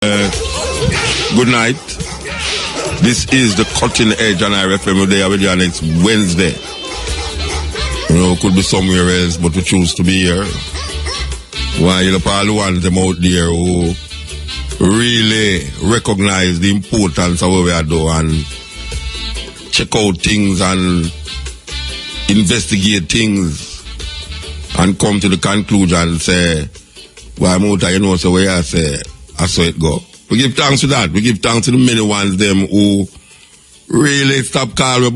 Good night. This is the Cutting Edge on RFM. They are with you next Wednesday. You know, could be somewhere else, but we choose to be here. Why you probably want them out there who really recognize the importance of what we are doing and check out things and investigate things and come to the conclusion and say, well, I'm out, you know, so where I say, I saw it go. We give thanks to that. We give thanks to the many ones them who really stop calling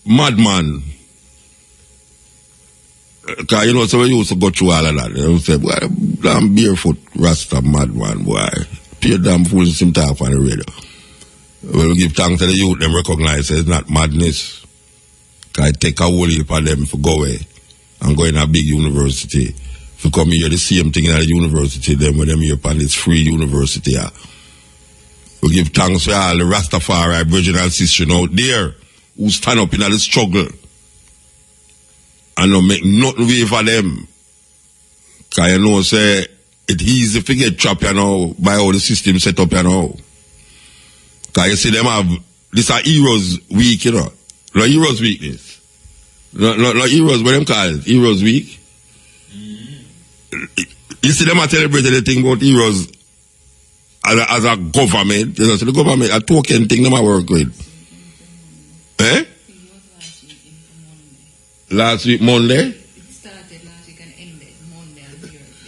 madman. Because, you know, so we used to go through all of that. They say, boy, damn barefoot Rasta madman, boy. Pure damn fools seem to talk on the radio. Well, we give thanks to the youth, them recognize it's not madness. Because it take a whole heap of them to go away and go in a big university. To come here, the same thing in the university, then when them here upon this free university. We give thanks to all the Rastafari, Aboriginal sisters out there who stand up in the struggle and don't make nothing way for them. Because you know, say, it's easy to get trapped, you know, by how the system set up, you know. Because you see them have, this are Heroes Week, you know. No Heroes Week, this. No Heroes, what them call it? Heroes Week. You see them are celebrating the thing about heroes as a government. You know, so the government, a token thing them I work with. Eh? Last week Monday? It started last week and ended Monday and Heroes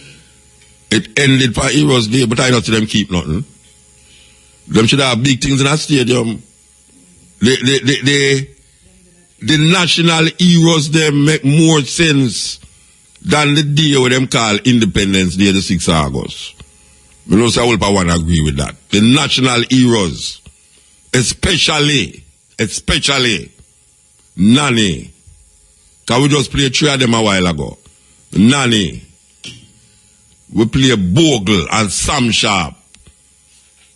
Day. It ended for Heroes Day, but I don't see them keep nothing. Them should have big things in a stadium. The national heroes, them make more sense than the day what them call Independence Day, the 6th of August. You know, so I will want to agree with that. The national heroes, especially Nani, because we just played 3 of them a while ago. Nani, we play Bogle and Sam Sharp,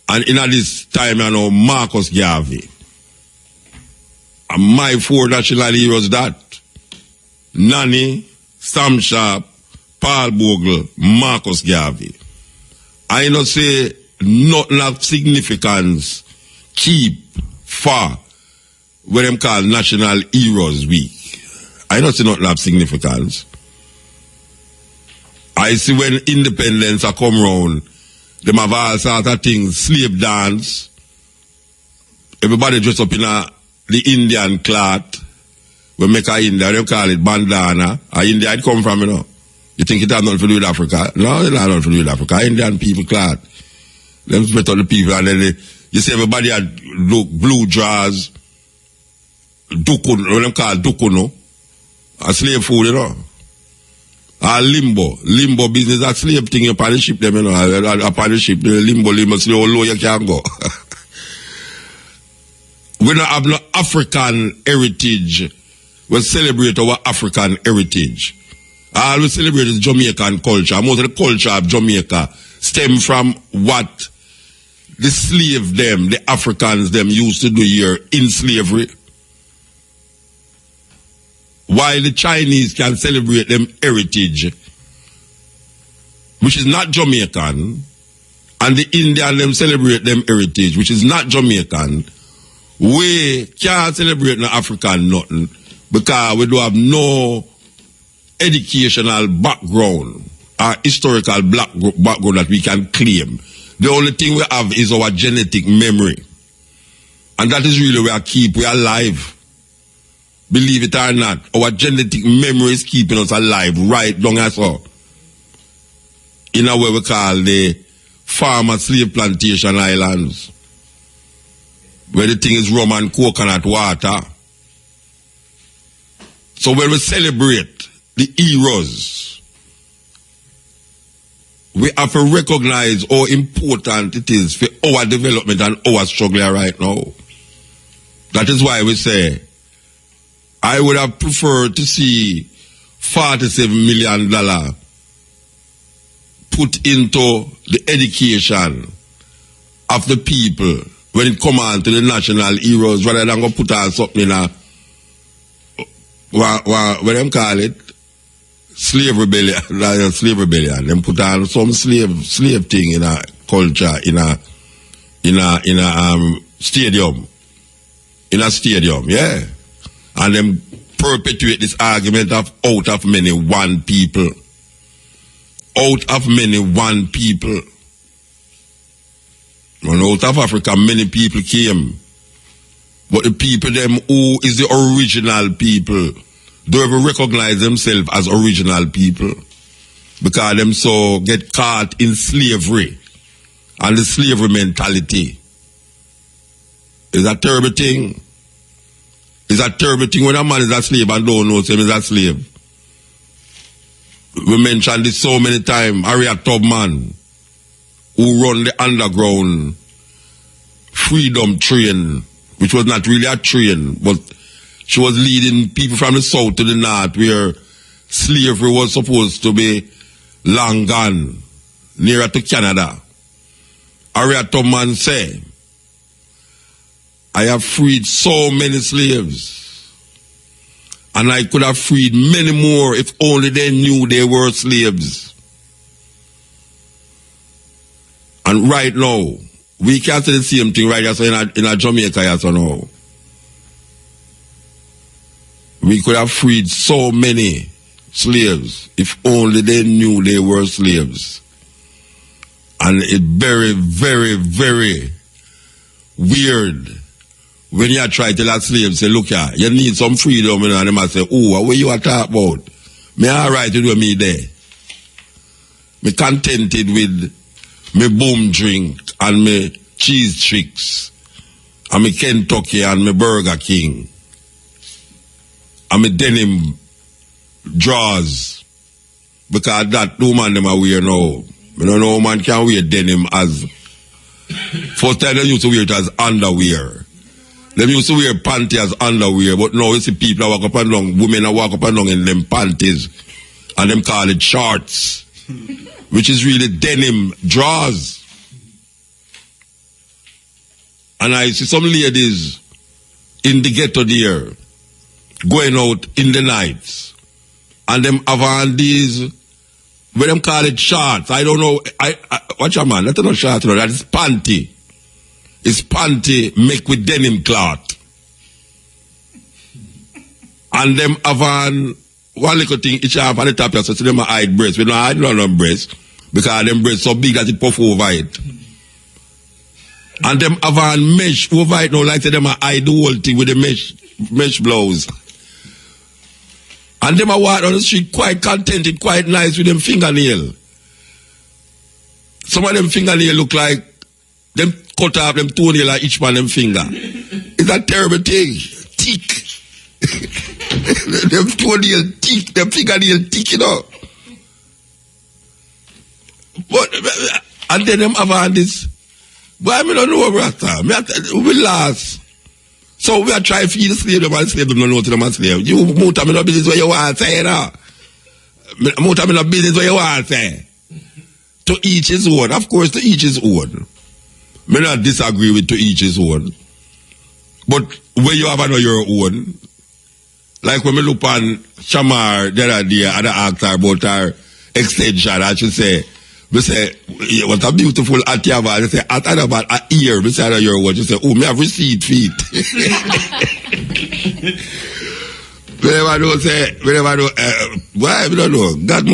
and in this time, you know, Marcus Garvey. And my 4 national heroes that, Nani, Sam Sharp, Paul Bogle, Marcus Garvey. I not say nothing of significance keep for what them call National Heroes Week. I not say nothing of significance. I see when independence are come round, them have all sorts of things, slave dance, everybody dress up in the Indian cloth. We make a India, they call it bandana. India it come from, you know. You think it has nothing to do with Africa? No, it has nothing to do with Africa. Indian people cloth. Them split out the people and then you see everybody had blue drawers, dukun, what them call dukuno, a slave food, you know. Limbo business, a slave thing upon the ship, them, you know, upon the ship, the limbo, see how low you can go. We don't have no African heritage. We celebrate our African heritage. All we celebrate is Jamaican culture. Most of the culture of Jamaica stem from what the slave them, the Africans them used to do here in slavery. While the Chinese can celebrate them heritage, which is not Jamaican, and the Indian them celebrate them heritage, which is not Jamaican, we can't celebrate no African nothing. Because we don't have no educational background or historical background that we can claim. The only thing we have is our genetic memory. And that is really where we are alive. Believe it or not, our genetic memory is keeping us alive right down as well. In a way we call the farmer slave plantation islands, where the thing is rum and coconut water. So when we celebrate the heroes, we have to recognize how important it is for our development and our struggle right now. That is why we say, I would have preferred to see $47 million put into the education of the people when it comes on to the national heroes, rather than go put on something in a what them call it? slave rebellion. Them put on some slave thing in a culture, in a stadium. In a stadium, yeah. And them perpetuate this argument of out of many, one people. Out of many, one people. And out of Africa, many people came. But the people, them who is the original people, don't ever recognize themselves as original people. Because them so get caught in slavery. And the slavery mentality. It's a terrible thing. It's a terrible thing when a man is a slave and don't know him is a slave. We mentioned this so many times. Harriet Tubman, who run the underground freedom train, which was not really a train, but she was leading people from the south to the north where slavery was supposed to be long gone, nearer to Canada. Harriet Tubman said, I have freed so many slaves, and I could have freed many more if only they knew they were slaves. And right now, we can't say the same thing right here in a Jamaica yes or no. We could have freed so many slaves if only they knew they were slaves. And it's very, very, very weird when you try to tell a slave, say, look here, you need some freedom, and they must say, oh, what you are talking about? Me all right to do me there. Me contented with me boom drink and me cheese tricks and me Kentucky and me Burger King and me denim drawers, because that no man them are wear now. I don't know man can wear denim as first time they used to wear it as underwear. Them used to wear panties as underwear, but now you see people walk up and down, women walk up and down in them panties, and them call it shorts, which is really denim drawers. And I see some ladies in the ghetto there, going out in the nights, and them have on these, where them call it shorts. I don't know, watch your man, that's not shorts, that is panty. It's panty make with denim cloth. And them have on one little thing, each have on the top here, so them a hide breast. We don't hide no breast, because them breasts so big that it puff over it. And them have on mesh over it now, like say them a hide the whole thing with the mesh blouse. And them a walk on the street quite contented, quite nice with them fingernail. Some of them fingernail look like them cut off them toenail like each man them finger. It's a terrible thing. Thick. Them toenail thick, them fingernail thick, you know. But, and then them have on this. But I don't know, brother. We last. So we are trying to feed the slave, them and slave them don't know to them and slave. You move to me no business where you want to say, you know. Move to me no business where you want to say. To each his own. Of course, to each his own. I not disagree with to each his own. But when you have your own, like when we look on Shamar the other day, and I asked her about her extension, and she say, we say, what a beautiful hat you have. I say, at about a ear beside your watch. She say, oh, me have receipt feet. Whenever do say, why, we don't know. God,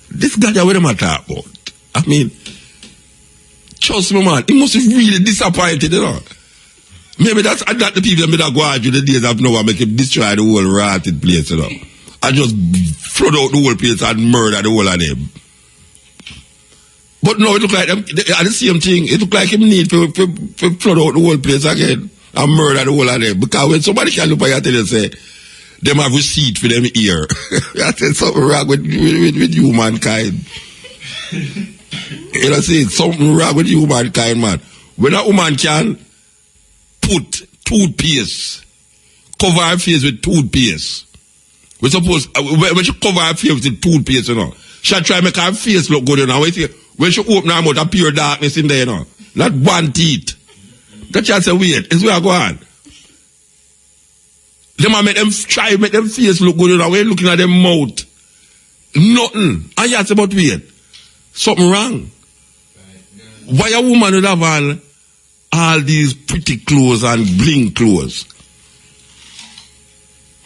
this God, what am I talking about? I mean, trust me, man, he must be really disappointed, you know. Maybe that's the people that go out the days of now and make him destroy the whole rotted place, you know. I just flood out the whole place and murder the whole of them. But no, it look like them, they are the same thing. It look like him need to flood out the whole place again and murder the whole of them. Because when somebody can look at you and tell you, say, them have receipt for them ear. I said something wrong with humankind. You know, say something wrong with humankind, man. When a woman can put toothpaste, cover her face with toothpaste. We suppose, when she cover her face with toothpaste, you know, she try to make her face look good, you know. When she open her mouth, a pure darkness in there, you know. Not one teeth. That she say, wait, is where I go on. Them a make them try, make them face look good, you know, when looking at them mouth. Nothing. And you say, but wait, something wrong. Why a woman would have on all these pretty clothes and bling clothes?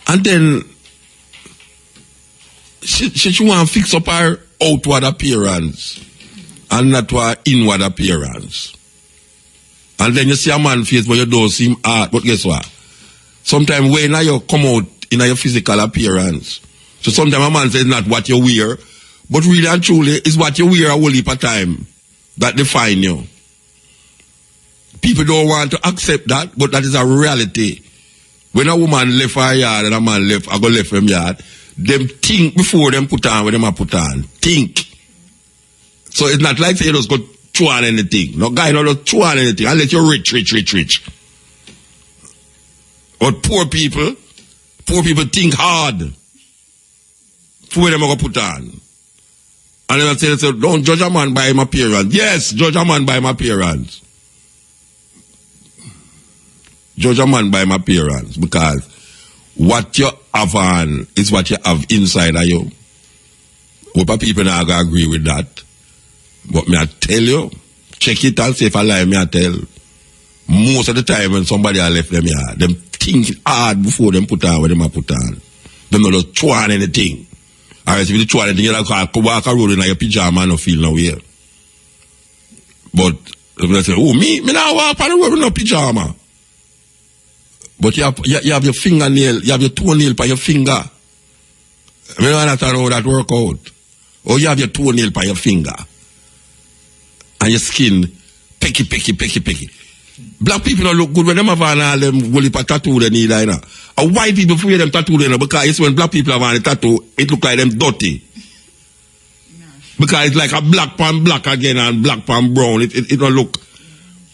And then she want to fix up her outward appearance and not her inward appearance. And then you see a man face, but you don't see him hard. But guess what? Sometimes when you come out in your physical appearance, so sometimes a man says not what you wear, but really and truly is what you wear a whole heap of time that define you. People don't want to accept that, but that is a reality. When a woman left her yard and a man left, I go left them yard, them think before them put on what them a put on. Think. So it's not like say you just go throw on anything. No guy don't throw on anything unless you're rich. But poor people think hard for what them are going to put on. And then I say, don't judge a man by his appearance. Yes, judge a man by his appearance. Judge a man by his appearance, because what you have on is what you have inside of you. Hope people not going to agree with that. But me I tell you, check it and see if I lie, me I tell. Most of the time when somebody has left them here, them think hard before them put on what them put on. Them not just throw on anything. Or if you throw on anything, you like walk around in your pyjama and no feel no way. But if they say, oh, me not walk on the road with no pyjama. But you have your fingernail, you have your toenail by your finger. I don't understand how that work out. Or you have your toenail by your finger. And your skin, pecky. Black people don't look good when them have on all them woolly tattoo they need, you know. And white people wear them tattoo, you know, because it's when black people have on a tattoo, it look like them dirty. No. Because it's like a black pan black again and black pan brown. It don't look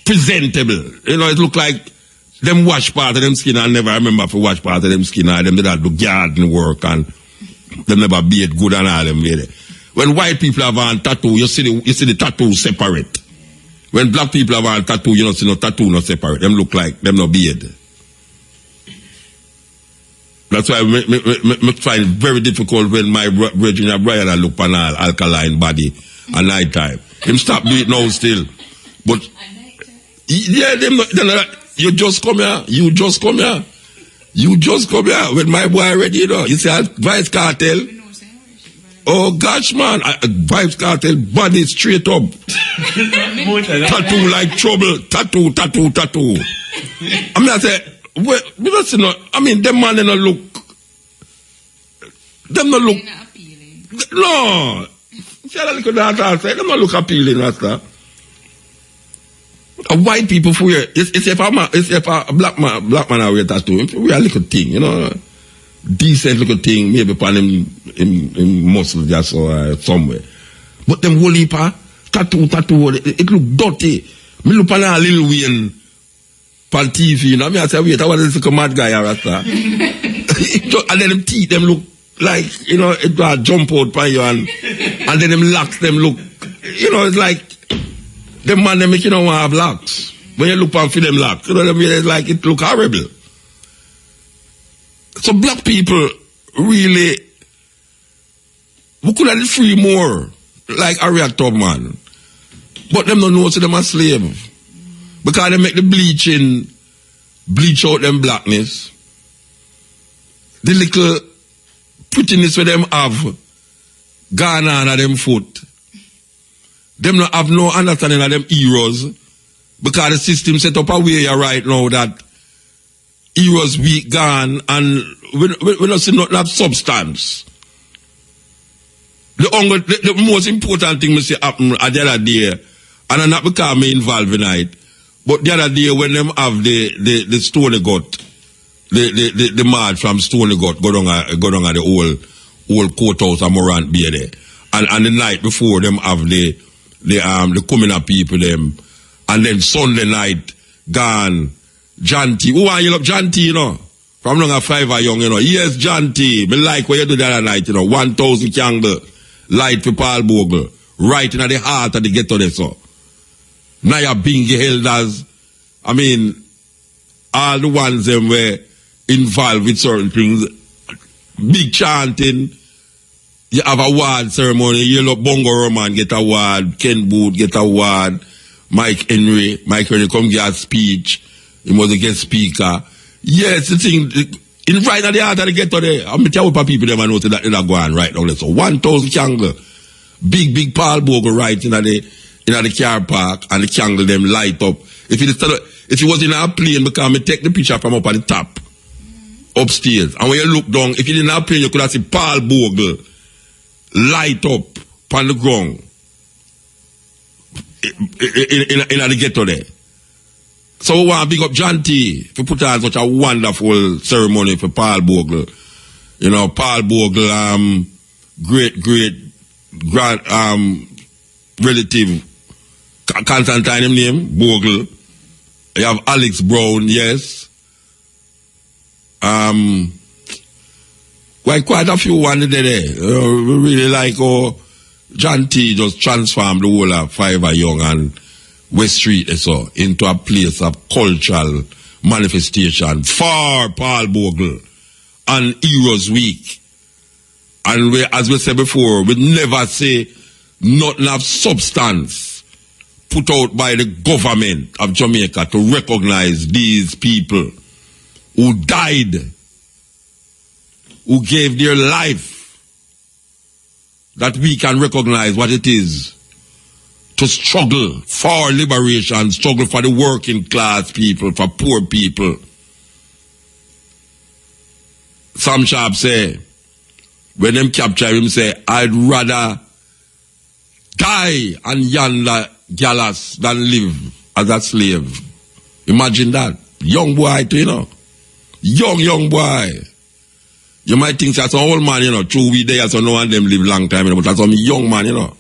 presentable. You know, it look like them wash part of them skin and never remember for wash part of them skin and them that do garden work and them never be it good and all them way there. When white people have on tattoo, you see the tattoo separate. When black people have on tattoo, you don't see no tattoo not separate. Them look like them no beard. That's why I find it very difficult when my Virginia Brian look on all alkaline body at night time. Him stop do it now still. But yeah, them you just come here. When my boy ready, you know. You see Vice Cartel. Oh gosh, man, Vibes Cartel, body straight up. Tattoo like trouble. Tattoo. I mean, I say, well, because, you know, I mean, them man, they don't look. Them not look. They're not appealing. No. See how look at that, I say, them not look appealing, that's that. White people for you, it's if a black man I wear tattoo, we are a little thing, you know. Decent little thing, maybe upon him muscle just or somewhere. But them whole heap tattoo, it look dirty. Me look on a Lil Wayne on TV, you know. I say, wait, I want to see a mad guy or that. And then them teeth, them look like, you know, it jump out by you and then them locks, them look, you know, it's like, them man, them make you don't want to have locks. When you look on for them locks, you know what I mean? It's like, it look horrible. So black people really, we could have free more, like Harriet Tubman. But them don't know so them a slave. Because they make the bleach out them blackness. The little prettiness where them have gone on at them foot. Them not have no understanding of them heroes. Because the system set up a way right now that heroes weak gone and we don't see nothing of substance. The most important thing we see happen the other day, and not because me involved in it, but the other day when them have the Stony Gut, the march from Stony Gut go down at the old courthouse and Morant Bay there. And the night before them have the coming up people them, and then Sunday night gone John T. Who are you love John T, you know? From long a 5 or young, you know. Yes, John T. Me like what you do the other night, you know. 1,000 candle light for Paul Bogle. Right in the heart of the ghetto there, so. Naya Bingy elders. I mean, all the ones them where involved with certain things. Big chanting. You have award ceremony. You look Bongo Roman get award. Ken Booth get award. Mike Henry come give a speech. He was a guest speaker. Yes, the thing. In right at the heart of the ghetto there. I'm tell you people them I know that they're going right now. So 1,000 candle. Big Paul Bogle right in the car park, and the candle them light up. If you was in a plane, because I take the picture from up at the top. Upstairs. And when you look down, if you didn't have plane, you could have seen Paul Bogle light up on the ground in the ghetto there. So we want to big up John T. to put on such a wonderful ceremony for Paul Bogle. You know, Paul Bogle, great grand relative, Constantine him name, Bogle. You have Alex Brown, yes. Quite a few ones there. We really like how John T just transformed the whole of Fiver Young and West Street so into a place of cultural manifestation for Paul Bogle and Heroes Week. And we, as we said before, we never say nothing of substance put out by the government of Jamaica to recognize these people who died, who gave their life, that we can recognize what it is to struggle for liberation, struggle for the working class people, for poor people. Sam Sharp say, when them capture him, say, I'd rather die and yonder gallas than live as a slave. Imagine that. Young boy too, you know. Young boy. You might think that's an old man, you know, true we there, so no one them live long time, you know, but that's some young man, you know.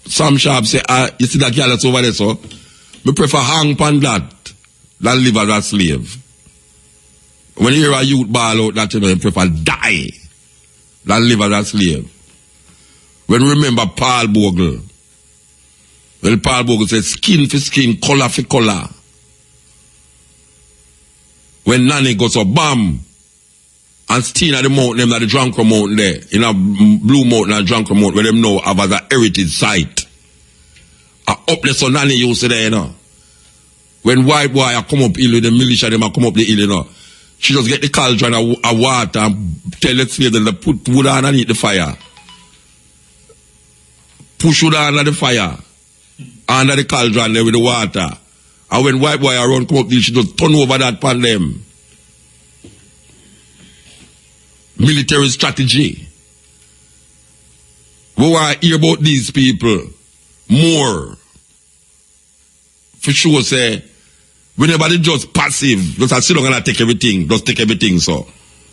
Sam Sharp say, you see that gallas over there, so me prefer hang upon that than live as a slave. When you hear a youth ball out that, you know, you prefer die than live as a slave. When you remember Paul Bogle, when Paul Bogle said skin for skin, color for color. When Nanny goes up, bam, and staying at the mountain, them at the Drunkard Mountain there, in a Blue Mountain and Drunkard Mountain, where them know have as a heritage site. Up there, so Nanny used to there, you know. When white boy I come up hill with the militia, them I come up the hill, you know. She just get the cauldron of water and tell the slave them to put wood underneath the fire. Push wood under the fire. Under the cauldron there with the water. And when white boy around come up there, she just turn over that pan them. Military strategy. We want to hear about these people more. For sure, say, whenever they just passive, just sit down and take everything, just take everything, so.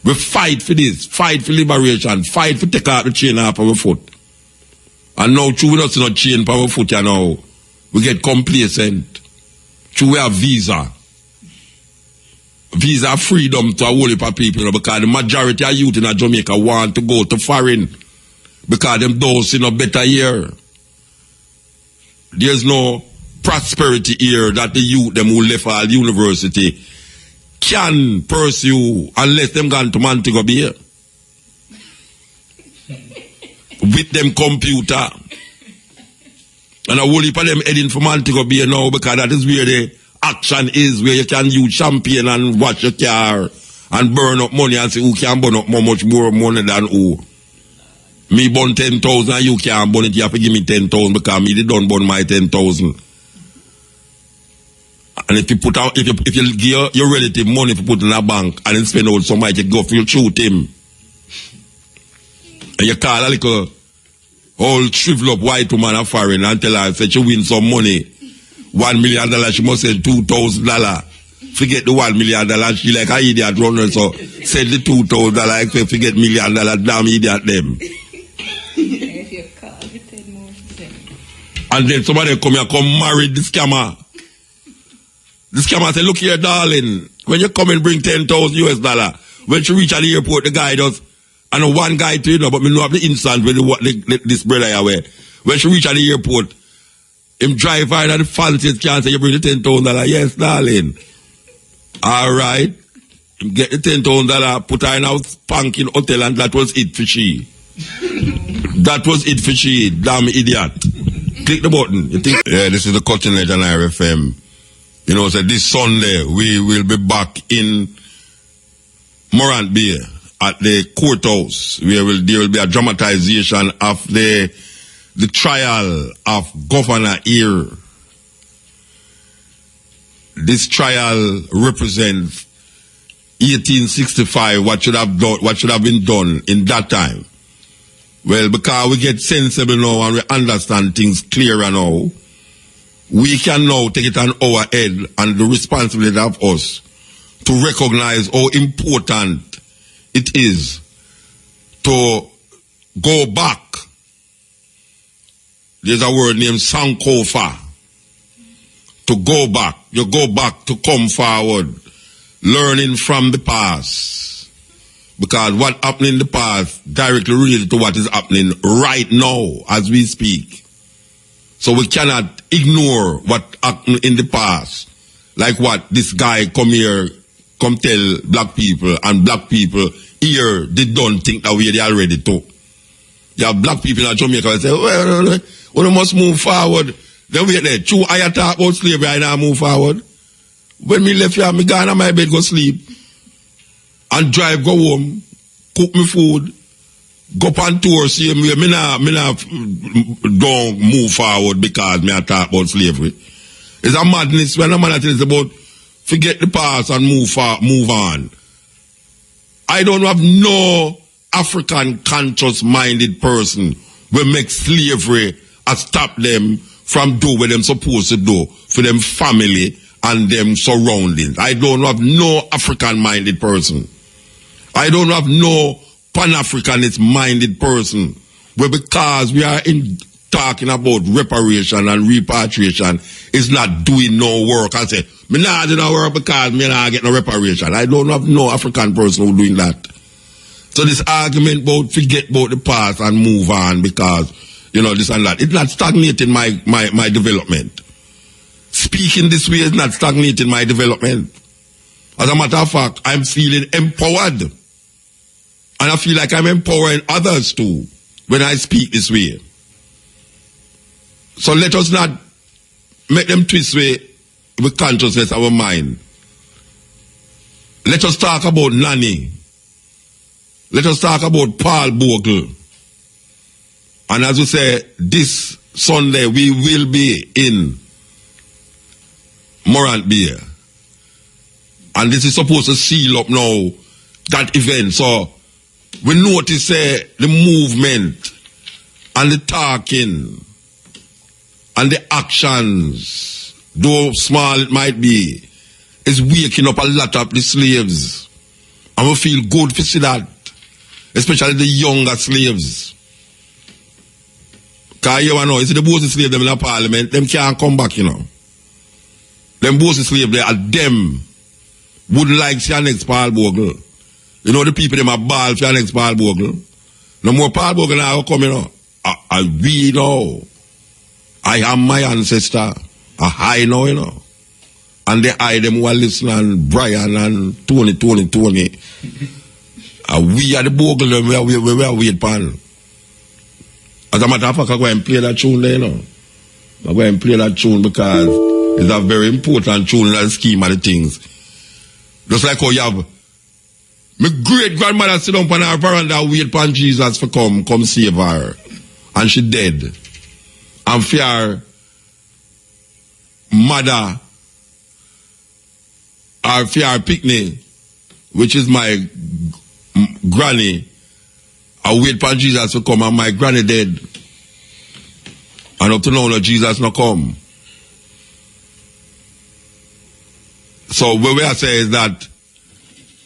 We fight for this, fight for liberation, fight for take out the chain off our foot. And now, true, we don't see no chain for our foot, you know. We get complacent. True, we have visa. Visa freedom to a whole heap of people, you know, because the majority of youth in Jamaica want to go to foreign because them don't see no better here. There's no prosperity here that the youth, them who left all university, can pursue unless them gone to Montego Bay with them computer. And a whole heap of them heading for Montego Bay now because that is where the action is, where you can use champagne and wash your car and burn up money and say who can burn up much more money than who. Me burn 10,000 and you can't burn it, you have to give me 10,000 because me don't burn my 10,000. And if you put out, if you give your relative money to put in a bank and then spend out somebody, you go for you shoot him. And you call a little old shrivel up white woman a foreign and tell her that she win some money. $1 million, she must say $2,000. Forget the $1 million, she like an idiot runner, so send the $2,000, except forget $1 million, damn idiot them. If you call it 10 more. And then somebody come here, come marry the scammer. The scammer say, look here, darling, when you come and bring $10,000, when she reach at the airport, the guy does, I know one guy too, you know, but me know of the instant with this brother I wear. When she reach at the airport, him drive by at the fanciest car and say, you bring the $10,000. Yes, darling. All right. Get the $10,000, put her in a spanking hotel, and that was it for she. That was it for she, damn idiot. Click the button. You think? Yeah, this is the Cutting Edge on RFM. You know, so this Sunday, we will be back in Morant Bay at the courthouse, where there will be a dramatization of the trial of Governor Ear. This trial represents 1865, what should have been done in that time. Well, because we get sensible now and we understand things clearer now, we can now take it on our head and the responsibility of us to recognize how important it is to go back. There's a word named Sankofa. To go back. You go back to come forward. Learning from the past. Because what happened in the past directly related to what is happening right now as we speak. So we cannot ignore what happened in the past. Like what this guy come tell black people, and black people here, they don't think that way they already do. You have black people in Jamaica who say, well, we must move forward. Then wait there. True, I talk about slavery, I now move forward. When me left here, me gone on my bed, go sleep. And drive, go home, cook me food, go on tour, see me don't move forward because me I talk about slavery. It's a madness when a man tells about forget the past and move on. I don't have no African conscious-minded person will make slavery and stop them from doing what them supposed to do for them family and them surroundings. I don't have no African-minded person. I don't have no Pan-Africanist-minded person. Well, because we are talking about reparation and repatriation, is not doing no work. I say, me not do no work because me not get no reparation. I don't have no African person who doing that. So this argument about forget about the past and move on because, you know, this and that, it's not stagnating my development. Speaking this way is not stagnating my development. As a matter of fact, I'm feeling empowered. And I feel like I'm empowering others too when I speak this way. So let us not make them twist way with consciousness of our mind. Let us talk about Nani. Let us talk about Paul Bogle. And as we say, this Sunday we will be in Morant Bay. And this is supposed to seal up now that event. So we notice the movement and the talking and the actions, though small it might be, is waking up a lot of the slaves. And we feel good to see that, especially the younger slaves. Because you know, you see the bossy slaves them in the parliament, them can't come back, you know. Them bossy slaves there, them wouldn't like see our next Paul Bogle. You know the people them are ball for our next Paul Bogle. No more Paul Bogle now come, you know. We know. I am my ancestor. I know, you know. And they hide them who are listening, Brian and Tony. We are the Bogle, we are wait pan. As a matter of fact, I go and play that tune there, you know. I go and play that tune because it's a very important tune in the scheme of the things. Just like how you have my great-grandmother sit down on her veranda wait for Jesus to come save her. And she dead. And for her mother, or for her picnic, which is my granny, I wait for Jesus to come and my granny dead. And up to now, no, Jesus not come. So what we are saying is that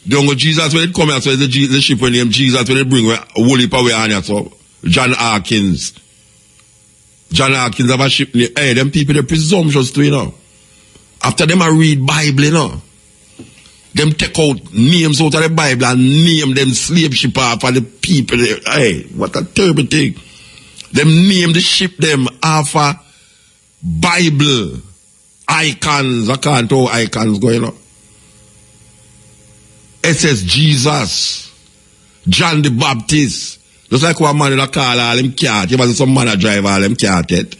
the young Jesus when it come here, so it's the ship when name Jesus when they bring a whole heap away on here, so John Hawkins have a ship name. Hey, them people they're presumptuous too, you know. After them I read Bible, you know. Them take out names out of the Bible and name them slave ship off of the people. Hey, what a terrible thing. Them name the ship them off of Bible icons. I can't know icons going on. SS Jesus, John the Baptist. Just like one man in a car, all them cat. You have some man a drive all them cat yet.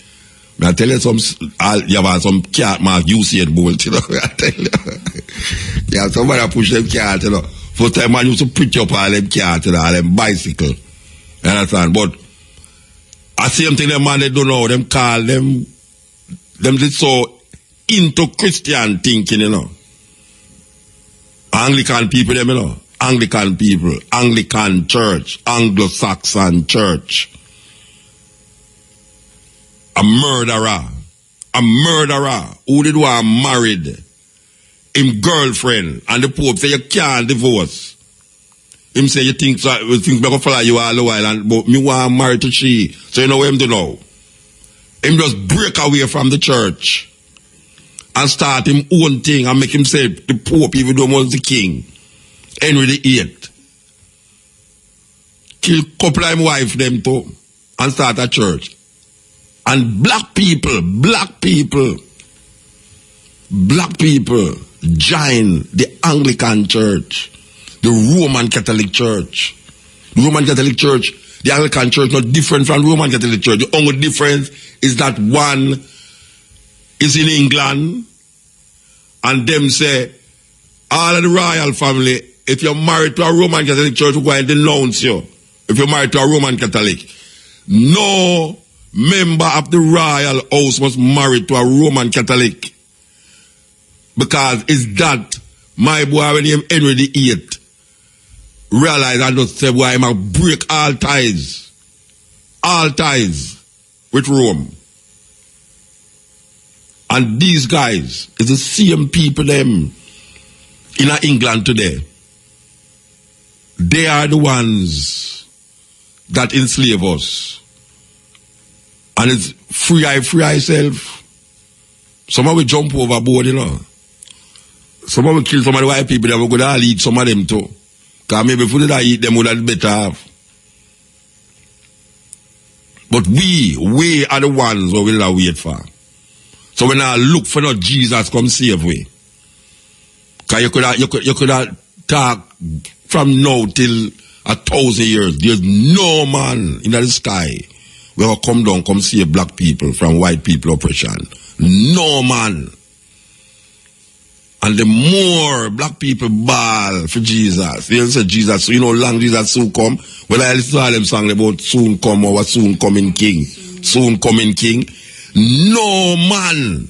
I tell you you have some cat mark Usain Bolt, you know. I tell you. Yeah, somebody push them cat, you know. First time man used to preach up all them cat, you know, all them bicycle. You understand? But I same thing them man they don't know, them call them they so into Christian thinking, you know. Anglican people, them, you know. Anglican people, Anglican church, Anglo-Saxon church. A murderer who did want married him girlfriend, and the Pope say you can't divorce. Him say you think me go follow you all the while, but me want married to she. So you know what him do now? Him just break away from the church and start him own thing and make him say the Pope even though he was the king. Henry the VIII. Kill couple of him wife them too and start a church. And black people join the Anglican Church, the Roman Catholic Church. The Roman Catholic Church, the Anglican Church, not different from Roman Catholic Church. The only difference is that one is in England, and them say, all of the royal family, if you're married to a Roman Catholic Church, we're going to denounce you. If you're married to a Roman Catholic. No member of the royal house was married to a Roman Catholic. Because it's that my boy when him Henry the VIII realized and just said, why I break all ties with Rome. And these guys is the same people them in England today. They are the ones that enslave us. And it's free eye self. Some of we jump overboard, you know. Some of we kill some of the white people that we could all eat some of them too. Because maybe if we did eat them, we would have better have. But we are the ones who will wait for. So when I look for not Jesus come save we. Because you could have talk from now till 1,000 years. There's no man in the sky will come down, come save black people from white people oppression. No man. And the more black people bawl for Jesus, they say Jesus, you know, long Jesus soon come. Well, I listen to all them songs about soon come or soon coming king. Soon coming king. No man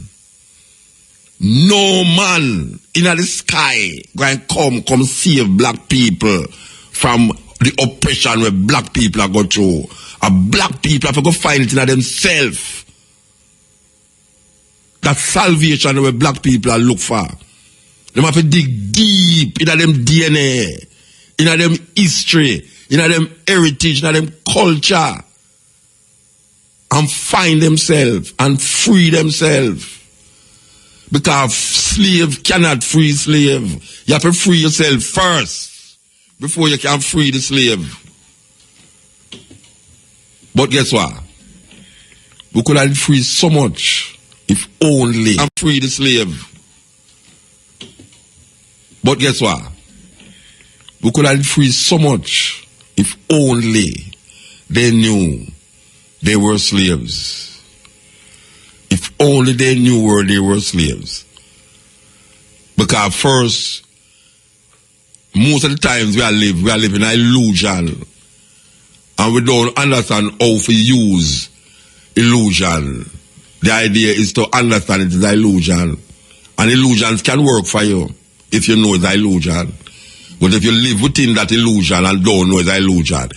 in the sky going to come save black people from the oppression where black people are going through. A black people have to go find it in themselves. That salvation where black people are look for. They have to dig deep in them DNA, in them history, in them heritage, in them culture, and find themselves and free themselves. Because slave cannot free slave. You have to free yourself first before you can free the slave. But guess what? We could have free so much if only and free the slave. But guess what? We could have free so much if only they knew they were slaves. If only they knew where they were slaves. Because first, most of the times we are living in an illusion. And we don't understand how to use illusion. The idea is to understand it is an illusion. And illusions can work for you if you know it's an illusion. But if you live within that illusion and don't know it's an illusion,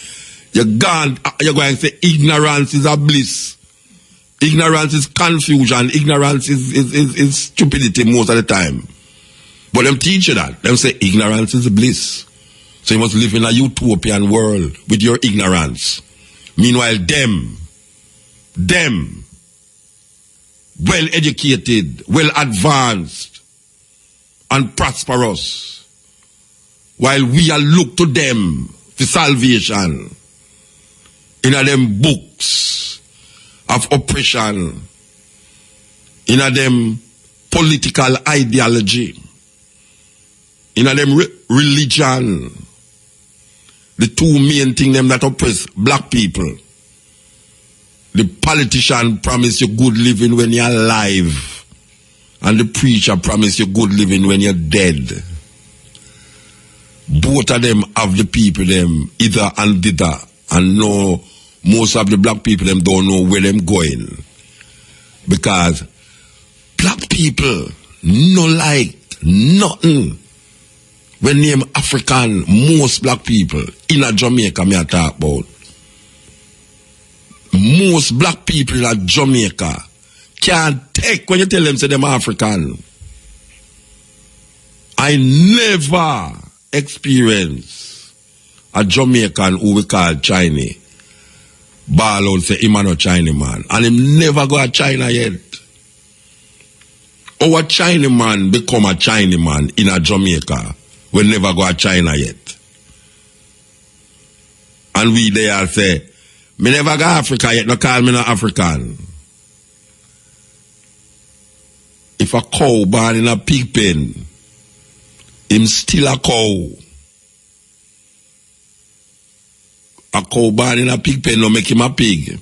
you're going to say ignorance is a bliss. Ignorance is confusion. Ignorance is stupidity most of the time. But them teach you that. Them say ignorance is a bliss. So you must live in a utopian world with your ignorance. Meanwhile, them, well educated, well advanced, and prosperous, while we are look to them for salvation in them books of oppression, in them political ideology. in a them religion. The two main thing them that oppress black people. The politician promise you good living when you're alive. And the preacher promise you good living when you're dead. Both of them have the people them either and thither. And no, most of the black people them don't know where them going. Because black people no like nothing. When name African, most black people in a Jamaica me I talk about. Most black people in a Jamaica can't take when you tell them say them African. I never experienced a Jamaican who we call Chinese ball out say him no Chinese man. And him never go to China yet. Our Chinese man become a Chinese man in a Jamaica. We never go to China yet. And we there say, me never go Africa yet, no call me no African. If a cow born in a pig pen, him still a cow. A cow born in a pig pen no make him a pig.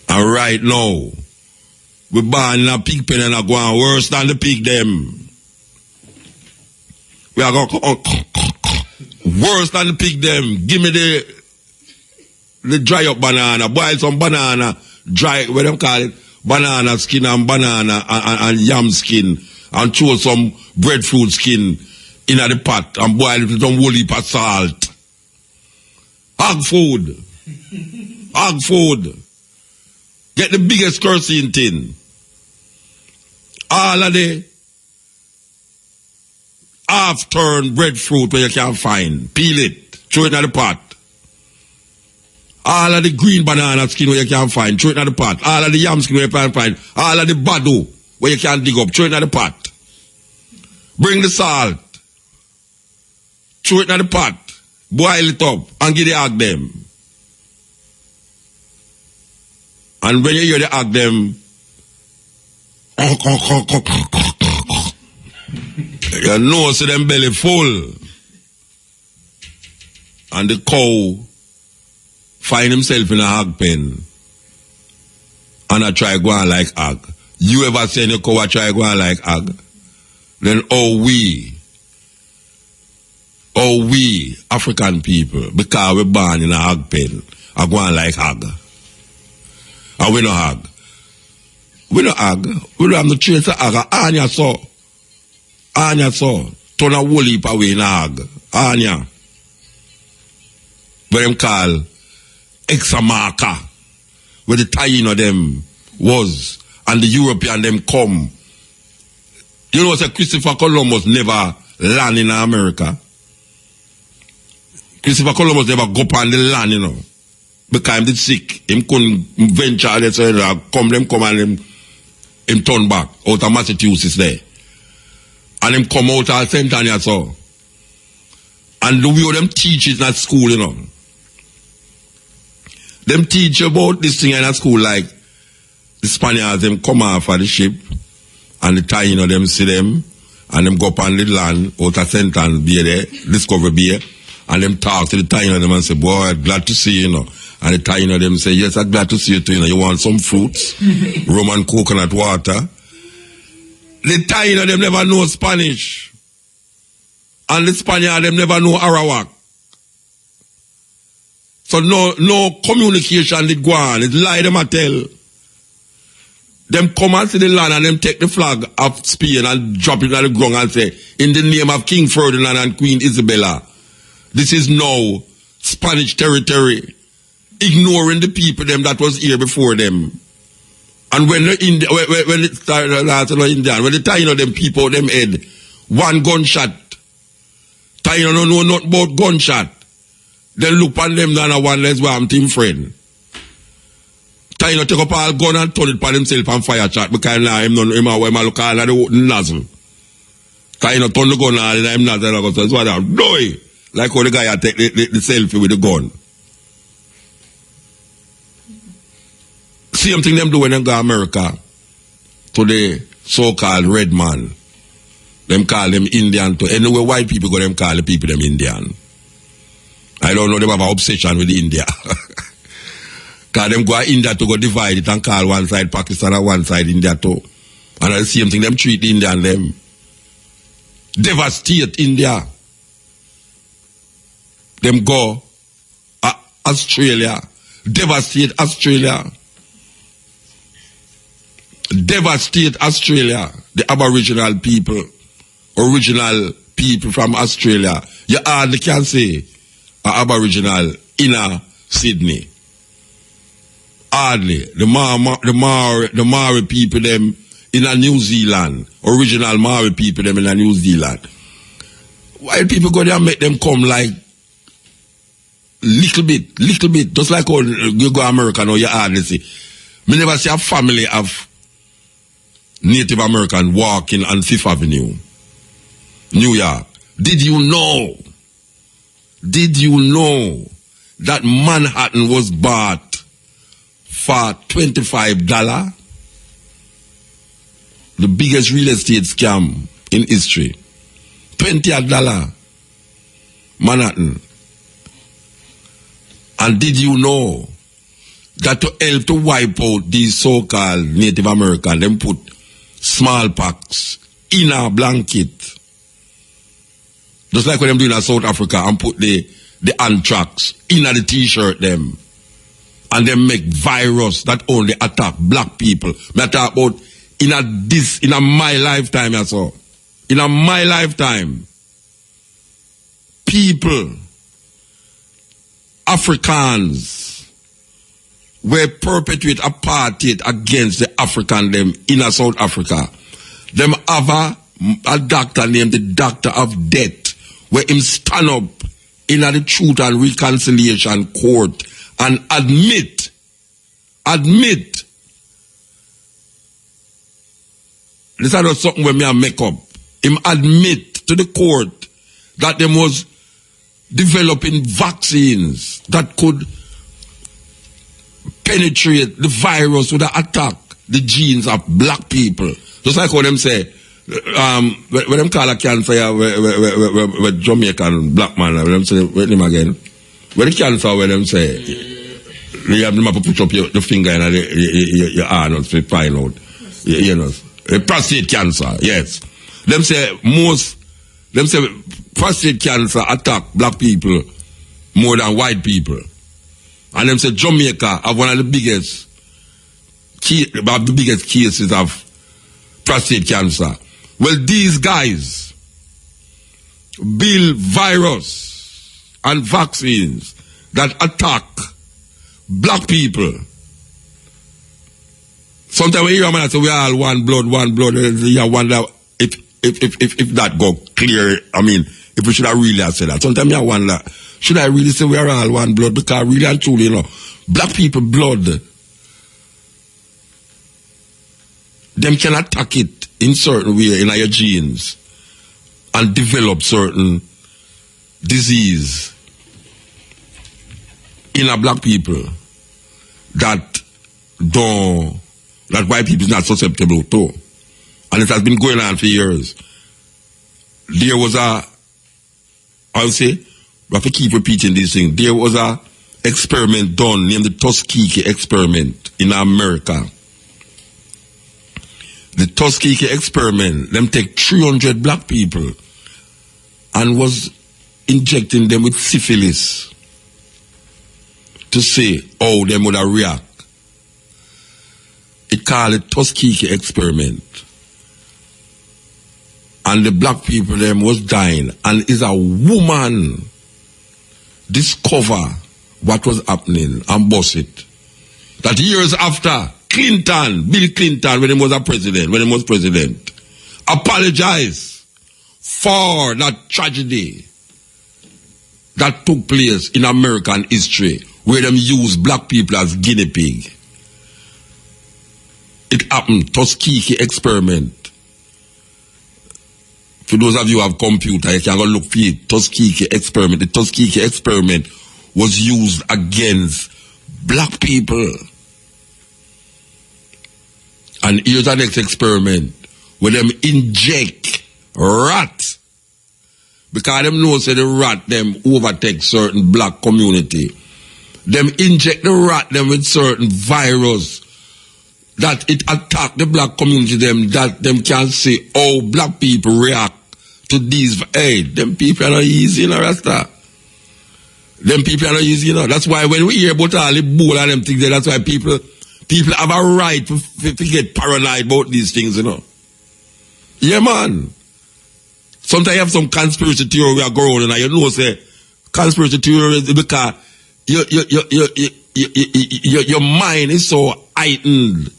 And right now, we born in a pig pen and are going worse than the pig them. We are going worse than the pig them. Give me the dry up banana, boil some banana, dry, what them call it, banana skin and banana and yam skin, and throw some breadfruit skin in the pot and boil it with some whole heap of salt. Hog food. Hog food. Get the biggest cursing thing. All of the half-turned breadfruit where you can find. Peel it. Throw it in the pot. All of the green banana skin where you can find. Throw it in the pot. All of the yam skin where you can find. All of the bado where you can dig up. Throw it in the pot. Bring the salt. Throw it in the pot. Boil it up and give the hog them. And when you hear the hog them, you know, see them belly full. And the cow find himself in a hog pen. And I try going like hog. You ever seen a cow try going like hog? Then we, African people, because we're born in a hog pen, are going like hog. And we no hog. We no hog. We don't have no trace of hog. Anya saw. Turn a whole heap away in a hog. Anya. What them call examarca. Where the tying of them was. And the European them come. You know, say Christopher Columbus never land in America. Christopher Columbus never go up on the land, you know. Because him did sick. Him couldn't venture, they said, come and him turn back out of Massachusetts there. And him come out at St. Anthony, so. And the way them teach it at school, you know. Them teach about this thing in school, like the Spaniards, them come off of the ship, and the time, you know, them see them, and them go up on the land, out of St. Anthony, be there, discover beer, and them talk to the time, you know, them and say, boy, glad to see you, you know. And the time, you know, them say, yes, I'm glad to see you too, you know, you want some fruits, rum and coconut water. The time, you know, them never know Spanish. And the Spaniard, them never know Arawak. So no communication did go on. It's lie them a tell. Them come and see the land and them take the flag of Spain and drop it on the ground and say, in the name of King Ferdinand and Queen Isabella, this is now Spanish territory. Ignoring the people them that was here before them. And when it started last Indian, when the time of them people them head, one gunshot. Time no know not about gunshot. Then look on them down a one less warm team friend. Time take up all gun and turn it for himself and fire shot because now him look all at the nozzle. Time turn the gun and him nozzle and so that's what like how the guy take the selfie with the gun. Same thing them do when they go to America to the so-called red man. Them call them Indian too. Anyway, white people go, them call the people them Indian. I don't know, them have an obsession with India. Because them go to India to go divide it and call one side Pakistan and one side India too. And the same thing, them treat the India and them. Devastate India. Them go Australia. Devastate Australia. Devastate Australia. The Aboriginal people. Original people from Australia. You hardly can say Aboriginal in Sydney. Hardly. The Maori people them in New Zealand. Original Maori people them in New Zealand. White people go there and make them come like little bit. Just like how you go American or you hardly see. Me never see a family of Native American walking on Fifth Avenue, New York. Did you know that Manhattan was bought for $25? The biggest real estate scam in history. $20 Manhattan. And did you know that to help to wipe out these so-called Native Americans, them put smallpox in a blanket? Just like what them doing in South Africa and put the anthrax in the t-shirt them. And them make virus that only attack black people. I talk about in my lifetime I saw. In my lifetime, people, Africans, were perpetuate apartheid against the African them in South Africa. Them have a doctor named the Doctor of Death, where him stand up in the Truth and Reconciliation Court and admit this is not something where me I make up. Him admit to the court that them was developing vaccines that could penetrate the virus would attack the genes of black people. Just like how them say, when them call a cancer with Jamaican black man, when them say, wait them again. When the cancer, when them say, you have to put up your finger in your arm to find out. You know, prostate cancer, yes. Them say prostate cancer attack black people more than white people. And them say Jamaica have one of the biggest cases of prostate cancer. Well, these guys build virus and vaccines that attack black people. Sometimes when you hear a man say we are all one blood, you wonder if that go clear. I mean, if we should have really said that. Sometimes I wonder, should I really say we are all one blood? Because really and truly, you know, black people blood, them can attack it in certain way in your genes and develop certain disease in a black people that white people is not susceptible to. And it has been going on for years. There was I would say, we have to keep repeating these things. There was a experiment done named the Tuskegee experiment in America. The Tuskegee experiment, them take 300 black people and was injecting them with syphilis to see how them would react. It called it Tuskegee experiment. And the black people them was dying. And is a woman discover what was happening and bust it. That years after, Bill Clinton, when he was president, apologized for that tragedy that took place in American history, where them used black people as guinea pig. It happened, Tuskegee experiment. For those of you who have computer, you can go look for it. Tuskegee experiment. The Tuskegee experiment was used against black people. And here's the next experiment, where them inject rat. Because them know say the rat them overtake certain black community. Them inject the rat them with certain virus that it attack the black community them, that them can see how black people react to these. Hey, them people are not easy, you know, Rasta. Them people are not easy, you know. That's why when we hear about all the bull and them things, that's why people have a right to get paranoid about these things, you know. Yeah, man. Sometimes you have some conspiracy theory we are going on, and you know, say, conspiracy theory is because your mind is so heightened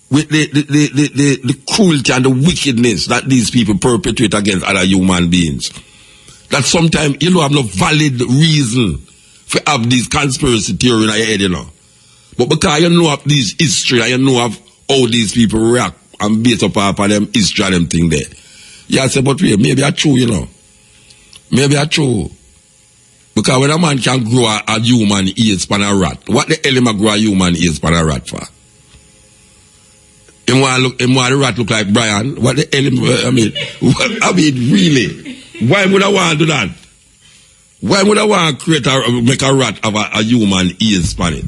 with the cruelty and the wickedness that these people perpetrate against other human beings. That sometimes you don't have no valid reason for have these conspiracy theory in your head, you know. But because you know of these history and you know of how these people react and based upon them history and them thing there. Yeah, I say, but wait, maybe it's true, you know. Maybe it's true. Because when a man can grow a human ears span a rat, what the hell him a grow a human ears span a rat for? Him want the rat look like Brian? What the hell him, I mean, really? Why would I want to do that? Why would I want to make a rat of a human ears span it?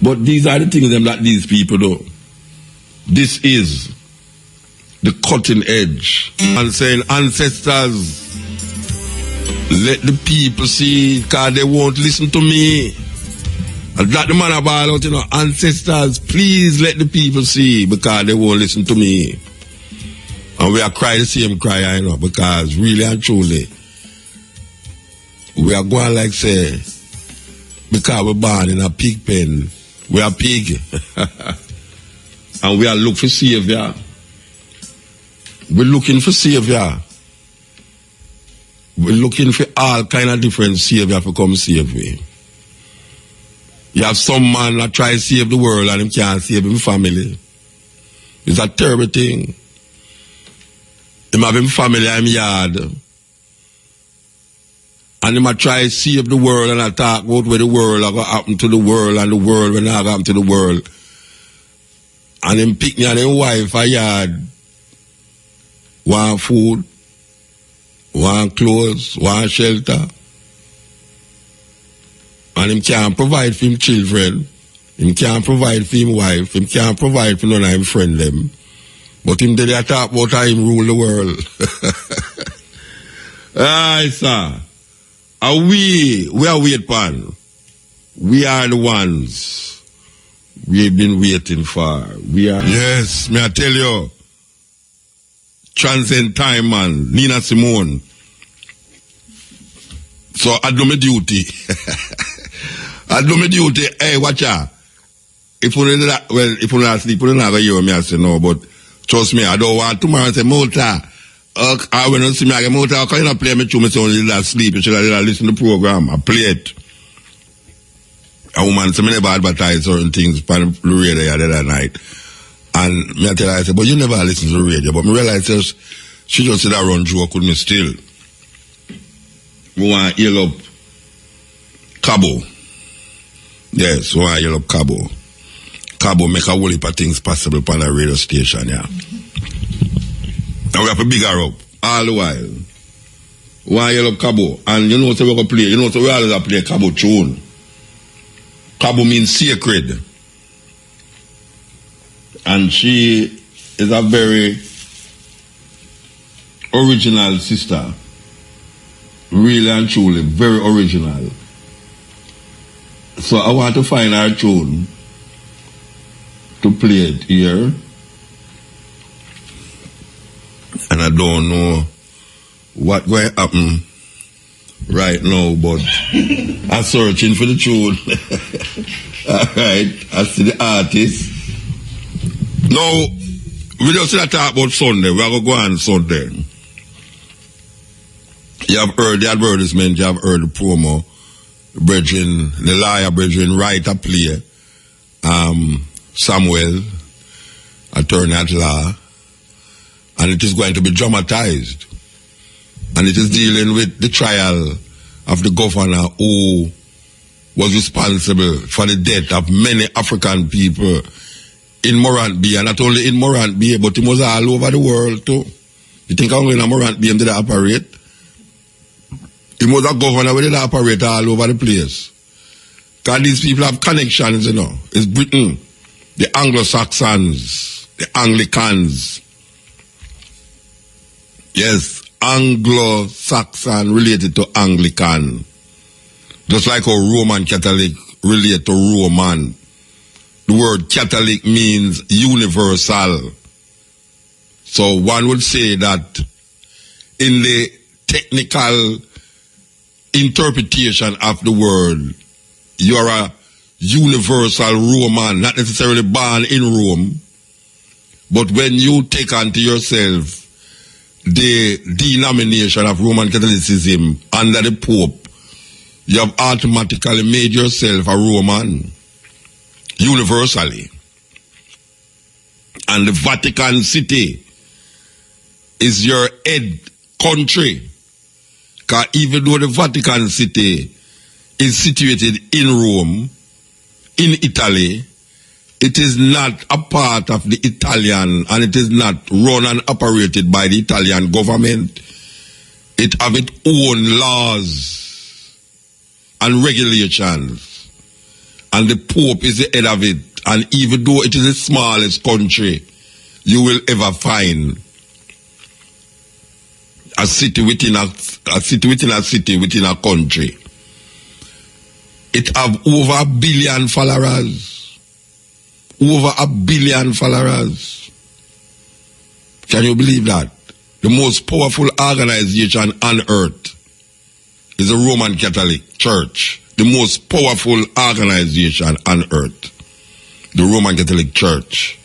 But these are the things that these people do. This is the cutting edge. And saying, ancestors, let the people see, because they won't listen to me. And that the man about out, you know, ancestors, please let the people see, because they won't listen to me. And we are crying the same cry, you know, because really and truly, we are going like say, because we're born in a pig pen, we are pig. And we are looking for savior. We're looking for savior. We're looking for all kind of different savior to come save me. You have some man that try to save the world and him can't save his family. It's a terrible thing. Him have him family and him yard. And him a try to save the world and I talk about where the world are going to happen to the world and the world will not happen to the world. And him pick me and him wife a yard. Want food, want clothes, want shelter. And him can't provide for him children. Him can't provide for him wife. Him can't provide for none of him friend them. But him did talk about how him rule the world. Aye, sir. And we are wait pan. We are the ones we've been waiting for. We are. Yes, may I tell you. Transcend time, man. Nina Simone. So I do my duty. I do my duty. Hey, watch out. If you not sleep, you don't have a year, me I say no, but trust me, I don't want tomorrow say, Mota. I when you see me, I get Mota, how can you not play me tune? Me say, only that sleep. You should have listen to the program. I play it. A woman say, me never advertise certain things on the radio the other night. And me I tell her, I said, but you never listen to the radio. But me realize she just said that run joke with me still. We want to heal up Cabo. Yes, we want to heal up Cabo. Cabo make a whole heap of things possible on a radio station, yeah. And we have to bigger up all the while. We want to heal up Cabo. And you know what we're going to play? You know what we always play Cabo tune. Cabo means sacred. And she is a very original sister. Really and truly, very original. So I want to find her tune to play it here. And I don't know what going to happen right now, but I'm searching for the tune. Alright, I see the artist. Now, we just talk about Sunday. We are going to go on Sunday. You have heard the advertisement, you have heard the promo. The lawyer brethren write a play. Samuel, attorney at law. And it is going to be dramatized. And it is dealing with the trial of the governor who was responsible for the death of many African people in Morant Bay, and not only in Morant Bay, but it was all over the world too. You think only in a Morant BM did operate? He was a governor where they operate all over the place. Because these people have connections, you know. It's Britain, the Anglo-Saxons, the Anglicans. Yes, Anglo-Saxon related to Anglican. Just like how Roman Catholic relate to Roman. The word Catholic means universal. So one would say that in the technical interpretation of the word, you are a universal Roman, not necessarily born in Rome, but when you take unto yourself the denomination of Roman Catholicism under the Pope, you have automatically made yourself a Roman, universally. And the Vatican City is your head country. Because even though the Vatican City is situated in Rome, in Italy, it is not a part of the Italian, and it is not run and operated by the Italian government. It have its own laws and regulations, and the Pope is the head of it. And even though it is the smallest country you will ever find, a city within a city within a city within a country, it have over 1 billion followers. Over 1 billion followers. Can you believe that? The most powerful organization on earth is the Roman Catholic Church. The most powerful organization on earth. The Roman Catholic Church.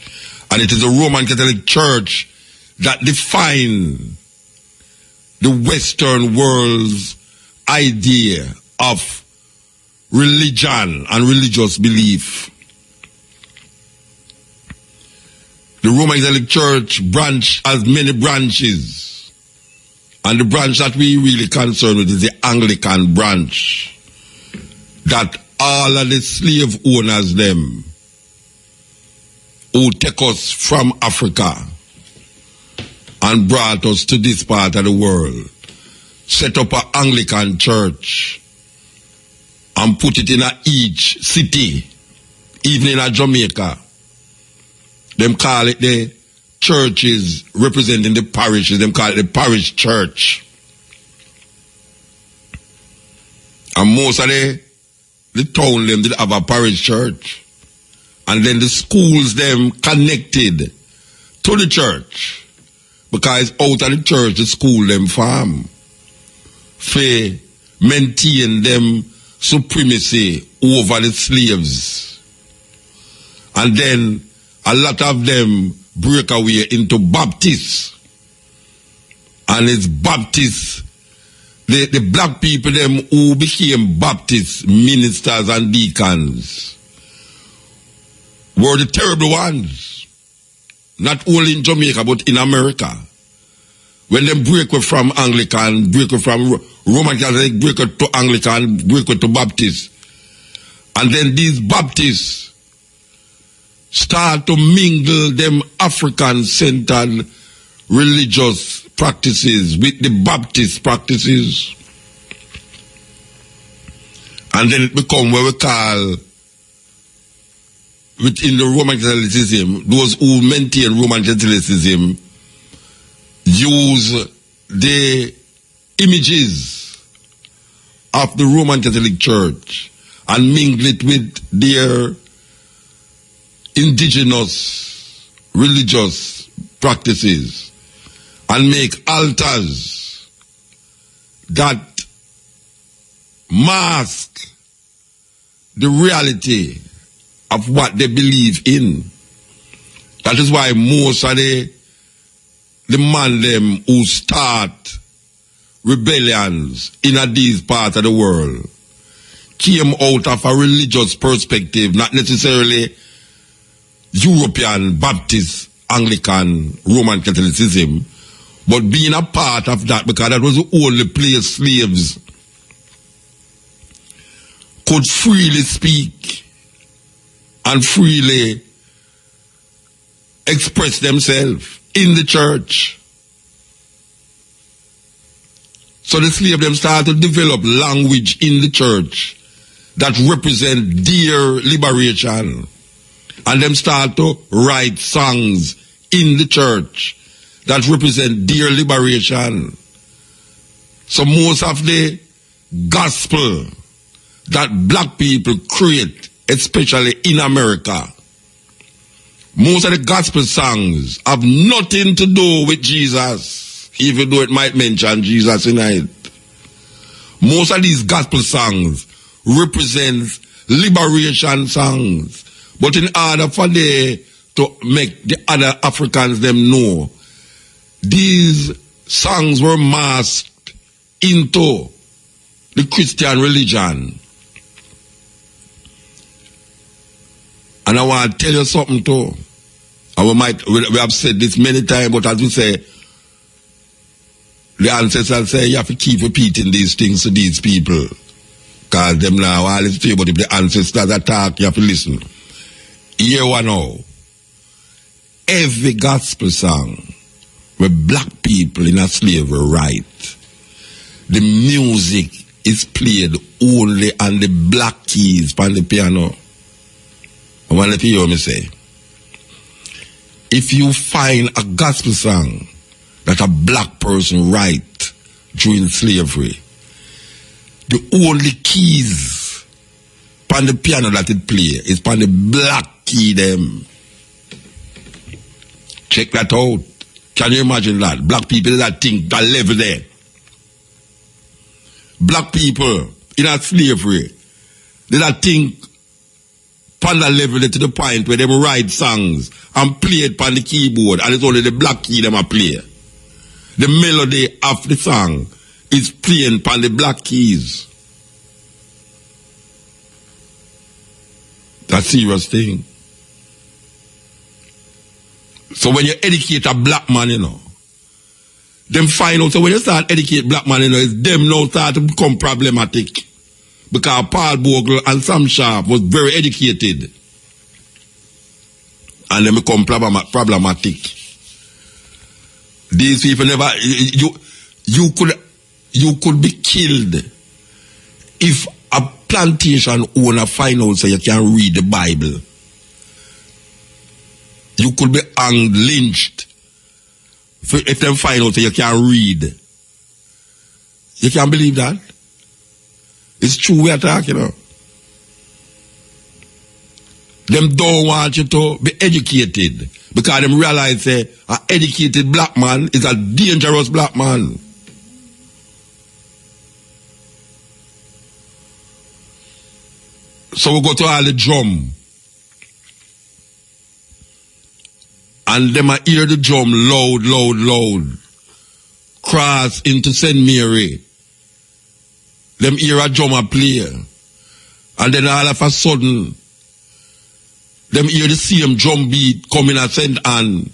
And it is the Roman Catholic Church that defines the Western world's idea of religion and religious belief. The Roman Catholic Church branch has many branches. And the branch that we really concerned with is the Anglican branch. That all of the slave owners them who take us from Africa and brought us to this part of the world, set up an Anglican church and put it in each city, even in a Jamaica. Them call it the churches representing the parishes. Them call it the parish church. And most of the town them did have a parish church. And then the schools them connected to the church. Because out of the church, the school them farm. For maintain them supremacy over the slaves. And then a lot of them break away into Baptists. And it's Baptists, the black people them who became Baptist ministers and deacons were the terrible ones. Not only in Jamaica, but in America. When them break away from Anglican, break away from Roman Catholic, break away to Anglican, break away to Baptist. And then these Baptists start to mingle them African-centered religious practices with the Baptist practices. And then it becomes what we call, within the Roman Catholicism, those who maintain Roman Catholicism use the images of the Roman Catholic Church and mingle it with their indigenous religious practices and make altars that mask the reality of what they believe in. That is why most of the man them who start rebellions in these parts of the world came out of a religious perspective, not necessarily European, Baptist, Anglican, Roman Catholicism, but being a part of that, because that was the only place slaves could freely speak and freely express themselves in the church. So the slave them start to develop language in the church that represent their liberation. And them start to write songs in the church that represent their liberation. So most of the gospel that black people create, especially in America, most of the gospel songs have nothing to do with Jesus, even though it might mention Jesus in it. Most of these gospel songs represent liberation songs. But in order for they to make the other Africans them know, these songs were masked into the Christian religion. And I want to tell you something too. And we have said this many times, but as we say, the ancestors say you have to keep repeating these things to these people. Because them now all is true, but if the ancestors attack, you have to listen. Here one now. Every gospel song where black people in a slavery write, the music is played only on the black keys on the piano. I want to hear me say. If you find a gospel song that a black person write during slavery, the only keys on the piano that it play is on the black key them. Check that out. Can you imagine that? Black people that think that level there. Black people in a slavery, they that think on that level to the point where they write songs and play it on the keyboard and it's only the black key them a play. The melody of the song is playing on the black keys. That's a serious thing. So when you educate a black man, you know, them find out, so when you start educate black man, you know, it's them now start to become problematic. Because Paul Bogle and Sam Sharp was very educated. And they become problematic. These people never, you could be killed if a plantation owner find out so you can read the Bible. You could be hanged, lynched, if they find out so you can read. You can't believe that? It's true we are talking about. Them don't want you to be educated because them realize an educated black man is a dangerous black man. So we go to all the drum. And them hear the drum loud, loud, loud. Cross into St. Mary. Them hear a drummer play. And then all of a sudden, them hear the same drum beat coming at St. Anne.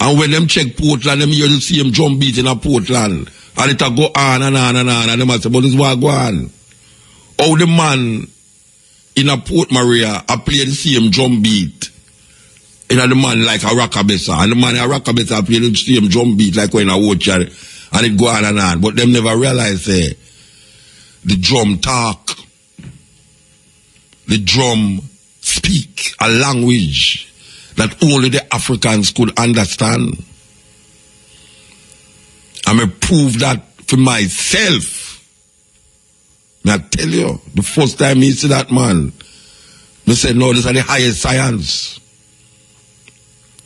And when them check Portland, them hear the same drum beat in a Portland. And it'll go on and on and on. And them say, but this what go on. How the man in a Port Maria I play the same drum beat. And the man like a rockabessa. And the man in a rockabessa play the same drum beat like when I watch it. And it go on and on. But them never realize the drum talk. The drum speak a language that only the Africans could understand. And I prove that for myself. I tell you, the first time I see that man, I said, no, this is the highest science.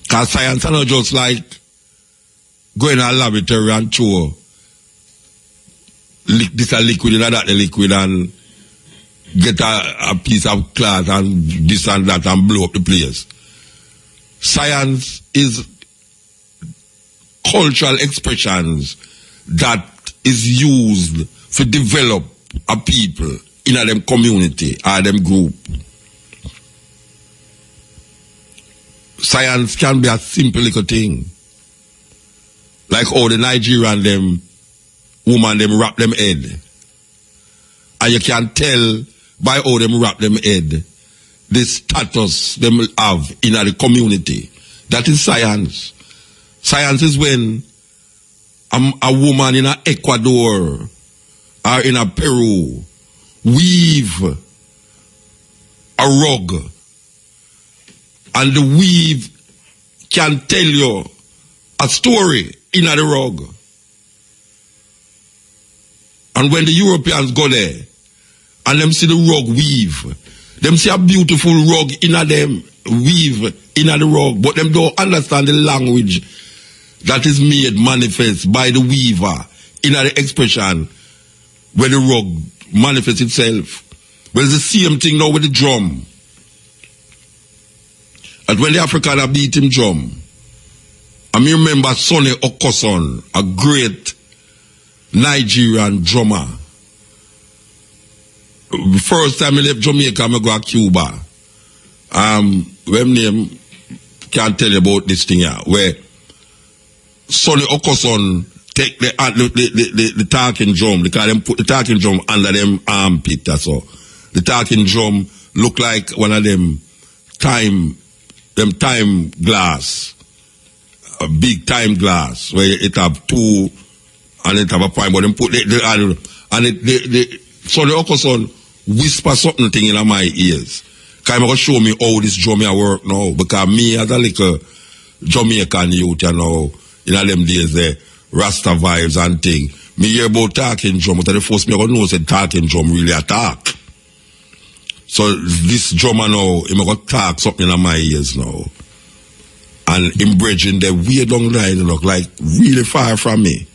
Because science is not just like going to a laboratory and show this a liquid and that a liquid and get a piece of cloth and this and that and blow up the place. Science is cultural expressions that is used to develop a people in a them community or them group. Science can be a simple little thing. Like how the Nigerian them woman them wrap them head. And you can tell by how them wrap them head the status them have in the community. That is science. Science is when a woman in Ecuador or in Peru weave a rug, and the weave can tell you a story in the rug. And when the Europeans go there and them see the rug weave, them see a beautiful rug in them weave in the rug, but them don't understand the language that is made manifest by the weaver in the expression where the rug manifests itself. But it's the same thing now with the drum. And when the African are beating drum, I remember Sonny Okoson, a great Nigerian drummer. The first time I left Jamaica, I go to Cuba. When name can't tell you about this thing here, where Sonny Okoson take the talking drum, because them put the talking drum under them armpit, that's all. The talking drum look like one of them time glass, a big time glass, where it have two and it have a point, but them put the Sonny Okoson whisper something thing in my ears. Because I'm going to show me how this drum here work now, because me as a little Jamaican youth, you know, in all them days there, Rasta vibes and thing. Me hear about talking drum, but the first me I know said talking drum really attack. So this drummer now, he going to talk something in my ears now. And him bridging the way down line, you know, like really far from me.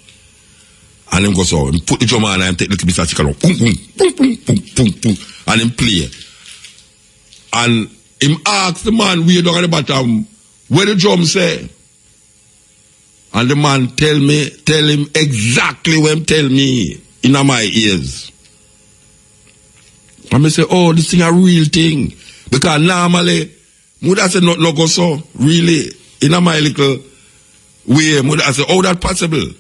And him go so, him put the drummer on and take the little bit of chicken, boom, boom, boom, boom, boom, boom, boom, and him play. And him ask the man way down at the bottom, where the drum say? And the man tell him exactly what him tell me in my ears. And I say, oh, this thing a real thing. Because normally, I say not go so, really, in my little way, I say, oh, that possible.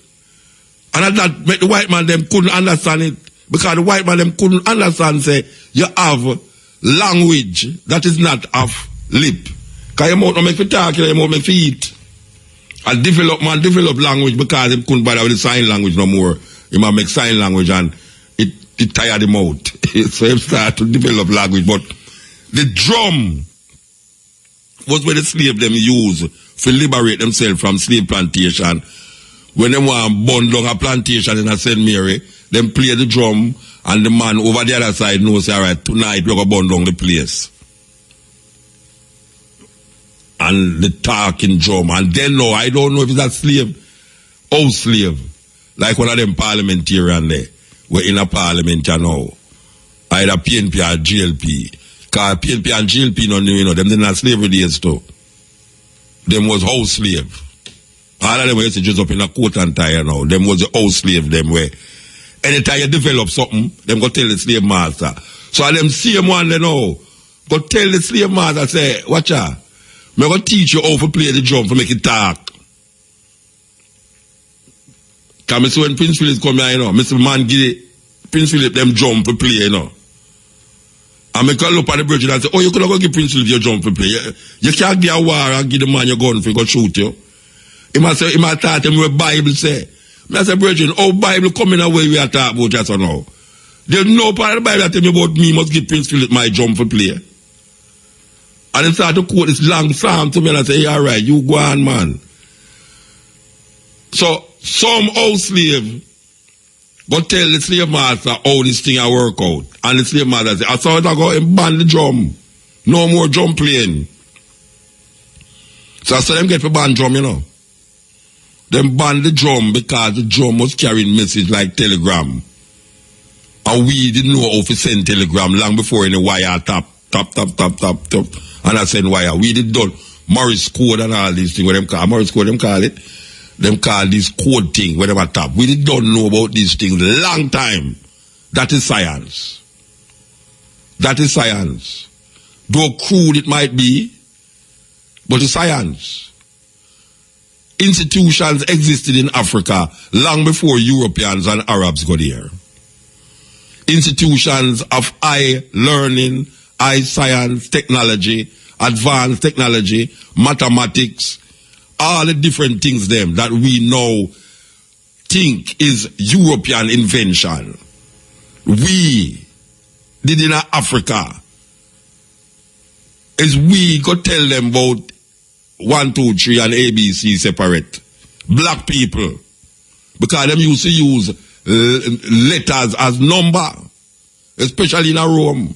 And that make the white man them couldn't understand it. Because the white man them couldn't understand, say, you have language that is not of lip. Because you might not make you talk, you might make you eat. And develop language because he couldn't bother with the sign language no more. He might make sign language and it tired him out. So he started to develop language. But the drum was where the slave them use to liberate themselves from slave plantation. When they want to burn down a plantation in a St. Mary, them play the drum and the man over the other side knows, all right, tonight we're going to burn down the place. And the talking drum. And then no, I don't know if it's a slave, house slave, like one of them parliamentarian there. We're in a parliament, you know. Either PNP or GLP. Because PNP and GLP, you know, them didn't have slavery days too. Them was house slave. All of them were just up in a coat and tie, you know. Them was the house slave, them where anytime you develop something, them go tell the slave master. So them same one, you know, go tell the slave master, say, watch out. I'm going to teach you how to play the drum to make it talk. Because when Prince Philip come here, you know, Mr. Man give Prince Philip them drum to play, you know. And I call up at the bridge and say, oh, you could not go give Prince Philip your drum to play. You can't give a war and give the man your gun for go shoot you. He might say, he might tell him what Bible say. I say, brethren, how Bible coming away we are talking about just now? There's no part of the Bible that tell me about me must give Prince Philip my drum for play. And he started to quote this long psalm to me and I say, all right, you go on, man. So, some old slave go tell the slave master how this thing I work out. And the slave master say, I saw it I go and ban the drum. No more drum playing. So I saw them get for ban drum, you know. Them ban the drum because the drum was carrying message like telegram. And we didn't know how to send telegram long before any wire tap. And I send wire. We did done Morris code and all these things. What them call Morris code, them call it. Them call this code thing, whatever tap. We did don't know about these things long time. That is science. That is science. Though crude it might be, but it's science. Institutions existed in Africa long before Europeans and Arabs got here. Institutions of high learning, high science, technology, advanced technology, mathematics, all the different things them that we now think is European invention. We did in Africa. Is we go tell them about 1, 2, 3 and ABC separate. Black people. Because them used to use letters as number. Especially in Rome.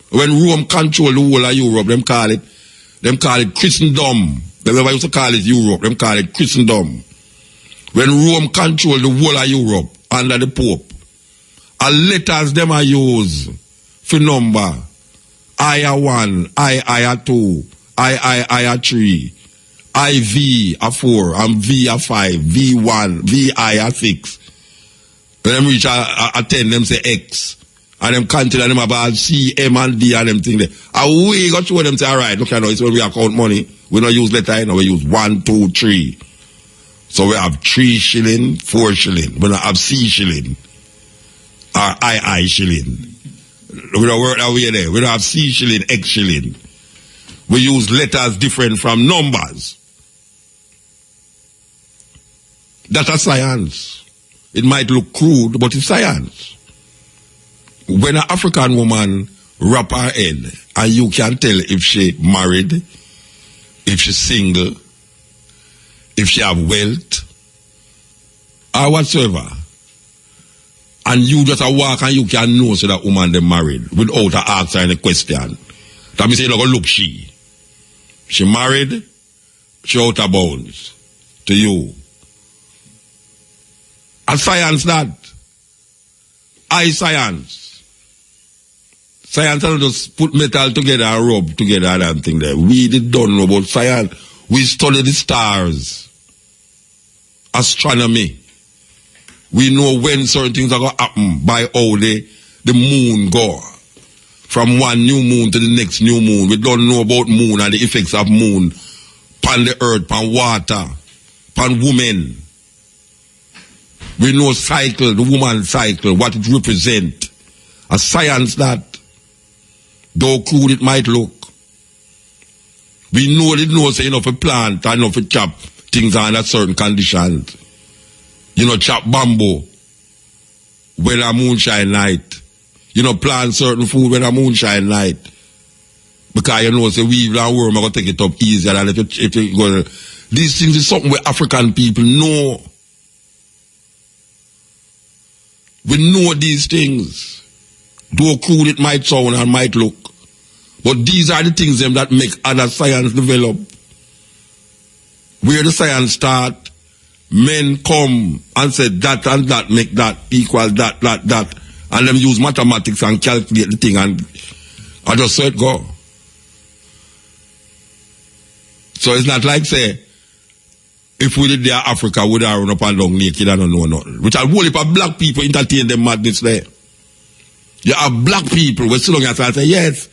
When Rome controlled the whole of Europe, them call it Christendom. They never used to call it Europe, them call it Christendom. When Rome controlled the whole of Europe under the Pope, and letters them are used for number. I-1, I-2, I-3, I-V a 4, and V a 5, V1, V-I a 6. When them reach a 10, them say X. And them consider them about C, M, and D and them thing there. And we got to show them say, alright, look at now, it's when we account money. We don't use letter, you know, we use 1, 2, 3. So we have 3 shilling, 4 shilling. We don't have C shilling. Or I shilling. We don't work that way there. We don't have C shilling, X shilling. We use letters different from numbers. That's a science. It might look crude, but it's science. When an African woman wrap her head, and you can tell if she married, if she's single, if she have wealth, or whatsoever, and you just a walk and you can know so that woman they married without a ask her any question. That means you don't go look she. She married, she out of bounds to you. And science that. I science. Science don't just put metal together and rub together and thing there. We don't know about science. We study the stars. Astronomy. We know when certain things are going to happen by how the moon go. From one new moon to the next new moon. We don't know about moon and the effects of moon. Upon the earth, upon water, upon women. We know cycle, the woman cycle, what it represents. A science that, though crude it might look. We know it knows enough a plant and enough a chop things are under certain conditions. You know, chop bamboo when a moonshine night. You know, plant certain food when a moonshine night. Because you know, say weevil and worm are going to take it up easier than if you go. These things is something where African people know. We know these things. Though crude it might sound and might look. But these are the things them that make other science develop. Where the science start, men come and say that and that make that equal that. And them use mathematics and calculate the thing and I just saw it go. So it's not like say, if we did there Africa, we'd have run up and down naked and don't know nothing. Which are whole heap of black people entertain them madness there. You have black people who sit down and say, yes,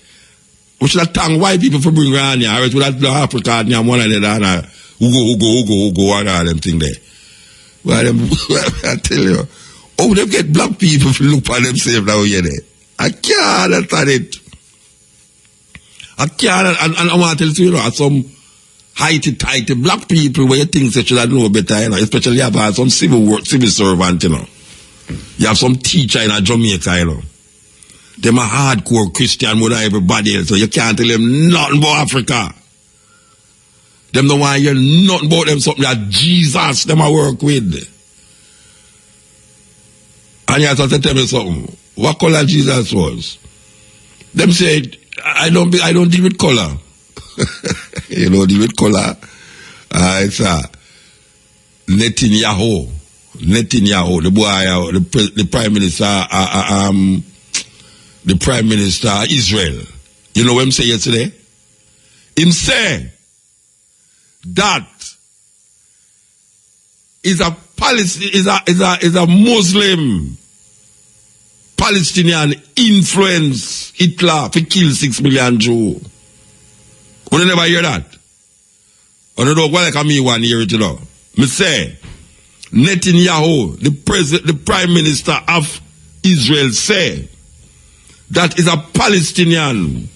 we should have thank white people for bringing around here. Or we should have Africa and one and the other. Who go, and all them thing there. Well, I tell you, oh, they get black people to look for themselves now here there. I can't understand it. I can't, and I want to tell you, know, some tighty black people where you think they should know better, you know, especially you have some civil servant, you know. You have some teacher in Jamaica, you know. Them a hardcore Christian more than everybody else, so you can't tell them nothing about Africa. Them don't want to hear nothing about them, something that Jesus them a work with. And you have to tell me something. What color Jesus was? Them said, I don't deal with color. You don't deal with color. It's Netanyahu, the boy, the prime minister, the prime minister of Israel. You know what him say yesterday? Him say that is a Muslim Palestinian influence Hitler to kill 6 million Jews. You never hear that? I don't know what like me one hear it, you know. Me say Netanyahu, the prime minister of Israel, say that is a Palestinian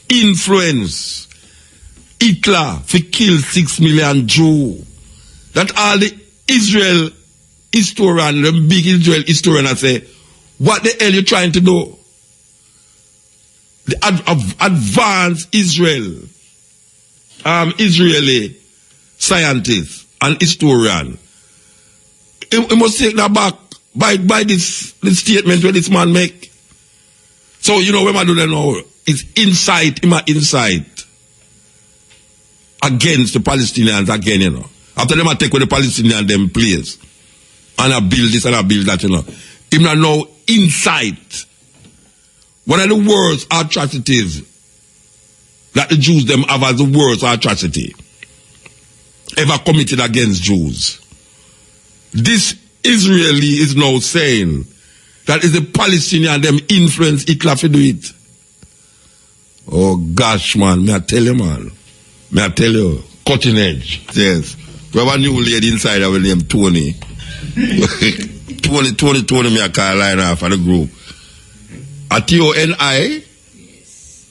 influence Hitler to kill 6 million Jews. That all the Israel historian, the big Israel historian, I say, what the hell you trying to do? The advanced Israeli scientist and historian. He must take that back by this statement where this man make. So, you know, when I do that now, it's insight against the Palestinians again, you know. After them I take with the Palestinians them place. And I build this and I build that, you know. Him not know insight. One of the worst atrocities that the Jews them have as the worst atrocity ever committed against Jews. This Israeli is now saying that is the Palestinian them influence Hitler to do it. Oh gosh, man, may I tell you, man. May I tell you, cutting edge. Yes. We have a new lady inside our name, Tony. Tony, me a call line off of the group. A T-O-N-I? Yes.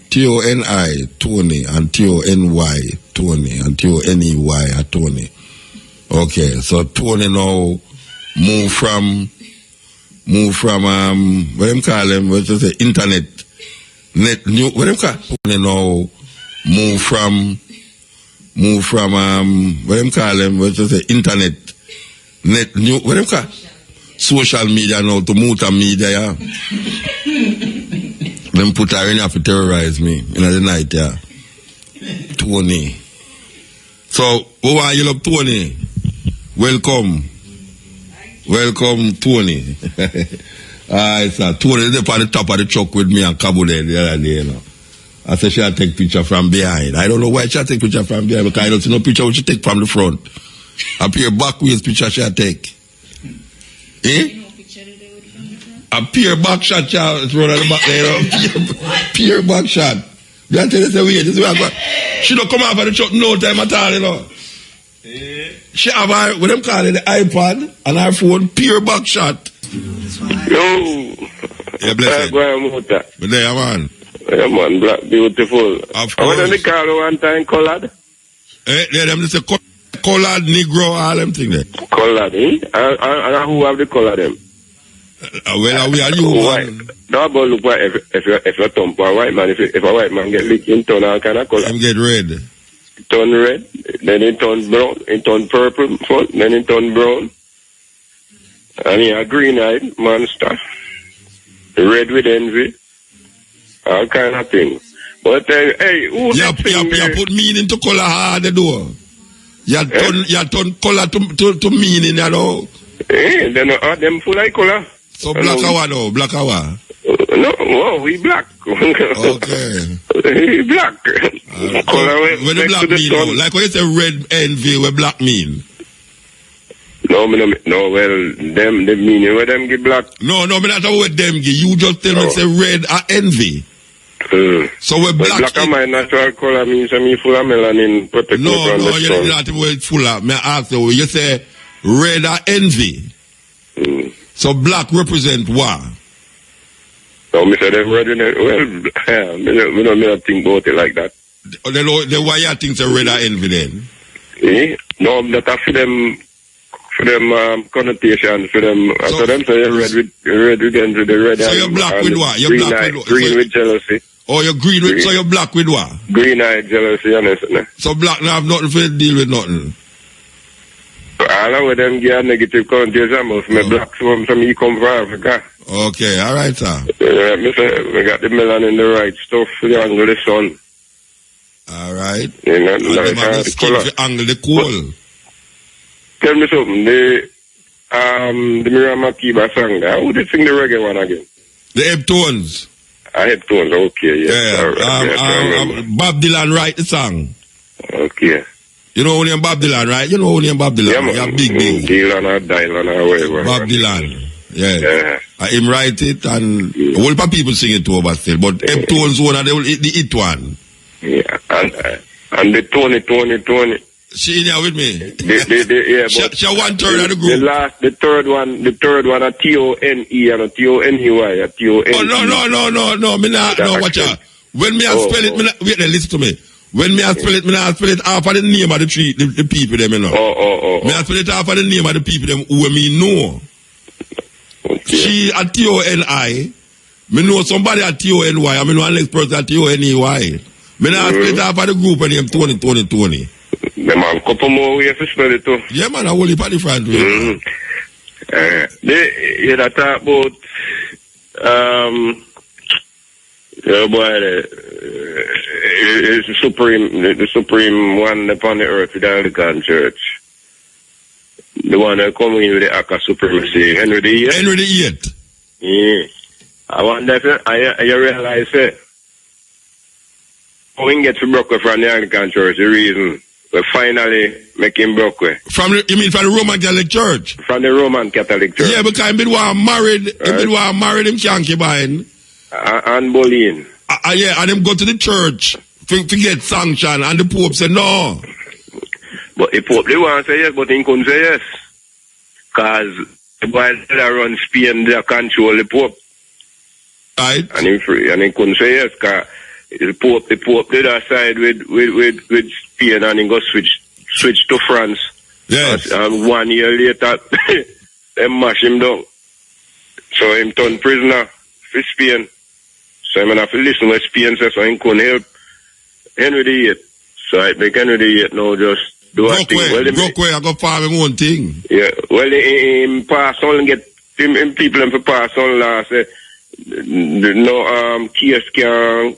T-O-N-I, Tony, and T-O-N-Y, Tony, and T-O-N-E-Y, a Tony. Okay, so Tony now move from what them call them, what you say, internet, net, new, what them call, Tony now move from what them call them, what you say, internet, net, new, what them call, social media now to multimedia, yeah. Them put her in here to terrorize me in the night, yeah. Tony. So, who are you, love, Tony? Welcome, Tony. Alright, sir. Tony is up on the top of the truck with me and Cabo there the other day, you know. I said she'll take picture from behind. I don't know why she'll take picture from behind because I don't see no picture which she take from the front. Up here back ways picture she'll take. Eh? A peer back shot she'll run at the back there, you know. Peer back shot. You tell you say wait, this is where I go. She don't come out of the truck no time at all, you know. She have her, what them call it, the iPad and her phone, pure back shot. Yo. Yeah, bless it. But there, man. Yeah, man, black, beautiful. Of course. I want to call one time colored. Yeah, them just say colored, negro, all them things there. Colored, eh? And who have the color them? Well, we are you, man. No, but look, if you thump a white man, if a white man get licked in turn all kind of color. Him get red. Turn red, then it turn brown, it turn purple, then it turn brown. And he a green-eyed monster. Red with envy. All kind of things. But, hey, who you put meaning to color hard, the door. You turn color to meaning, you know. Eh, then them full of color. So black hour though, black hour. No, oh, we black. Okay. He black. Color when the black mean, no, like when you say red envy, what black mean? No, well, them meaning where them get black. No, me not talking about them give. You just tell me say red are envy. So we're black. Black and my natural color means I'm full of melanin protect. No, you're not even full of. May I ask you say red are envy. So black represent what? No, me say them red in it. Well, me don't think about it like that. Then why you think say red are envy then? No, that for them connotation, for them, so them say red with envy, the red. So you're black with what? You're black with green with jealousy. Oh, you're green with, so you're black with what? Green-eyed jealousy, honestly. So black now have nothing to deal with nothing. All of them get a negative connotation, but me black from me come from Africa. Okay, all right, sir. Me say, we got the melanin in the right stuff for the angle of the sun. All right. You know, and like, them have the skin for angle the coal. Tell me something, the Miriam Makeba song there, who did sing the reggae one again? The Heptones. Heptones, okay, yes. Yeah. Bob Dylan write the song. Okay. You know only Bob Dylan, right? You know only Bob Dylan. Yeah, man. Yeah, big. Dylan or whatever. Bob Dylan. Yeah. Him write it and a whole lot of people sing it too, but still. But Heptones one and the hit one. Yeah, and the Tony. She in here with me. Yeah, but she 1/3 of the group. The third one, a T-O-N-E and a T-O-N-E-Y, a T-O-N-E. Oh, no, me not, no, watch out. When me I spell it, wait, listen to me. When me I spell it, I spell it half of the name of the people them, you know. Me I spell it half of the name of the people them who me know. Okay. She at Toni. Me know somebody at Tony. I mean, one next person at Tony. Me now split off of the group and name Tony. The man, couple more ways to spell it too. Yeah, man, I will leave the front way. You talk about it's the supreme one upon the earth, the Anglican Church. The one that come in with the act of supremacy, Henry VIII. Henry VIII. Yeah. I wonder if you realize it. When he gets broke from the Anglican Church, the reason we finally make him broke. You mean from the Roman Catholic Church? From the Roman Catholic Church. Yeah, because he been married, him concubine. And Boleyn. Yeah, and him go to the church to get sanction, and the Pope said no. But the Pope, they want to say yes, but he couldn't say yes. Because the boy that run Spain, they control the Pope. Right. And he free, and he couldn't say yes, because the Pope did side with Spain, and he go switch to France. Yes. And 1 year later, they mash him down. So him turned prisoner for Spain. So I'm going to have to listen what Spain says, so he couldn't help Henry VIII. So I make Henry VIII now just do a thing. Broke way, I go farm him one thing. Yeah, well, him pass on, get him people him for pass on law, say, no case can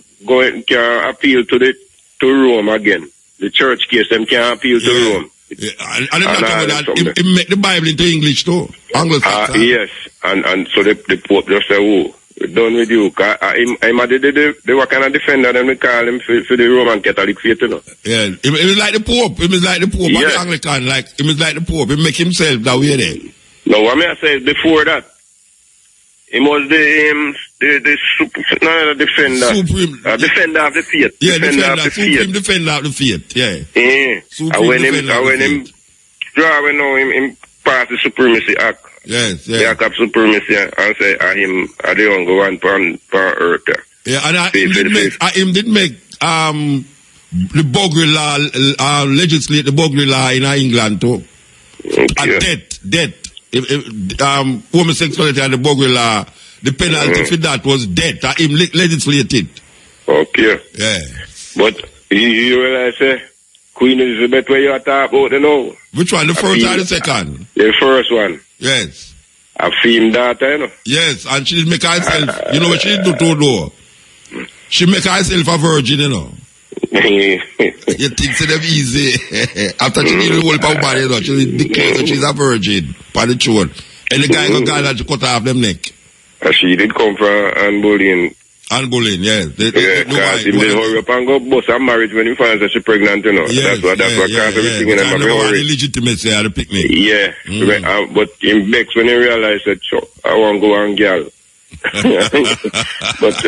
appeal to Rome again. The church case them can appeal to Rome. Yeah. And not that, he make the Bible into English too. Anglo-Saxon. Yes, and so the Pope just say, oh, we're done with you. They were kind of defender, then we call him for the Roman Catholic faith, you know. Yeah, he was like the Pope. He was like the Pope, yes. The Anglican, he was like the Pope. He make himself that way there. No, what may I say before that? He was the defender. Supreme. Defender of the faith. Yeah, defender of the supreme faith. Defender of the faith, yeah. Yeah. Supreme him pass the Supremacy Act. Yes, The Act of Supremacy and say, him, the younger one on earth. Yeah, and him did make the Buggery law, legislate the Buggery law in England too. Okay. Death. Homosexuality and the Buggery law, the penalty for that was death. Him legislated. Okay. Yeah. But you realize, Queen Elizabeth, where you are talking about, you know? Which one, the first or the second? The first one. Yes. A female daughter, you know? Yes, and she did make herself, you know what she did do? She make herself a virgin, you know? You think it's easy. After she did the whole body, you know, she declared that she's a virgin by the throne. And the guy got that she cut off them neck. She did come from Anne Boleyn. Anne Boleyn, yes. Because he did hurry up and go bust her marriage when he finds that she's pregnant, you know. Yes, that's what caused everything in him. The legitimacy at the picnic. Yeah. But in Bex, when he realized that, so, I want to go on girl. But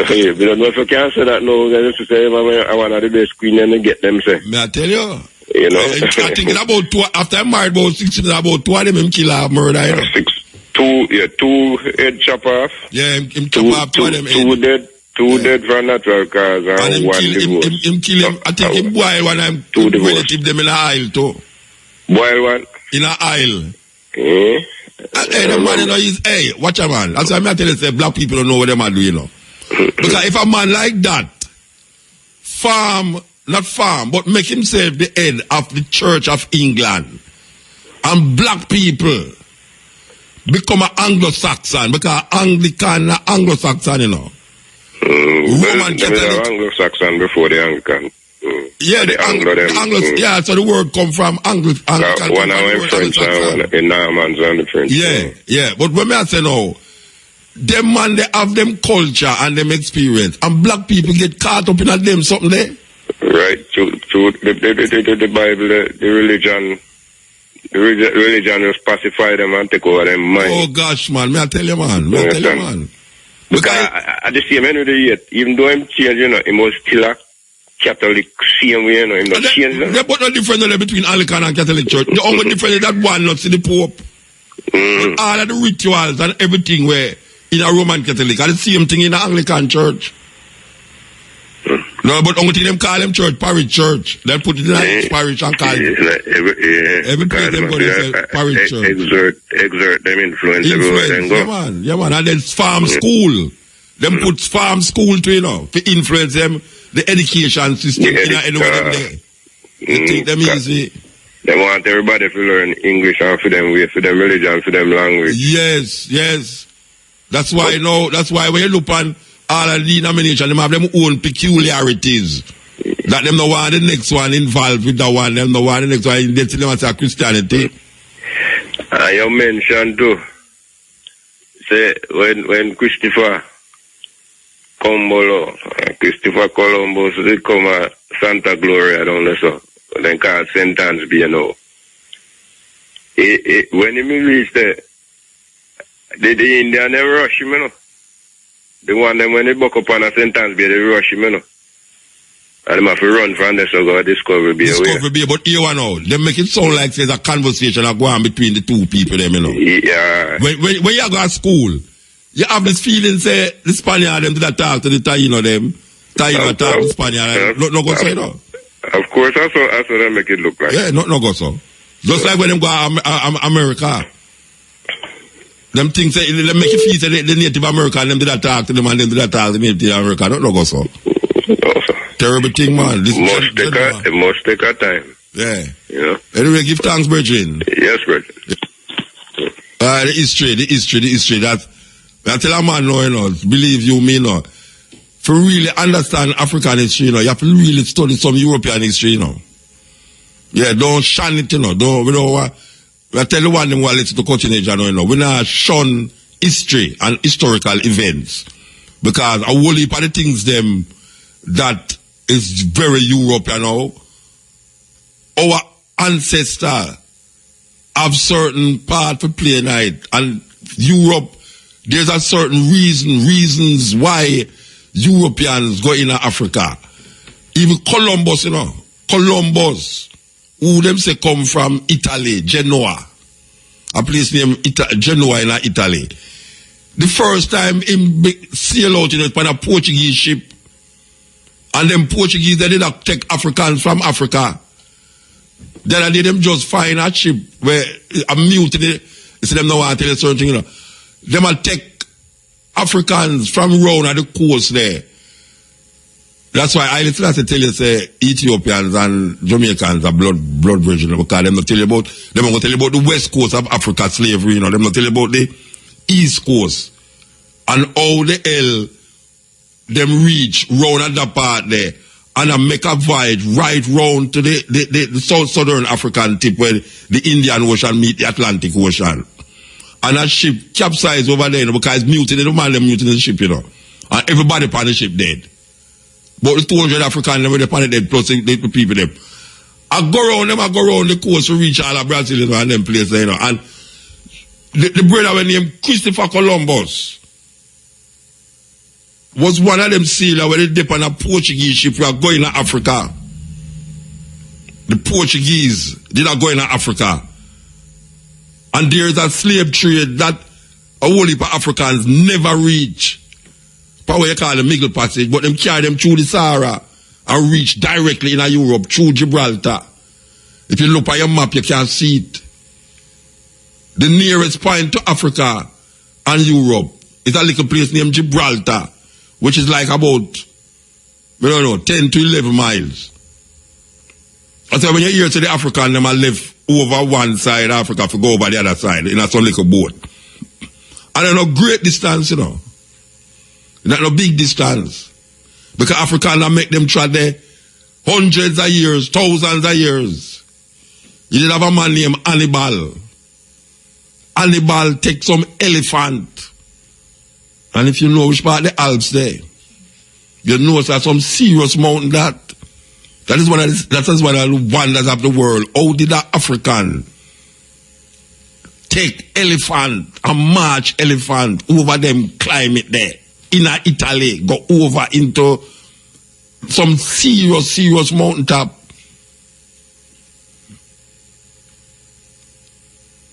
we don't know if you can say that now. They just say, I want to do the screen and get them, say. May I tell you? You know? I think about two, after I'm married about 6 years, about 2 of them him kill or murder, you know? 2 head chop off. Yeah, him chop off 2 of them head. 2 dead for natural cause and 1 divorce. Him kill him, I think him boil one time, 2 divorce. Relative them in a aisle too. Boil one? In a aisle. Eh? Hey, the man, you know, hey, watch a man. That's why I'm telling you, say, black people don't know what they are doing, you know. Because if a man like that, not farm, but make himself the head of the Church of England, and black people become an Anglo-Saxon, because Anglican are Anglo-Saxon, you know. Roman Catholic. Anglo-Saxon before the Anglican. Yeah, the Anglo. Yeah, so the word come from Anglican. One of French and in Normans and the French. Yeah. But when I say no, them man, they have them culture and them experience, and black people get caught up in them something there. Right. So the Bible, the religion just pacify them and take over them mind. Oh gosh, man, may I tell you, man. Because at the same end of the year, even though I'm changed, you know, he was still a Catholic same way, you know, him not changed. They put no difference between Anglican and Catholic Church. The only difference is that one not see the Pope. But all of the rituals and everything were in a Roman Catholic are the same thing in the Anglican Church. No, but only thing them call them church, parish church. They put it in like parish and call it. Every place them go, they say parish church. Exert them influence everywhere they go. Yeah, man. And then farm school. Them put farm school to, to influence them, the education system in anywhere them there. They think them easy. They want everybody to learn English and for them way, for them religion, for them language. Yes. That's why when you look on all of the denominations, them have them own peculiarities. That them no want the next one involved with that one, them no want the next one, they tell them it's Christianity. You mentioned too, say when Christopher Columbus did come at Santa Gloria down there, so then called St. Anne's Bay, when he reached there, the Indian never rush him, The one them when they buck up on a St. Anne's Bay, they rush him, And them have to run from there, so go Discovery Bay. Discovery Bay, but here now, they make it sound like there's a conversation that go on between the two people, them, Yeah. When you go to school, you have this feeling, say, the Spaniard them did that talk to the Taino them. Taino talk to the Spaniard. No go so, Of course, that's what they make it look like. Yeah, no go so. Just like when them go to America. Them things, they make you feel say the Native American, them did that talk to them and them did that talk to the Native American. No go so. No, sir. Terrible thing, man. It must take a time. Yeah. Anyway, give thanks, brethren. Yes, brethren. The history. That tell a man, believe you me, For really understand African history, you have to really study some European history, Yeah, don't shun it, I tell you one thing while it's to continue, we not shun history and historical events. Because a whole heap of the things them that is very European, Our ancestors have certain part to play in it. And Europe, there's a certain reasons why Europeans go in Africa. Even Columbus, Columbus, who them say come from Italy, Genoa. A place named Genoa in Italy. The first time him sail out on a Portuguese ship, and them Portuguese, they did not take Africans from Africa. Then I did them just find a ship where a mutiny, see them now want to tell you certain thing, Them will take Africans from round at the coast there. That's why I tell you, say, Ethiopians and Jamaicans are blood brethren, because them not tell you about, them going to tell you about the west coast of Africa slavery, them not tell you about the east coast. And how the hell them reach round at that part there, and make a voyage right round to the southern African tip where the Indian Ocean meet the Atlantic Ocean. And that ship capsized over there, because mutiny, the man them mutiny the ship, And everybody upon the ship dead. But the 200 Africans them upon the dead, plus the people them. I go around the coast to reach all of Brazil and them places, And the brother was named Christopher Columbus was one of them sailors when they dip on a Portuguese ship who are going to Africa. The Portuguese did not go into Africa. And there's a slave trade that a whole heap of Africans never reach. What you call the Middle Passage, but them carry them through the Sahara and reach directly in Europe through Gibraltar. If you look at your map, you can see it. The nearest point to Africa and Europe is a little place named Gibraltar, which is like about, 10 to 11 miles. And so when you hear to the African, them live over one side of Africa to go over the other side in a some little boat. And no great distance, Not no big distance. Because Africans make them try there hundreds of years, thousands of years. You did have a man named Hannibal. Hannibal take some elephant. And if you know which part of the Alps there, you know there's some serious mountain that. That is one of the wonders of the world. How did an African take elephant and march elephant over them, climb it there? In Italy, go over into some serious mountain top.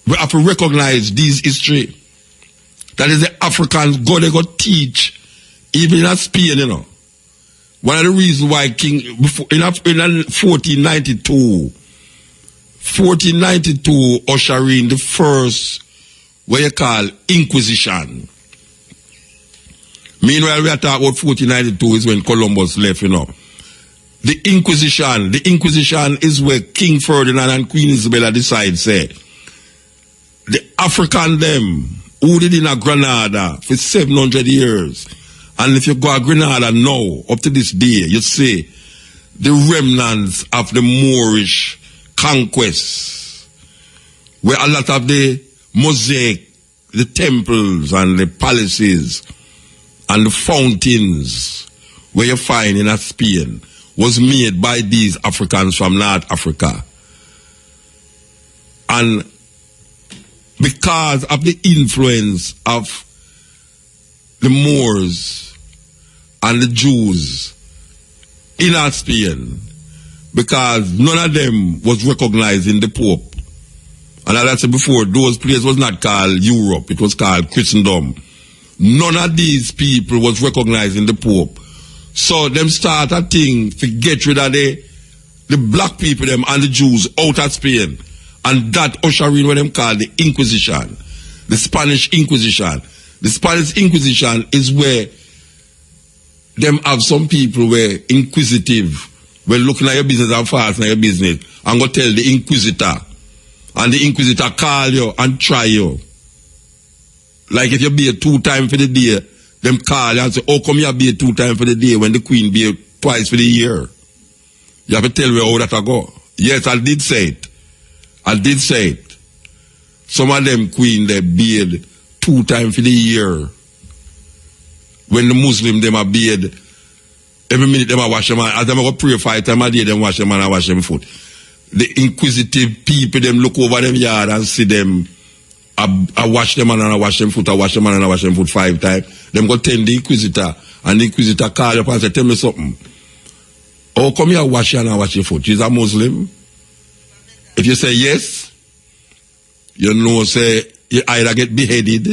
We have to recognize this history. That is the Africans go, they go teach, even in Spain, One of the reasons why King, before, in 1492 usher in the first, what you call Inquisition. Meanwhile, we are talking about 1492 is when Columbus left, you know. The Inquisition is where King Ferdinand and Queen Isabella decide, say, the African them, who did in a Granada for 700 years, and if you go to Grenada now, up to this day, you see the remnants of the Moorish conquest, where a lot of the mosaic, the temples and the palaces and the fountains where you find in Spain was made by these Africans from North Africa. And because of the influence of the Moors and the Jews in Spain, because none of them was recognizing the Pope. And as I said before, those places was not called Europe, it was called Christendom. None of these people was recognizing the Pope. So them start a thing to get rid of the black people them and the Jews out of Spain. And that usher in what them call the Inquisition, the Spanish Inquisition. The Spanish Inquisition is where them have some people were inquisitive, were looking at your business and fast at your business, and go tell the Inquisitor. And the Inquisitor call you and try you. Like if you be 2 times for the day, them call you and say, how come you be 2 times for the day when the Queen be twice for the year? You have to tell me how that go. Yes, I did say it. Some of them Queen, they beard 2 times for the year. When the Muslim, them are beard, every minute them are wash them, as them go pray 5 times a day, them wash them and wash them foot. The inquisitive people, them look over them yard and see them, I wash them and I wash them foot, I wash them and I wash them foot 5 times. Them go tell the Inquisitor, and the Inquisitor call you up and say, tell me something. How come you wash you and I wash your foot? You're a Muslim? If you say yes, you know, say, you either get beheaded.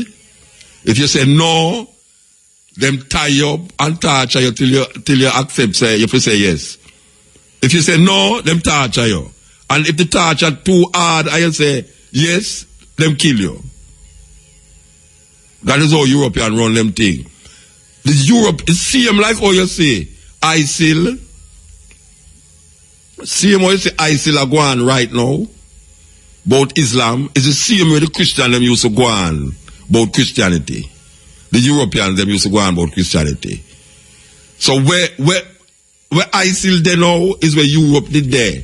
If you say no, them tie you up and torture you till you accept, say, if you say yes. If you say no, them torture you. And if the torture too hard and you say yes, them kill you. That is how Europeans run them thing. The Europe is same like how you say ISIL. Same how you say ISIL are going right now about Islam. It's the same way the Christians them used to go on about Christianity. The Europeans them used to go on about Christianity. So where ISIL they now is where Europe did there.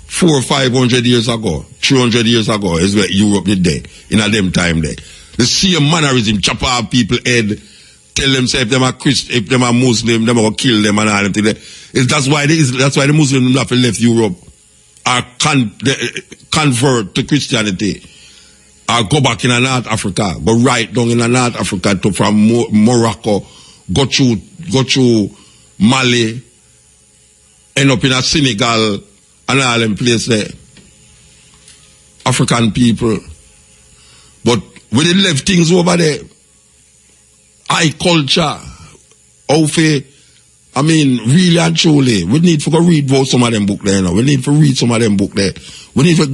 400 or 500 years ago, 300 years ago is where Europe did there. In a them time there. The same mannerism, chop off people head, tell them say if them are Christian, if them are Muslim, them will kill them and all them things. That's why the Muslims have left Europe or convert to Christianity. Or go back in North Africa, go right down in North Africa to from Morocco, go through Mali, end up in a Senegal and all them places there. African people. But we did left things over there. High culture. Really and truly, we need to go read about some of them books there. We need to read some of them books there. We need to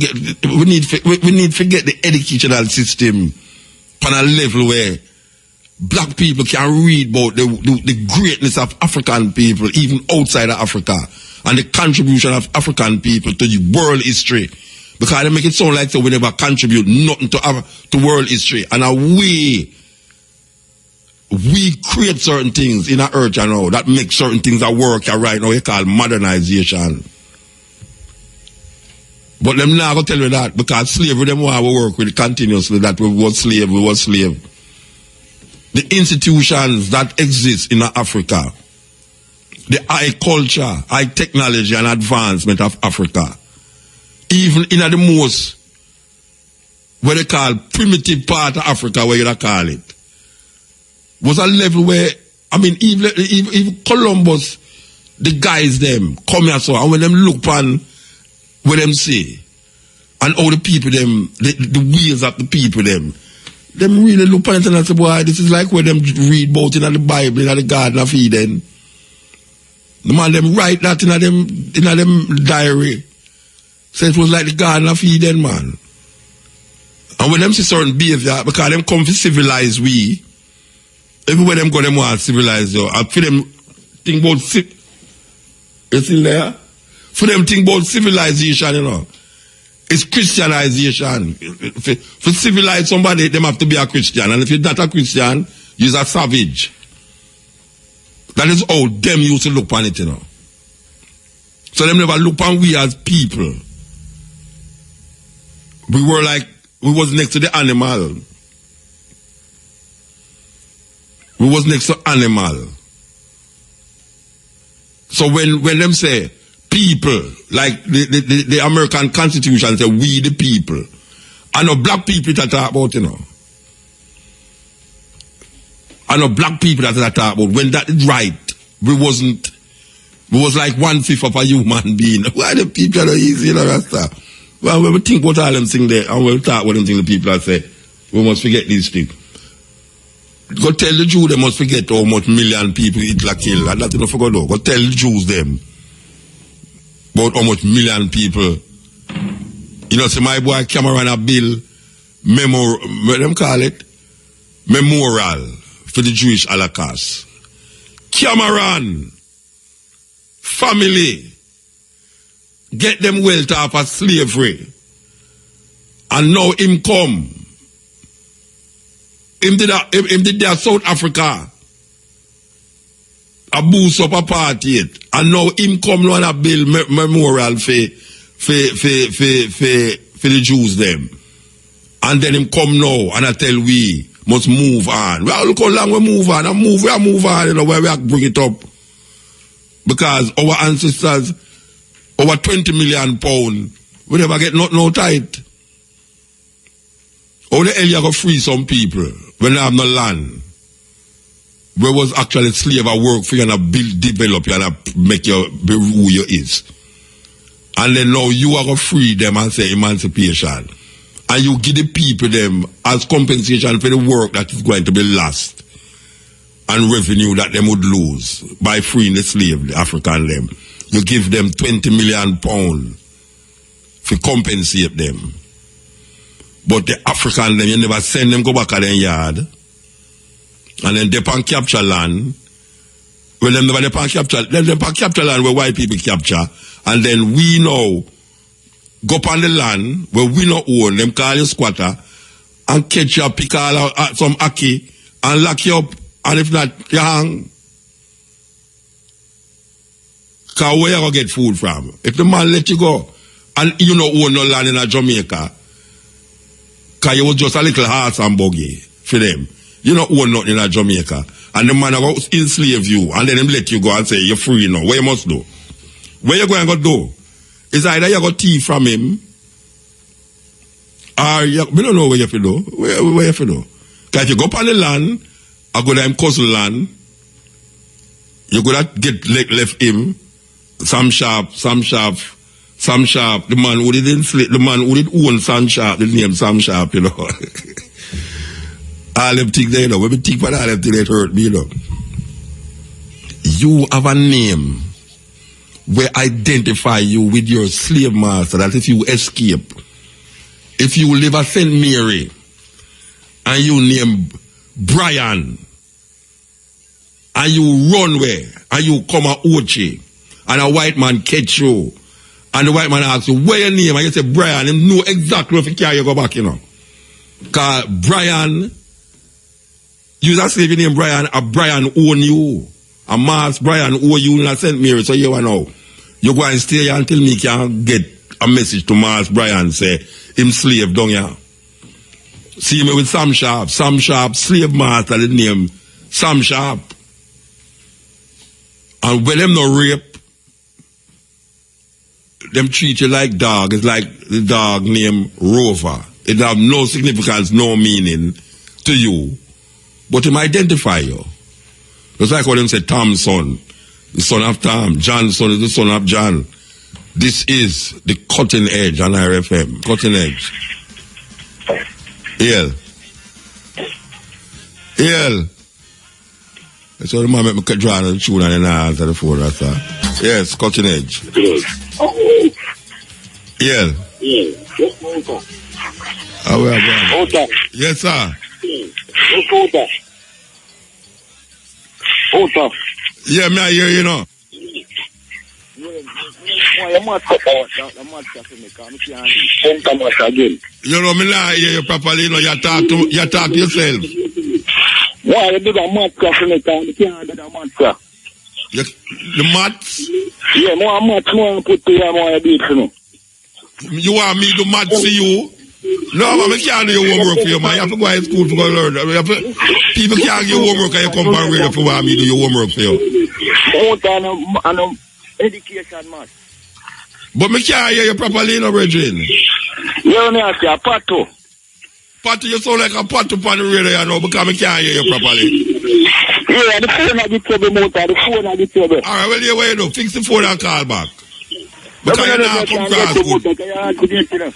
get the educational system on a level where black people can read about the greatness of African people, even outside of Africa, and the contribution of African people to the world history. Because they make it sound like so we never contribute nothing to world history. And we create certain things in our earth, you know, that make certain things that work right now, we call modernization. But them now go tell me that, because slavery, them want to work with continuously, that we was slave. The institutions that exist in Africa, the high culture, high technology and advancement of Africa, even in the most, what they call primitive part of Africa, where you call it, was a level where, even Columbus, the guys them, come here so, and when them look on what them say, and all the people them, the wheels of the people them really look on it and say, boy, this is like where them read about in the Bible, in the Garden of Eden. The man them write that in them diary. So it was like the Garden of Eden, man. And when them see certain behavior, because them come to civilize we, everywhere them go, them want to civilize you. And for them think about you still there? For them think about civilization, you know. It's Christianization. For civilize somebody, them have to be a Christian. And if you're not a Christian, you're a savage. That is how them used to look on it, you know. So them never look on we as people. We were like, we was next to the animal. We was next to animal. So when them say people, like the American Constitution say we the people, and no black people that talk about, you know. And no black people that talk about, when that is right, we was like 1/5 of a human being. Why the people are easy, you know, Rasta? Well, when we think about all them things there, and we'll talk about them things the people that say, we must forget these things. Go tell the Jews they must forget how much million people Hitler killed. And that you don't forget though. Go tell the Jews them about how much million people. You know, see my boy Cameron a bill what them call it? Memorial for the Jewish Holocaust. Cameron family get them wealth off of slavery. And now him come. Him did there South Africa. A boost up a party it. And now him come now and a build memorial for the Jews them. And then him come now and I tell we must move on. Well, look how long we move on. We move on, you know, where we have to bring it up. Because our ancestors, over 20 million pounds, we never get no tight. How the hell you go free some people when they have no land? Where was actually slave at work for you and build, develop you and make you be who you is. And then now you are going to free them and say emancipation. And you give the people them as compensation for the work that is going to be lost. And revenue that they would lose by freeing the slave, the African them. You give them 20 million pounds to compensate them. But the African them, you never send them go back at their yard. And then they can capture land. Well, them never capture land where white people capture. And then we now go up on the land where we not own, them call you squatter, and catch you, pick all some ackee, and lock you up. And if not, you hang. Because where you going to get food from? If the man let you go, and you don't own no land in Jamaica, because you was just a little horse and buggy for them. You don't own nothing in Jamaica. And the man will enslave you, and then him let you go and say, you're free now. What you must do? Where you going to do? It's either you got thief from him, or we don't know where you have to do. Where you have to do? Because if you go up on the land, I go to him cousin land, you go to get left him, some sharp. The man who didn't sleep, the man who didn't own Sam Sharp, the name Sam Sharp, you know. All them things there, you know. When we think about all them things that hurt me, you know. You have a name where identify you with your slave master, that if you escape, if you live at St. Mary, and you name Brian, and you run where, and you come a Ochi, and a white man catch you, and the white man asks you, where your name? And you say, Brian, him know exactly if you carry you go back, you know. Because Brian, you just say your name Brian, a Brian own you. A Mass Brian owe you in St. Mary, so you know. You go and stay here until me can get a message to Mass Brian, say, him slave down here. See me with Sam Sharp, slave master, the name Sam Sharp. And when them no rape, them treat you like dog. It's like the dog named Rover. It have no significance, no meaning to you. But him identify you. Just like what them say, Tom's son, the son of Tom. John's son is the son of John. This is the cutting edge on RFM. Cutting edge. So the man make me draw the tune and then I answer the phone, that's all. Yes, Cutting Edge. Yeah. Yes, Motor. How are you? Motor. Yes, sir. Motor. Motor. Yeah, me I hear you now. You know me not hear you properly, you know, you talk to yourself. Why you do the math for me, I can't do the math. The maths? Yeah, more math, more put to you, more do it for me. You want me to maths for you? No, man, I can't do your homework for you, man. You have to go to school to go learn. People can't give you homework and you come back ready for want me to do your homework for you. And education, man. But I can't hear you properly, you know, Bridget. You know, I say a pato. Pato, you sound like a pato on the radio, you know, because I can't hear you properly. Yeah, the phone has the trouble, Motor. The phone has the trouble. All right, well, what you do? Fix the phone and call back. Because you not come cross good.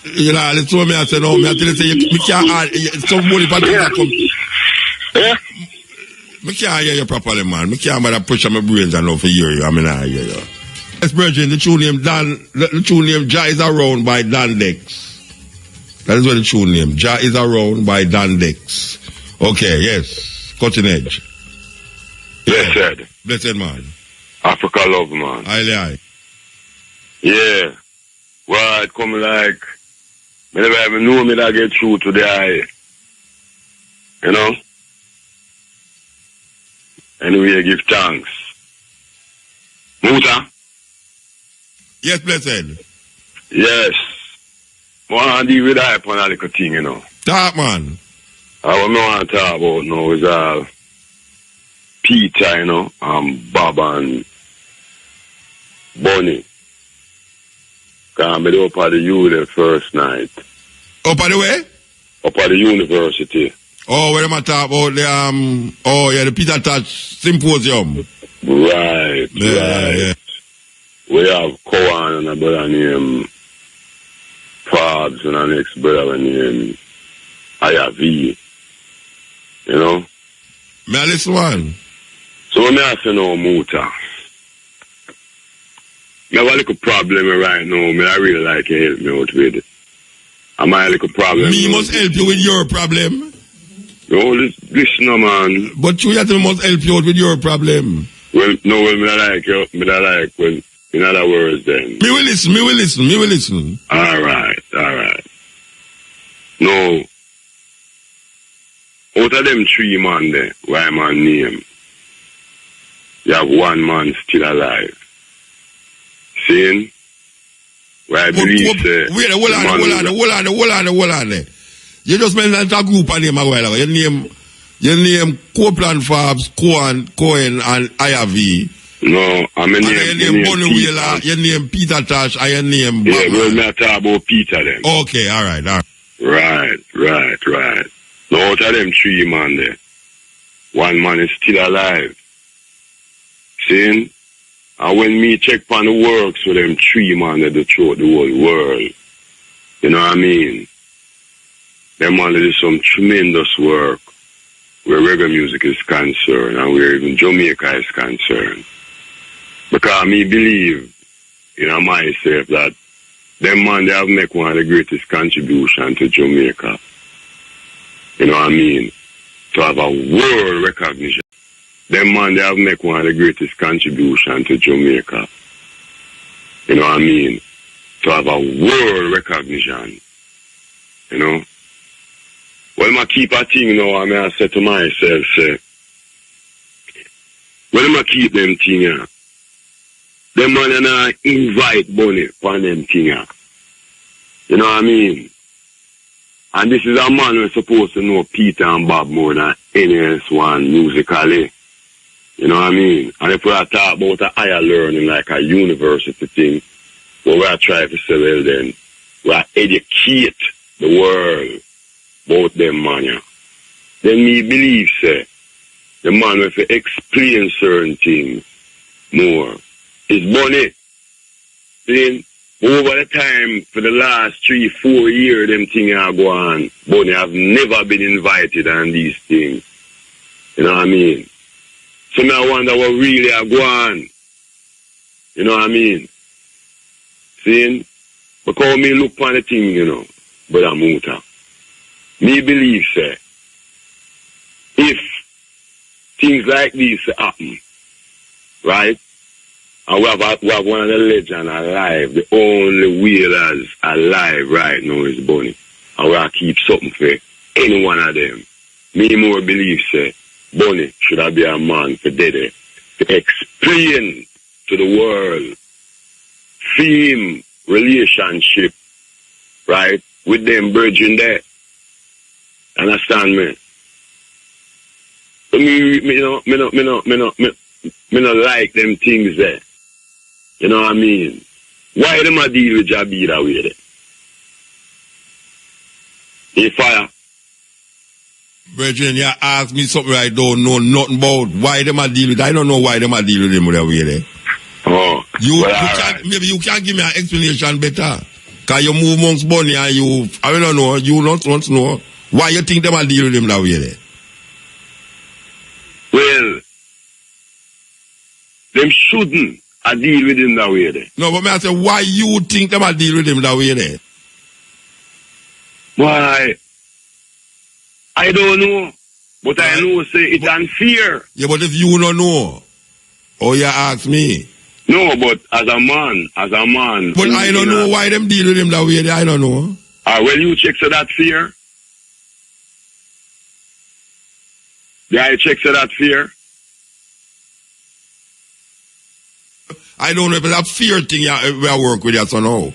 You know, let's tell me, I say, no, I tell you, say, you can't add, somebody that come. Yeah? I can't hear you properly, man. I can't bother push on my brains enough to hear you. I mean, I hear you. Yes, Virgin, the tune name Ja is Around by Dan Dex. That is what the tune name. Ja is Around by Dan Dex. Okay, yes. Cutting Edge. Blessed. Blessed, man. Africa love, man. Aye. Yeah. Well, it come like, I never even know me that get through to the eye. You know? Anyway, give thanks. Muta? Yes, Blessed. Yes. I want to deal with that on a little thing, you know. Talk, man. I want to talk about now is Peter, you know, and Bob and Bunny. Because I'm up at the U the first night. Up at the way? Up at the university. Oh, where am I talking about the Peter Touch Symposium. Right. Yeah. We have Cowan and a brother named Forbes and an next brother named IAV. You know? May I listen one? So when I say no Muta, I have a little problem right now. I really like you help me out with it. Am I a little problem? Me must help you with your problem. No, listen, man. But you have to must help you out with your problem. Well, no, well, me like you. Me like, well, in other words, then. Me will listen. All right. No. Out of them 3 men there, why man name, you have 1 man still alive. Seeing? Where I believe, wait, hold on. You just mentioned a group of name a while ago. Your name Copeland Forbes, Cohen, and IAV. No, I'm in your name Bonnie Wheeler, your name Peter Tosh, and your name Yeah, we're not talking about Peter then. Okay, all right. Right. No, out of them 3 men there, 1 man is still alive. Seeing? And when me check on the works with them 3 men that throughout the whole world, you know what I mean? Them man do some tremendous work where reggae music is concerned and where even Jamaica is concerned. Because me believe, you know, myself that them man, they have made one of the greatest contribution to Jamaica. You know what I mean? To have a world recognition. Them man, they have made one of the greatest contribution to Jamaica. You know what I mean? To have a world recognition. You know? Well, I keep a thing now, I mean, I say to myself, say, well, I keep them thing here. Them man, and I invite Bunny for them thing here. You know what I mean? And this is a man who's supposed to know Peter and Bob more than any else one musically. You know what I mean? And if we are talking about a higher learning, like a university thing, where we are trying to say, well then, we are educate the world about them man, yeah. Then me believe, say, the man will explain certain things more. It's Bunny. Then, over the time, for the last 3-4 years, them things are going on. Bunny have never been invited on these things. You know what I mean? So me I wonder what really are going. You know what I mean? Seeing? Because me look upon the thing, you know, Brother Muta. Me believe, sir, if things like this happen, right? And we have one of the legends alive, the only wheelers alive right now is Bunny. And we'll keep something for any one of them. Me more believe, sir, Bunny should have been a man for dead to explain to the world theme relationship, right, with them virgin there. Understand me? Me not like them things there. You know what I mean? Why them a deal with Jabi that way there? He fire. Virgin, you ask me something I don't know nothing about. Why them a deal with? I don't know why them a deal with them that way there. Oh. Maybe you can give me an explanation better. Cause you move amongst Bunny and you, I don't know, you not want to know why you think them a deal with them that way there. Well, them shouldn't a deal with him that way there. No, but me I say, why you think them a deal with him that way there? Why? I don't know. But I know say it's unfair. Yeah, but if you don't know, or you ask me. No, but as a man. But I don't know why them deal with him that way there. I don't know. Well, you check so that fear. Yeah, I check so that fear. I don't know if it's a fear thing we work with you, so now.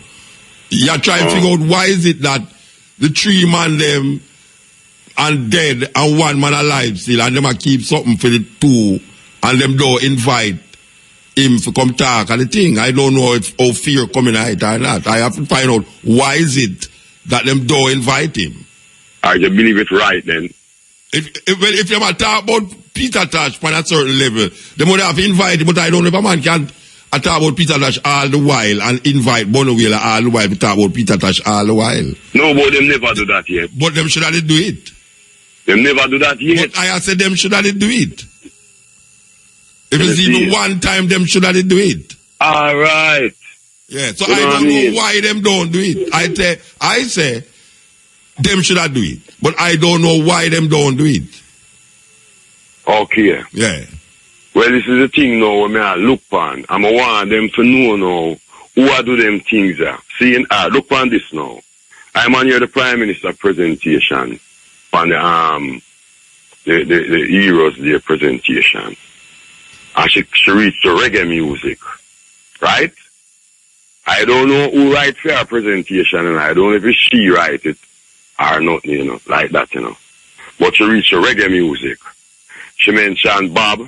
You're trying to figure out why is it that the 3 man them and dead and 1 man alive still, and them a keep something for the 2, and them don't invite him to come talk and the thing. I don't know if how fear coming out or not. I have to find out why is it that them don't invite him. I just believe it's right then. If you want to talk about Peter Tosh on a certain level, they would have invited, but I don't know if a man can talk about Peter Tosh all the while and invite Bono Wheeler all the while to talk about Peter Tosh all the while. No, but them never do that yet. But them should have do it. Them never do that yet. But I said them should have do it. If it's even one time, them should have do it. All right. Yeah, so I don't know why them don't do it. I say them should have do it. But I don't know why them don't do it. Okay. Yeah. Well, this is the thing now when I look on. I want them to know now who are do them things there. See, look on this now. I'm on here the Prime Minister presentation on the Heroes Day presentation. And she reads the reggae music. Right? I don't know who writes for her presentation, and I don't know if she writes it or not, you know, like that, you know. But she reads the reggae music. She mentioned Bob,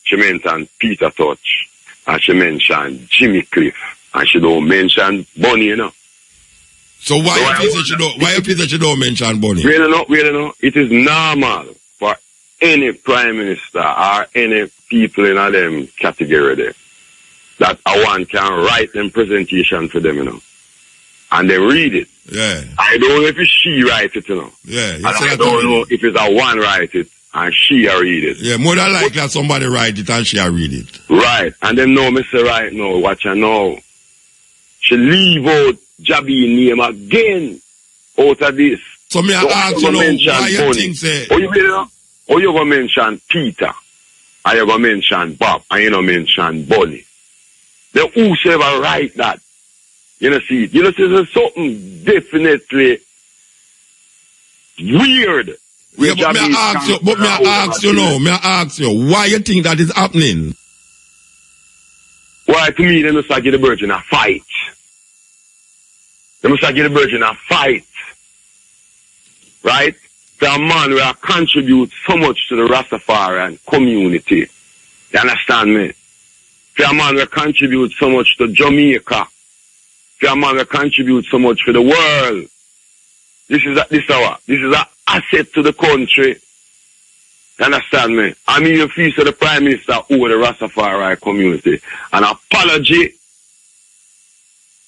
she mentioned Peter Tosh, and she mentioned Jimmy Cliff, and she don't mention Bunny, you know. So why she don't mention Bunny? Really no. It is normal for any Prime Minister or any people in them category there that a one can write them presentation for them, you know. And they read it. Yeah. I don't know if it's she write it, you know. Yeah. And I don't know if it's a one write it and she read it. Yeah, more than likely somebody write it and she read it. Right. And then no, Mr. Right now, watch her now. She leave out Jabi name again out of this. So me ask you know why you think say. Oh, you know? Oh, you gonna mention Peter. And you gonna mention Bob. And you gonna mention Bunny. Then whosoever write that, you know, see, there's something definitely weird. Yeah, but me ask you, why you think that is happening? Why, to me, they must give the virgin a fight. They must give the virgin a fight. Right? For a man will contribute so much to the Rastafarian community. You understand me? For a man will contribute so much to Jamaica. For a man will contribute so much for the world. This is an asset to the country. You understand me? I mean, you feel so the Prime Minister over the Rastafari community. An apology.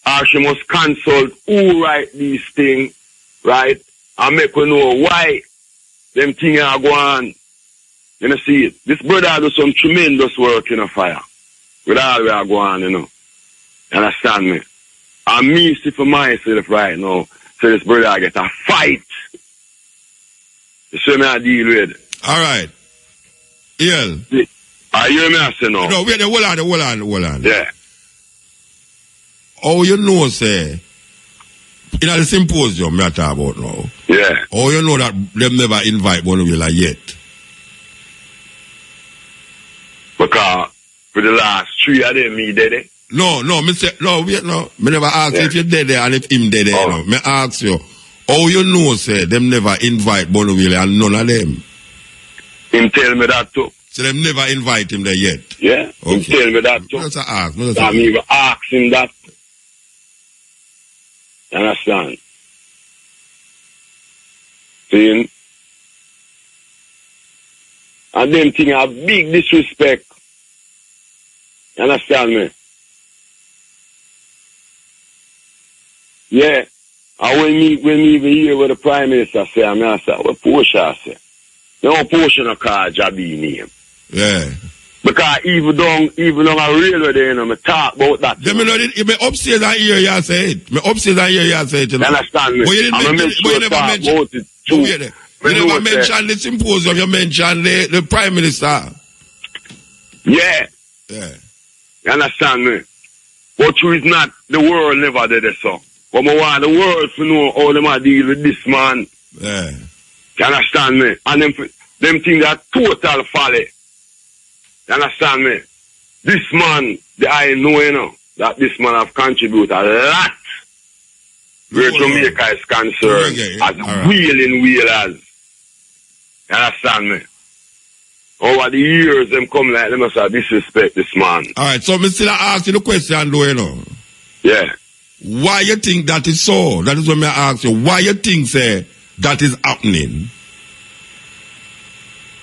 Or she must consult who write these things, right? And make we know why them things are going on. You know, see it. This brother does some tremendous work in a fire. With all we are going, you know. You understand me? And me see for myself right now, so this brother get a fight. You see me I deal with. All right. Yeah. I hear me I say no. No, wait, hold on. Yeah. Oh, you know, say, in the symposium me I talk about now. Yeah. Oh, you know that them never invite Bonavilla yet. Because for the last 3 of them, me did it. No, me say, no, wait, no. Me never ask you if you're dead there and if him dead there, no. Me ask you, how you know, say, them never invite Bonavilla and none of them? Him tell me that too. So them never invite him there yet? Yeah, okay. Him tell me that too. That's a ask. I mean, even ask him that. You understand? See? And them thing have big disrespect. You understand me? Yeah. And when me even hear what the Prime Minister say, I mean, I say, what Portia say? No Portia no call Jabi name. Yeah. Because even on a railway there, you know, me talk about that. You me upstairs and hear you say it. Me upstairs and hear you say it. You know? Understand me? But you never mention you never mention the symposium, you mention the Prime Minister. Yeah. Yeah. You understand me? But true is not, the world never did it so. But I want the world to know how they might deal with this man. Yeah. You understand me? And them things are total folly. You understand me? This man, I know, you know, that this man have contributed a lot where Jamaica is concerned as wheeling wheelers. You understand me? Over the years, them come like, them must have disrespect this man. Alright, so me still ask you the question though, you know. Yeah. Why you think that is so? That is what me ask you. Why you think, say, that is happening?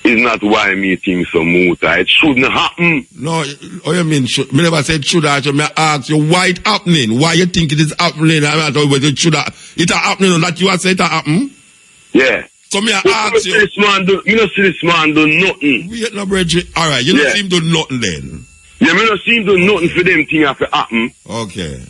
It's not why me think so, Muta. It shouldn't happen. No, what you mean? Me never said should have. Me ask you why it happening. Why you think it is happening? I thought it should have. It happening. That you have said it happen. Yeah. So me ask you. Me not see this man do nothing. Wait, no, Bridget. All right, you don't see him do nothing then. Yeah, me not see him do nothing for them things have to happen. Okay.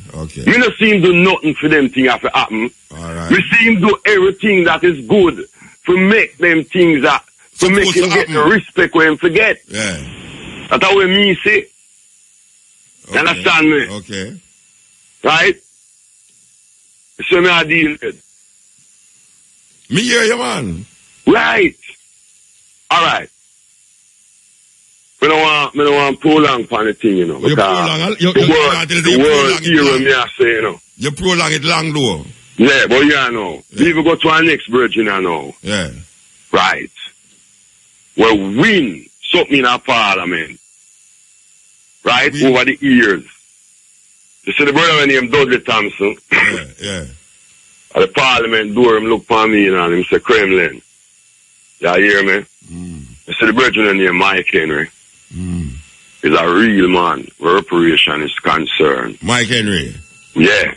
Me not see him do nothing for them things have to happen. All right. We see him do everything that is good to make them things that. To make him get the respect when him forget. Yeah. That's how we me say. You understand me? Okay. Right? So me I deal with. Me hear you, man. Right. Alright. Me don't want to prolong upon the thing, you know. You prolong the word here me I say, you know. You prolong it long though. Yeah, but yeah, know. We even go to our next virgin, I know. Yeah. Right. Well, win something in our parliament, right, over the years. You see the brother named Dudley Thompson? Yeah. At the parliament door, him look for me and him say, Kremlin. You hear me? You see the brother named Mike Henry? He's a real man where reparation is concerned. Mike Henry? Yeah.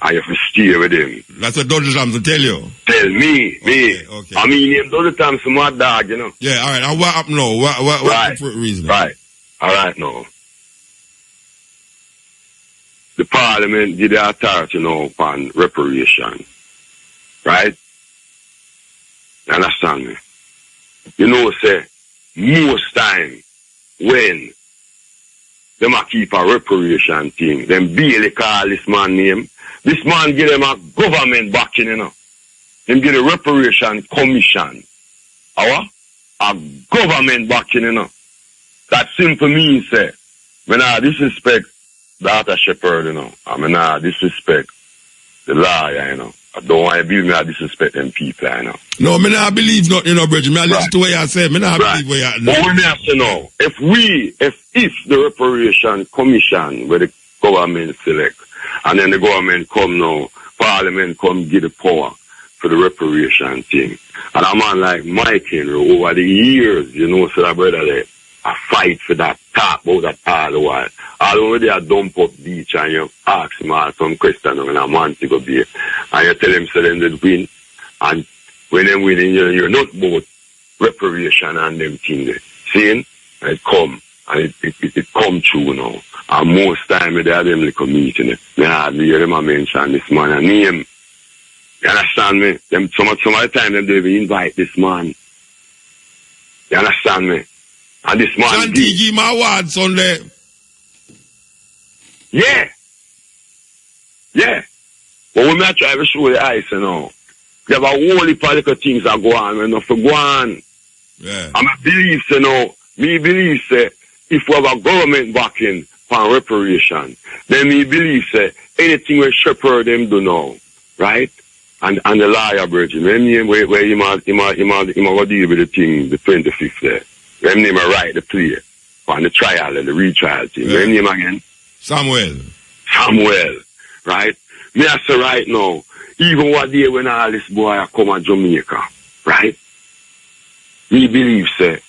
I have to stay with him. That's what Dudley Thompson tell you? Tell me. Okay. I mean, him Dudley Thompson, my dog, you know. Yeah, all right. And what happened now? What's the reason? Right. All right, now. The parliament did the authority now upon reparation. Right? You understand me? You know, say, most time when them a keep a reparation thing. Them barely call this man name. This man give them a government backing, you know. Them give a reparation commission. A government backing, you know. That simple means, say, when I disrespect Dr. Shepherd, you know. I mean, I disrespect the lawyer, you know. I don't want to believe me, I disrespect them people, you know. No, me not believe nothing, you know, Bridget. Me I listen to what you say. Me not believe what you say. But we have to know, if the reparation commission where the government select, and then the government come now, parliament come give the power for the reparation thing. And a man like Mike Henry, over the years, you know, so that brother there, I fight for that, talk about that all the while. All they are dump up beach and you ask him all some question when a man to go be. And you tell him, so them they win. And when they win, you're not about reparation and them things there. Seeing? And it come. And it come true now. And most time they have them little meeting. They hardly hear them mention this man a name. You understand me? Them some of the time them they will invite this man. You understand me? And this man John T. give my award Sunday. Yeah. Yeah. But when I try to show the eyes, you know, there are whole heap of little things that go on when nothing go on. Yeah. And I believe, you know, me believe, say, if we have a government backing for reparation, then me believe, say, anything we shepherd them do now, right? And the lawyer, Virgin, where he might go deal with the thing, the 25th there. When name write the play on the trial and the retrial thing. When name again? Samuel, right? Me I say right now, even what day when all this boy come to Jamaica, right? Me believe, say,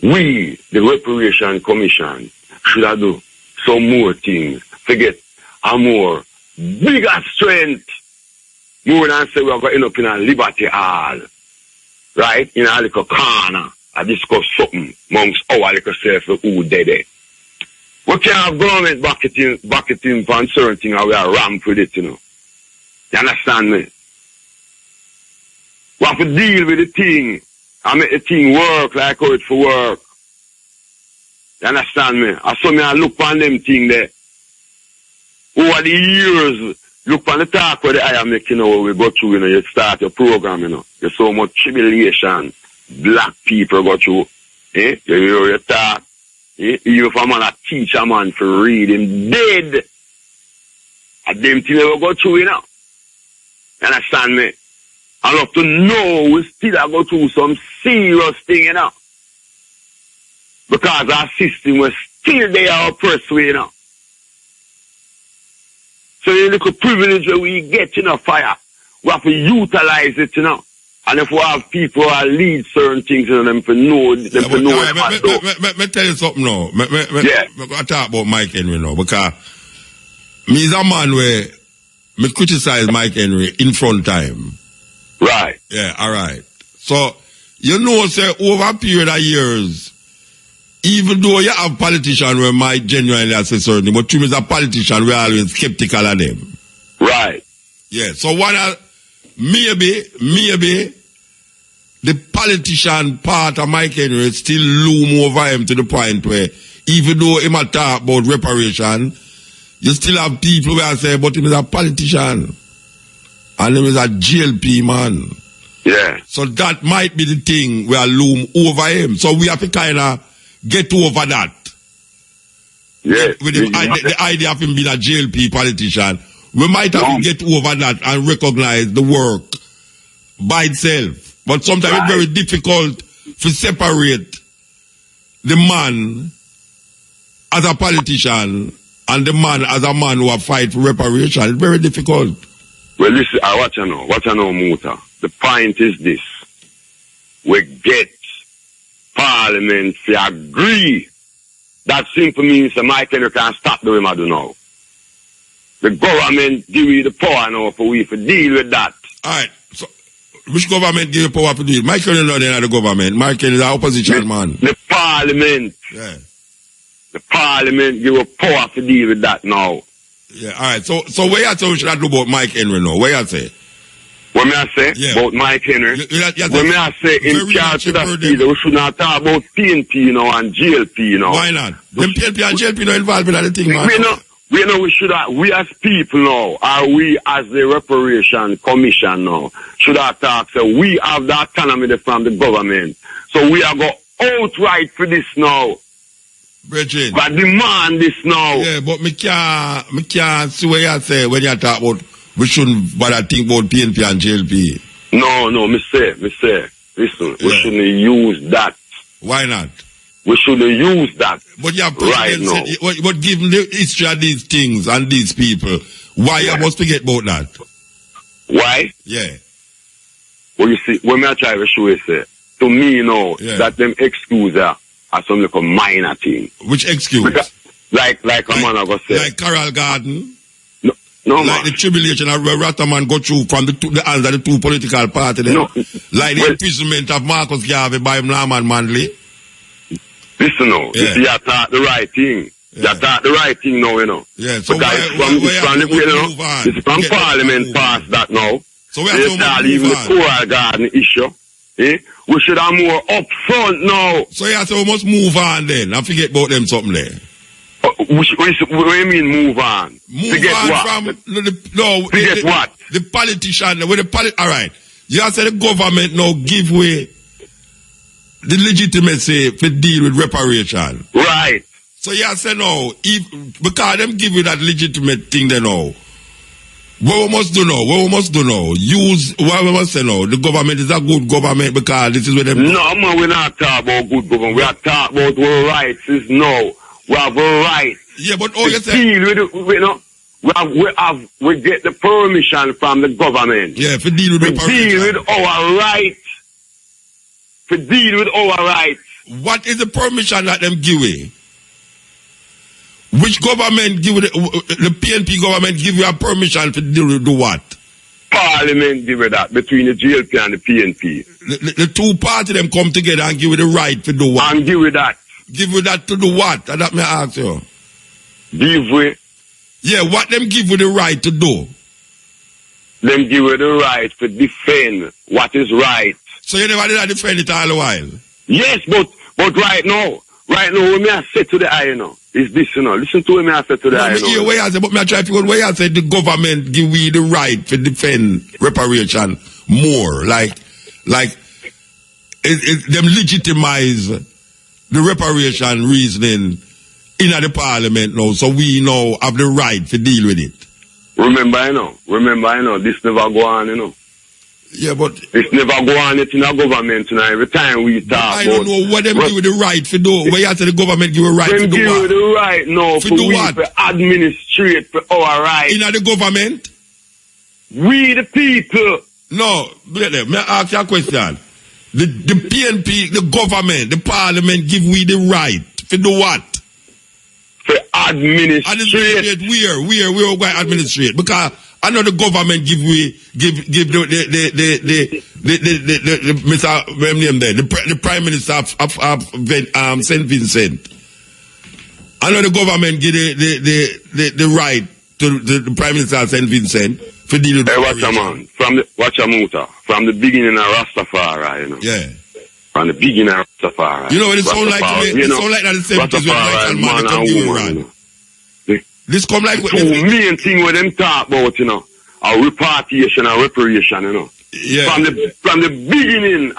we, the Reparation Commission, should have do some more things to get a more bigger strength, more than say we are going to end up in a Liberty Hall, right? In a little corner, I discuss something amongst our little self who dead there. We can't have government bucketing for certain things and we are rammed with it, you know. You understand me? We have to deal with the thing and make the thing work like how it for work. You understand me? I saw me and look on them thing there. Over the years, look on the talk where the I am making, you know, where we go through, you know, you start your program, you know. There's so much tribulation. Black people go through. You hear your talk. Even if a man a teach a man to read him dead. And them things never go through, you know. You understand me? I love to know we still are go through some serious thing, you know. Because our system was still there oppressed way, you know. So the little privilege that we get, you know, fire, we have to utilize it, you know. And if we have people who lead certain things, you know, them to know, them to know what me tell you something now. Yeah. I'm going to talk about Mike Henry now, because me is a man where me criticize Mike Henry in front time. Right. Yeah, all right. So, you know, say, over a period of years, even though you have politicians where might genuinely say certain, but you as a politician, we're always skeptical of them. Right. Yeah, so maybe the politician part of Mike Henry still loom over him to the point where even though he might talk about reparation, you still have people who say, but he is a politician. And he is a GLP man. Yeah. So that might be the thing where loom over him. So we have to kind of get over that. Yeah. With the idea of him being a GLP politician, we might have to get over that and recognize the work by itself. But sometimes it's very difficult to separate the man as a politician and the man as a man who have fight for reparation. It's very difficult. Well, listen, what you know, Muta. The point is this. We get Parliament to agree. That simply means that Mike Henry can stop doing what I do now. The government give you the power now for we to deal with that. Alright, so which government give you power to deal? Mike Henry is not the government. Mike Henry is the opposition man. The Parliament. Yeah. The Parliament give you power to deal with that now. Yeah, alright. So where you say we should do about Mike Henry now? Where you say? What me I say about Mike Henry? What me I say in charge of that we should not talk about PNP, you know, and GLP, you know. Why not? Them PNP and GLP not involved in that thing, man. We as people now, are we as the Reparation Commission now, should have talk, so we have the autonomy from the government. So we are go outright for this now. Bridget. But demand this now. Yeah, but me can't see what you say when you talk about we shouldn't bother think about PNP and GLP. No, me say, listen, we shouldn't use that. Why not? We shouldn't use that. But you have right now. But given the history of these things and these people, why you must forget about that? Why? Yeah. Well, you see, when I try to show you, say, to me, you know, that them excuse are some like a minor thing. Which excuse? Because, like a man I go say. Like Coral Garden? No, like man. the tribulation that Rastaman go through from the hands of the two political parties. No. Like the imprisonment of Marcus Garvey by Norman Manley. Listen now, Yeah. you thought the right thing. Yeah. You thought the right thing now, you know. Yeah, so Because from from Parliament past that now. So we have They to start move leaving the on. Coral Garden issue. We should have more upfront now. So yeah, so we must move on then and forget about them something there. What do you mean move on? Move Forget on what? from Forget what? The politician with the all right. You have said the government now give way the legitimacy to deal with reparation. Right. So you have said no, because them give you that legitimate thing they know. What we must do now, use what we must say now. The government is a good government because this is where them. No, man, we're not talking about good government. We are talking about our rights is no. We have a right. Yeah, but all you to say. deal with it, you know, we get the permission from the government. Yeah, for deal with To reparation. deal with our rights. To deal with our rights. What is the permission that them give you? Which government give you the PNP government give you a permission to do what? Parliament give you that between the JLP and the PNP. The two parties them come together and give you the right to do what? And give you that. Give you that to do what? And that may I ask you. Give you. Yeah, what them give you the right to do? Them give you the right to defend what is right. So you never did that defend it all the while? Yes, but right now, what me I say to the eye, you know, is this, you know. Listen to what me I say to the eye, you know. Where I say, but me I try to figure out where I say the government give we the right to defend reparation more. Like them legitimize the reparation reasoning in the parliament now, so we now have the right to deal with it. Remember, you know, this never go on, you know. Yeah, but This never go on it in our government, you know. Every time we talk I don't know what them give you the right to do. Where you say the government give you right to them do give you what? the right now For for do we what? to administrate for our rights. In the government? We the people. No, let them. May I ask you a question? The PNP, the government, the parliament give we the right to do what? For administrate. Administrate where we are going to administrate because I know the government give the Mr. name there, the Prime Minister of St. Vincent. I know the government give the right to the Prime Minister of St. Vincent for dealing with Hey, watch a man. From the beginning of Rastafari, you know. Yeah. From the beginning of Rastafari. You know what it sound like to me? It sound like that the 70s when Rastafari, man man and give woman, you know. This come like Two main thing where them talk about, you know, are repatriation and reparation, you know. yeah. From the beginning,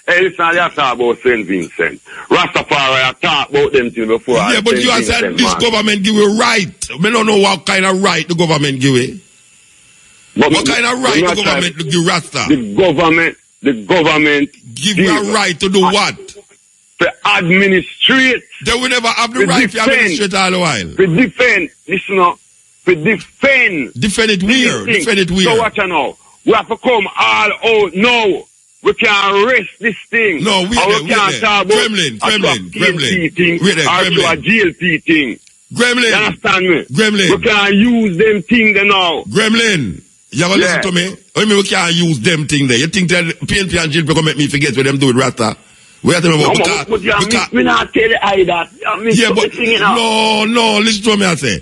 listen, I talk about St. Vincent. Rastafari, I talk about them things before. Yeah, but you have said this government give you right. We don't know what kind of right the government give you. What kind of right the government give Rasta? The government Give you a right to do what? To administrate. They will never have the right to administrate all the while. To defend. Listen up. To defend. Defend it where? Defend it where? So watch out now. We have to come all out now. We can't arrest this thing. No, we can't talk about Gremlin. thing Wait there, or to a GLP thing. Gremlin. You understand me? Gremlin. We can't use them thing there now. Gremlin. You ever listen to me? I mean, we can't use them thing there. You think that PNP and JINPING make me forget what them do with Rasta? We have to remember We not tell you that. Yeah, but no, listen to me. I say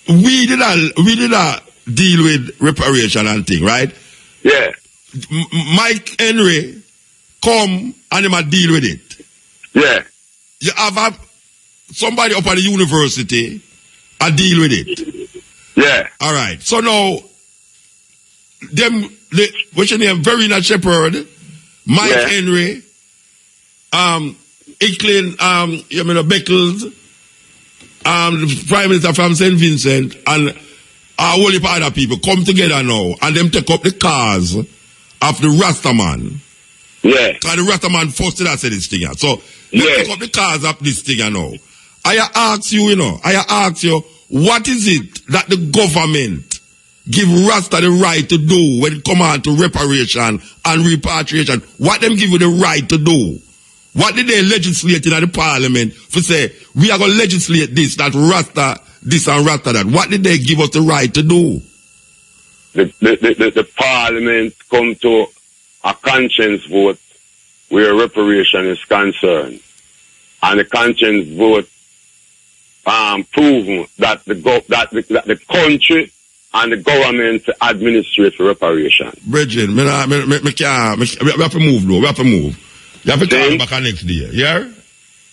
we did not deal with reparation and thing, right? Yeah. Mike Henry come and him a deal with it. Yeah. You have somebody up at the university a deal with it. Yeah. All right. So now what's your name? Verena Shepherd, Mike Henry, Icklin, Beckles, the Prime Minister from St. Vincent, and a whole heap of other people come together now and them take up the cause of the Rastaman. Yeah. Because the Rastaman first did I say this thing out. So they take up the cause of this thing now. I ask you, what is it that the government give Rasta the right to do when it come on to reparation and repatriation? What them give you the right to do? What did they legislate in the parliament for say, we are going to legislate this, that Rasta this and rat that. What did they give us the right to do? The parliament come to a conscience vote where reparation is concerned. And the conscience vote proven that the country and the government administrate reparation. Bridget, we have to move though. We have to move. You have to come back next day. Yeah?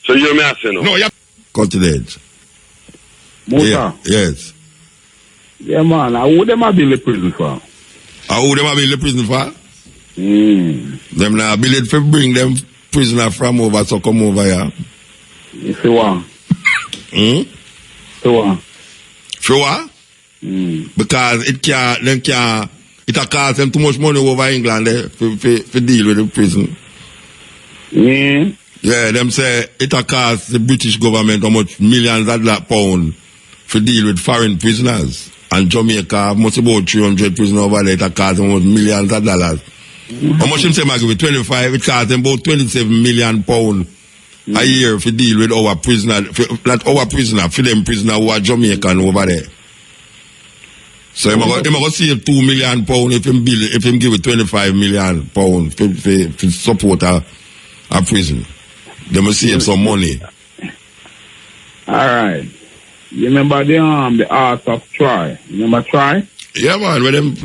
So you're me asking now? No, you have continent. Yeah, yes. Yeah, man. Who them have built the prison for? Who them have built the prison for? Them now build it for bring them prisoner from over, so come over here. If you want. Sure? Because it cost them too much money over England for deal with the prison. Yeah, them say it cost the British government how much millions of £pounds for deal with foreign prisoners. And Jamaica, must about 300 prisoners over there, it cost them almost millions of dollars. How much him say, Maggie, 25, it cost them about £27 million a year for deal with our prisoner, not our prisoner, for them prisoner who are Jamaican over there. So I'm going to save £2 million if him give it £25 million for support a prison. They must save some money. Alright. You remember the art of Troy? You remember Troy? Yeah, man, where them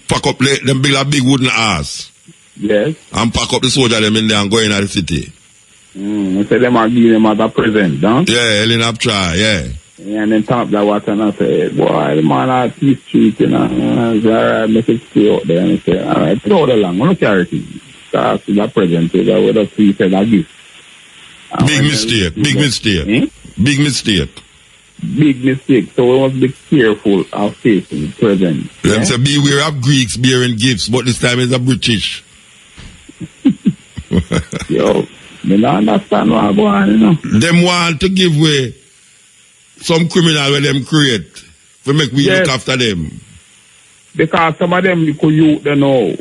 pack up, them build a big wooden ass. Yes. And pack up the soldier them in there and go in the city. You say them are giving them as a present, don't you? Yeah, Ellen up try, yeah. And then top that water and I say, boy, the man at East Street, you know, alright, make it stay out there. And I say, alright, throw it along, I'm not carry it. That's the present, that would have three said a gift. Big mistake. Big mistake. Big mistake. So we must be careful of facing the present. Them say beware of Greeks bearing gifts, but this time it's a British. Yo, me don't understand what go on, you know. Them want to give way some criminal where them create to make we look after them. Because some of them you could use them know.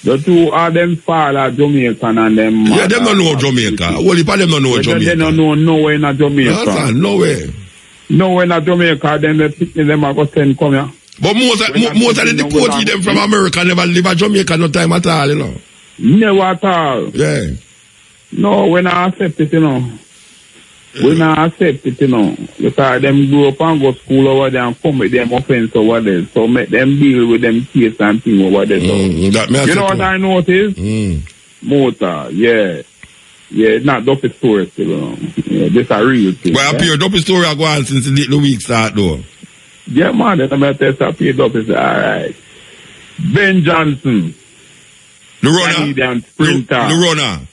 The two are them father Jamaican and them. Yeah, them don't know Jamaica. Well, if them don't know Jamaica. They don't know nowhere in Jamaica. Nowhere. Nowhere in Jamaica, then they pick them and go send come here. But most of the deportees them from America never live at Jamaica no time at all, you know. Never at all. Yeah. No, we not accept it, you know. We not accept it, you know. Because them grow up and go school over there and come with them offense over there. So make them deal with them case and thing over there. So. You know what I noticed? Motor, yeah. Yeah, not Duffy story still, you know. Yeah, this a real thing. Well, appear Duffy story are going since the week start though. Yeah, man, that's about test appear Duffy say, alright. Ben Johnson. The runner. Canadian sprinter. The runner.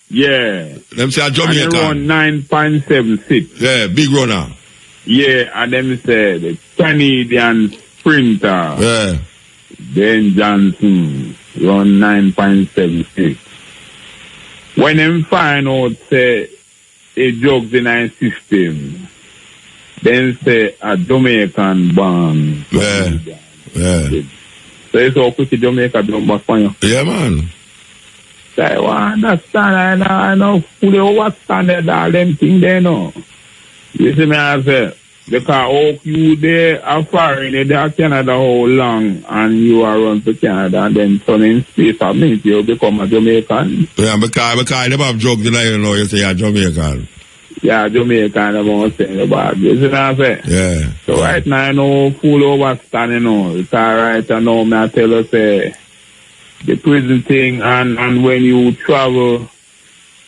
Yeah. Them say a Jamaican. And run 9.76. Yeah, big runner. Yeah, and them say the Canadian sprinter. Yeah. Ben Johnson run 9.76. When them find out say a drugs in our system, then say a Jamaican born. Yeah. Yeah. So it's all quick Jamaica don't back on you. Yeah, man. So I understand, I know fully what standard all them things they know. You see me, I say, because you there are foreign, they are Canada how long, and you are run to Canada, and then turn in space, I mean, you become a Jamaican. Yeah, because they never have drugs in there, you know, you say you're Jamaican. Yeah, Jamaican, I'm going to say about you see what I say? Yeah. So right now, I know full overstand, you know. It's alright, I know, I tell you, say, the prison thing, and when you travel,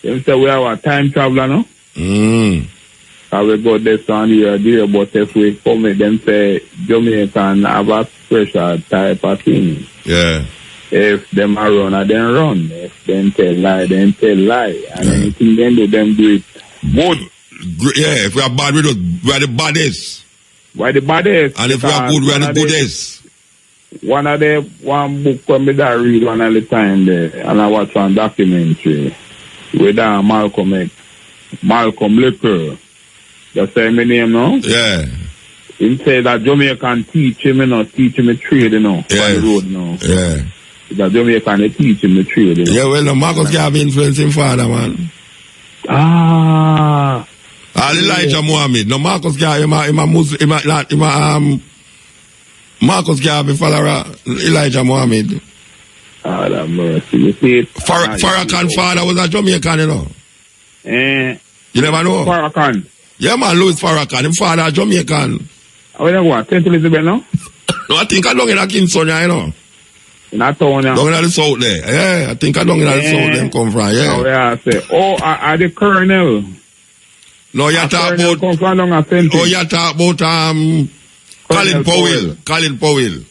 they say we have a time traveler, no? I will go this on here, there, but if we come with them, say, Jamaican have a special type of thing. Yeah. If them are run, then run. If them tell lie, then tell lie. And anything they do, them do it good. Yeah, if we are bad, we are the baddest. Why the baddest? And if we are good, we are the goodest. One book when me that read one at the time there, and I watch one documentary with Malcolm Licker. That's say my name now? Yeah. He said that Jamaican teach him, you know, teach him a trade, you know, yeah. on the road now. Yeah. That Jamaican they teach him the trade, you know. Yeah, well, no, Marcus can have influence in father, man. Elijah Muhammad. No, Marcus Garvey, Marcus Garvey follower Elijah Muhammad. God have mercy. You see it? Farrakhan father was a Jamaican, you know. You never know? Farrakhan. Yeah, man, Louis Farrakhan. His father a Jamaican. Where you go? St. Elizabeth, no? No, I think I don't in Kingston, you know. In that town, yeah. Down in the south there. Yeah, I think I don't in the south them come from, yeah. Oh, yeah, I say. Oh, are the Colonel? No, you talk about... Come from down at St. Oh, you talk about, Colin Powell. Colin Powell.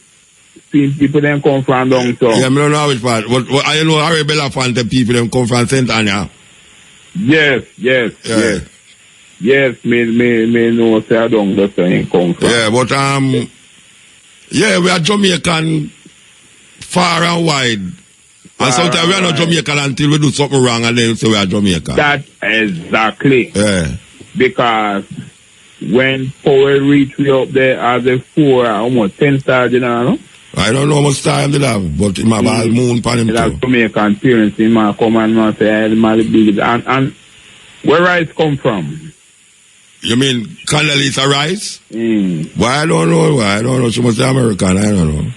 See, people them come from down so. Yeah, I don't know which part. But I know Harry Belafonte people them come from St. Anna. Yes. Yes, me know say I don't know where come from. Yeah, but yeah, we are Jamaican far and wide. And sometimes we are not Jamaican until we do something wrong and then we say we are Jamaican. That exactly. Yeah. Because when Powell reached me up there as a 10 stars, you know? I don't know how much time they have, but he might have moon pan him too. That's Jamaican parents, he might come and say, I'm the biggest. And where rice come from? You mean Condoleezza Rice? Why I don't know. She must be American. I don't know.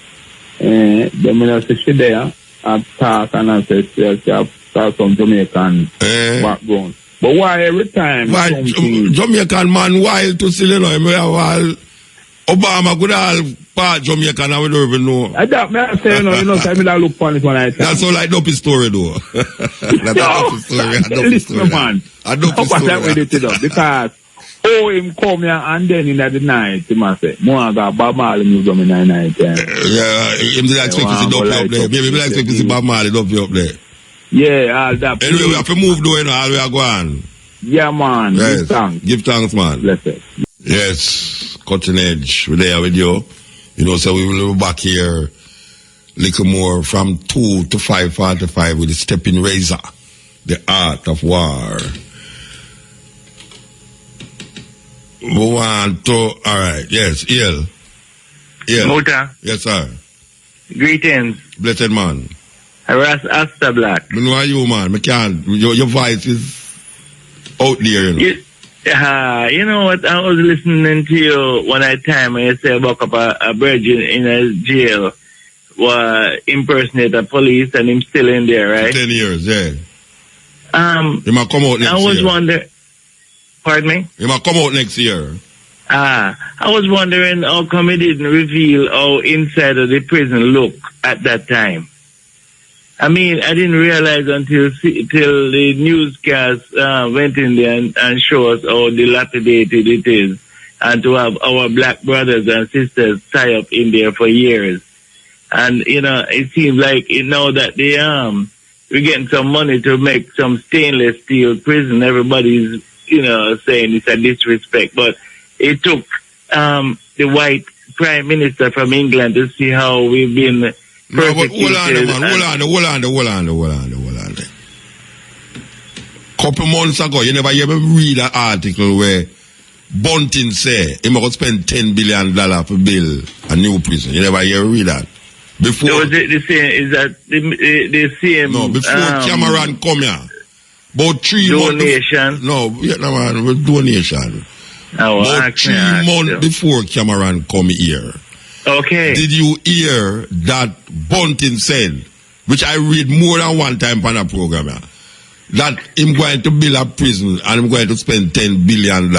Then when I say she there, I talk and I say she have some Jamaican background. But why every time? Why Jamaican man wild to see, you know, Obama could have part Jamaican and we don't even know. I say, you know, I look funny when I say. That's all like dopey story though. That's a dopey story. Man. A dopey story. Because him come here and then in the night, he must say, I got Bob Marley museum in the night. Yeah, him did expect to see dopey up there. Maybe we expect to see Bob Marley dopey up there. Yeah, all that. Anyway, we have to move though, you know, all we are going. Yeah, man. Yes. Give thanks. Give thanks, man. Bless it. Yes, Cutting Edge, we're there with you. You know, so we will be back here little more from 2 to 5:45 with the Stepping Razor, the art of war. We want to, alright, yes, Iel. Mota. Yes, sir. Greetings. Blessed man. Asta Black. I know you, man. I can't, your voice is out there, you know. You know what? I was listening to you one time and you say about a virgin in a jail impersonate a police and him still in there, right? 10 years, yeah. He might come out next year. I was wondering. Pardon me? He might come out next year. I was wondering how come he didn't reveal how inside of the prison look at that time. I mean, I didn't realize until the newscast went in there and showed us how dilapidated it is, and to have our black brothers and sisters tie up in there for years. And, you know, it seems like, you know, that we're getting some money to make some stainless steel prison. Everybody's, you know, saying it's a disrespect. But it took the white prime minister from England to see how we've been... No, but hold on. Couple months ago, you never ever read an article where Bunting say he must spend $10 billion for build a new prison. You never ever read that. Before no, the same, is that the same? No, before Cameron come here, about 3 donation. months. No, Vietnam with donation. About 3 months before Cameron come here. Okay. Did you hear that Bunting said, which I read more than one time on a program, that I'm going to build a prison and I'm going to spend $10 billion?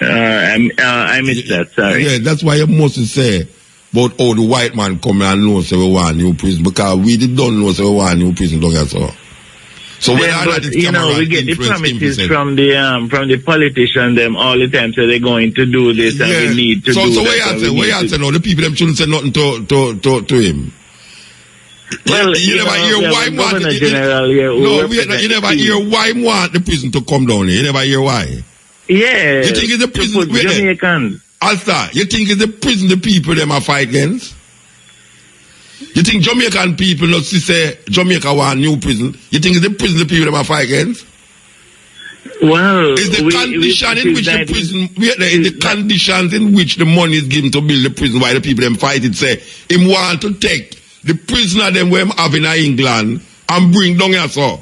I missed that, sorry. Yeah, that's why you must say about how the white man come and know say we want new prison, because we don't know say we want new prison, don't get so. So yeah, but, you know, we get the promises from the politicians them all the time, so they're going to do this and we need to do this. So what you say now? The people them shouldn't say nothing to him. Well, you never hear why you never hear why want the prison to come down here. You never hear why. Yeah. You think it's the prison Jamaicans. Alta, you think it's the prison the people them are fight against? You think Jamaican people not say Jamaica want new prison? You think it's the prison the people them are fight against? Well, is the condition in which the prison, the conditions in which the money is given to build the prison, why the people them fight it, say him want to take the prisoner them where him have in England and bring down here so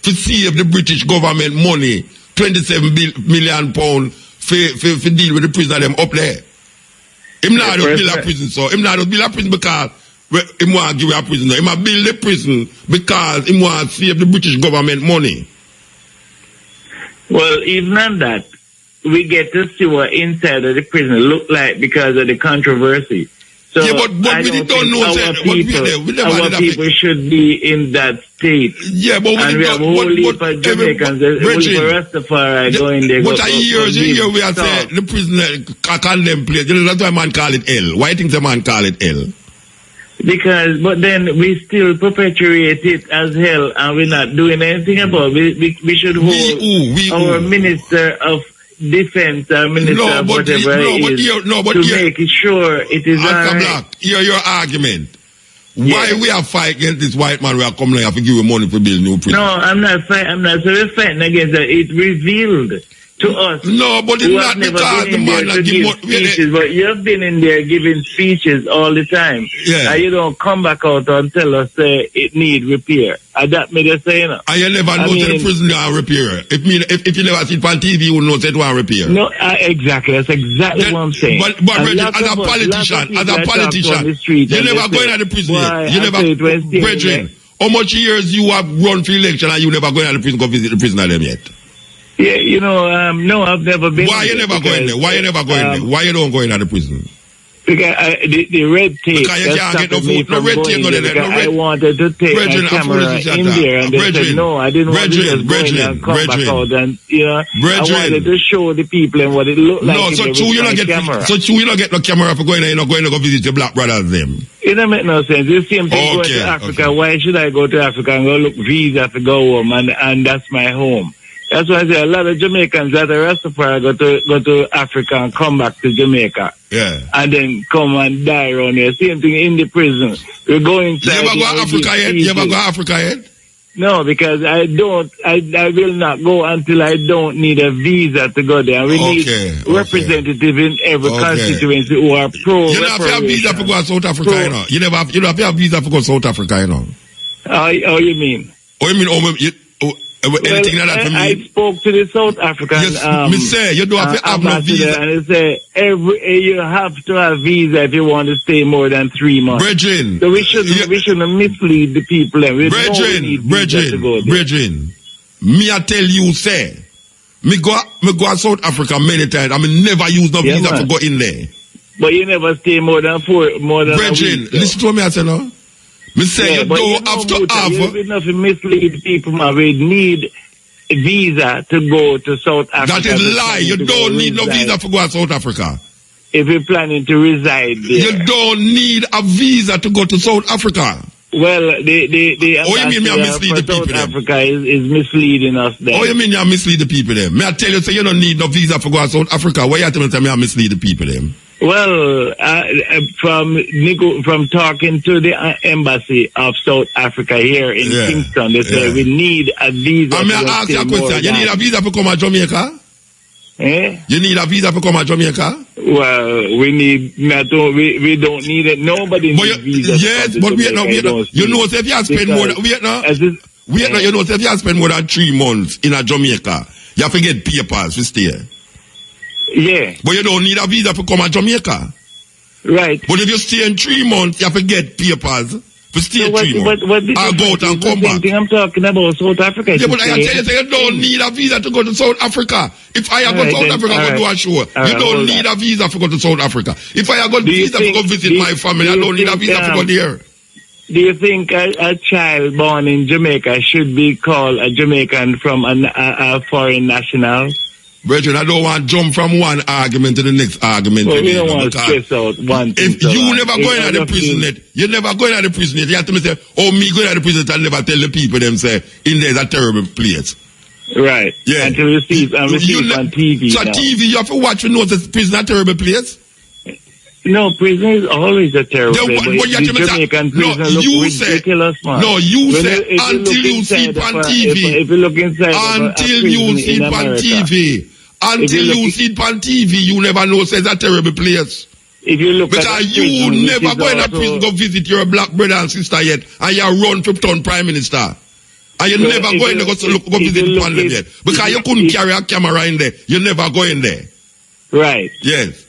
to save the British government money 27 million pound for deal with the prisoner them up there. Him not build a prison, so him not build a prison because him want to give a prison. Him a build a prison because him want to save the British government money. Well, even on that, we get to see what inside of the prison look like because of the controversy. So yeah, but we don't know our people should be in that state. Yeah, but we have a whole heap of Jamaicans, a whole heap of Rastafari going there. But years we are saying the prisoner condemned place. That's why man call it hell. Why think the man call it hell? Because, but then we still perpetuate it as hell and we're not doing anything about it. We should hold our Minister of Defense, Minister of whatever it is, to make sure it is Black, hear your argument. Why we are fighting against this white man? We are coming here to give you money for build new prison. No, I'm not fighting. So we're fighting against that. It revealed to us. No, but it's not because the man that give speeches, but you've been in there giving speeches all the time. Yeah. And you don't come back out and tell us it need repair. And that made us say, And you never know that the prison are repair. If you never see it on TV, you will know that it want repair. No, exactly. That's exactly what I'm saying. But as a politician, you never go into the prison yet. You never, brethren, how much years you have run for election and you never go into the prison, go visit the prison of them yet? Yeah, no, I've never been. Why you never going there? Why you never going there? Why you don't go into the prison? Because the red tape. Because you can't get no food. No red tape, I wanted to take my camera in there, and they said no. I didn't want to just go in and come back out, and I wanted to show the people and what it looked like. No, so true, you don't get no camera for going there. You're not going to go visit your black brothers them. It don't make no sense. The same thing going to Africa. Why should I go to Africa and go look visa to go home, and that's my home? That's why I say a lot of Jamaicans that are Rastafari go to Africa and come back to Jamaica. Yeah. And then come and die around here. Same thing in the prison. We're going to... You ever go to Africa yet? You ever go to Africa yet? No, because I will not go until I don't need a visa to go there. We need representatives in every constituency who are pro. You don't have to have visa for go to South Africa, you know. You don't have to have visa for go to South Africa, you know. How you mean? Anything like that for me? I spoke to the South African you don't have to have no visa. And they say you have to have visa if you want to stay more than 3 months. Brethren. So we shouldn't mislead the people. Brethren, me I tell you, say, me go to South Africa many times. I mean, never use no visa to go in there. But you never stay more than a week. Listen to what me I say now. Me say you don't have to have. You enough to mislead people, man. We need a visa to go to South Africa. That is lie. You don't need no visa to go to South Africa. If you're planning to reside there. You don't need a visa to go to South Africa. Well, the you mean me I mislead the people South Africa is misleading us there. You mean I mislead the people there? Me I tell you, say you don't need no visa to go to South Africa. Why you tell me I mislead the people there? Well, from talking to the embassy of South Africa here in Kingston, they say we need a visa. I ask you a question. You need a visa to come to Jamaica? You need a visa to come to Jamaica? Well, we don't need it. Nobody needs visa. Yes, but wait now. You know, if you spend more than you know, if you spend more than 3 months in a Jamaica, you have to get papers to stay. Yeah. But you don't need a visa to come to Jamaica. Right. But if you stay in 3 months, you have to get papers to stay 3 months. I'll go out and come back. I'm talking about South Africa. Yeah, but I tell you, you don't need a visa to go to South Africa. If I go to South Africa, I go do a show. You don't need a visa to go to South Africa. If I go to visa to go visit my family, I don't need a visa to go there. Do you think a child born in Jamaica should be called a Jamaican from a foreign national? Brethren, I don't want to jump from one argument to the next argument. Well, we don't want to stress out one thing. If you never go into the prison yet, you never go into the prison yet, you have to say, me go into the prison and never tell the people them say, in there is a terrible place. Right. Yeah. Until you see it on TV. So TV, you have to watch and know that prison is a terrible place. No, prison is always a terrible place. Jamaican prison look ridiculous, man. No, you say until you see it on TV. If you look inside until you see it on TV. Until you see it on TV, you never know it's a terrible place. If you look because you never go in a prison go visit your black brother and sister yet, and you run to turn prime minister. And you never go in there go visit the panel yet. Because you couldn't carry a camera in there. You never go in there. Right. Yes.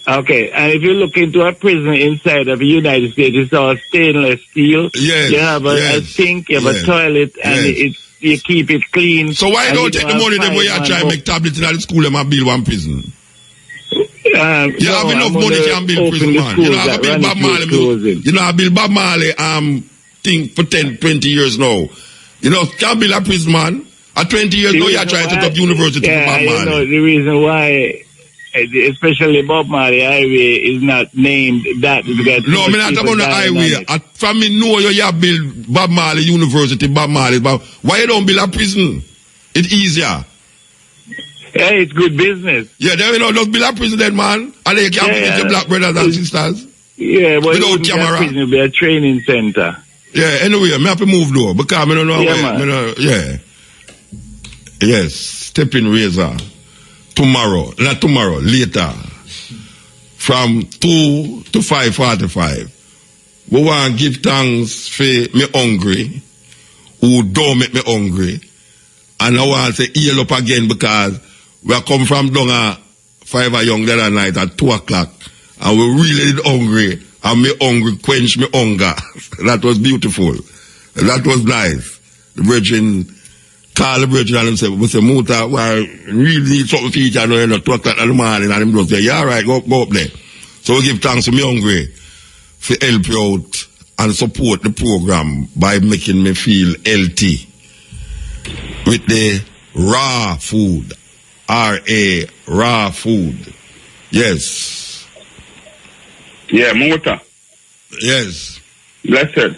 Okay, and if you look into a prison inside of the United States, it's all stainless steel. Yes. You have a sink, you have a toilet, and you keep it clean. So why don't take the money them where you try and make tablets in the school and build one prison? You have enough money to build prison, man. You know, I build Bob Marley. You know, I build Bob Marley thing for 10, 20 years now. You know, can't build a prison, man. At 20 years now, you're trying to set up university for Bob Marley. You know, the reason why, especially Bob Marley Highway, is not named that. No, I'm not about the highway. From me know you build Bob Marley University, Bob Marley. Why you don't build a prison? It's easier. Yeah, it's good business. Yeah, then you know, just build a prison then, man. And then you can visit your black brothers and sisters. Yeah, but without camera. Prison will be a training center. Yeah, anyway, I have to move though, because I don't know yeah, Yes, stepping razor. Not tomorrow, later. From 2 to 5:45. We want to give thanks for me hungry, who don't make me hungry. And I want to say heal up again because we come from down at 5 young the other night at 2 o'clock. And we really did hungry. And me hungry quench me hunger. That was beautiful. That was nice. The brethren call the brethren and say, we say, Muta, well, really need something for each other, you know, 2 o'clock in the morning. And him just say, yeah, all right, go up there. So we give thanks to me hungry for help you out and support the program by making me feel healthy with the raw food. R-A, raw food. Yes. Yeah, Muta. Yes. Blessed.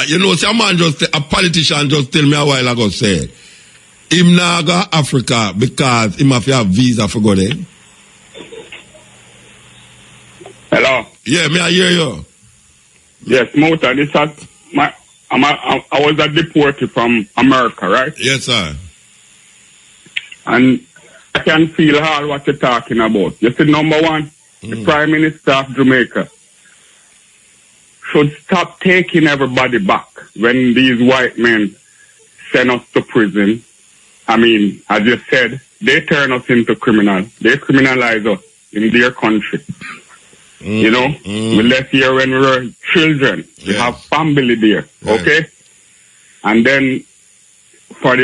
You know, a politician just tell me a while ago, say, him not go Africa because him have to have visa for go there. Hello? Yeah, me I hear you. Yes, Muta, this is I was a deported from America, right? Yes, sir. And I can feel all what you're talking about. You see, number one, the Prime Minister of Jamaica should stop taking everybody back when these white men send us to prison. I mean, as you said, they turn us into criminals. They criminalize us in their country. You know, we left here when we were children. Yes. We have family there, okay? And then for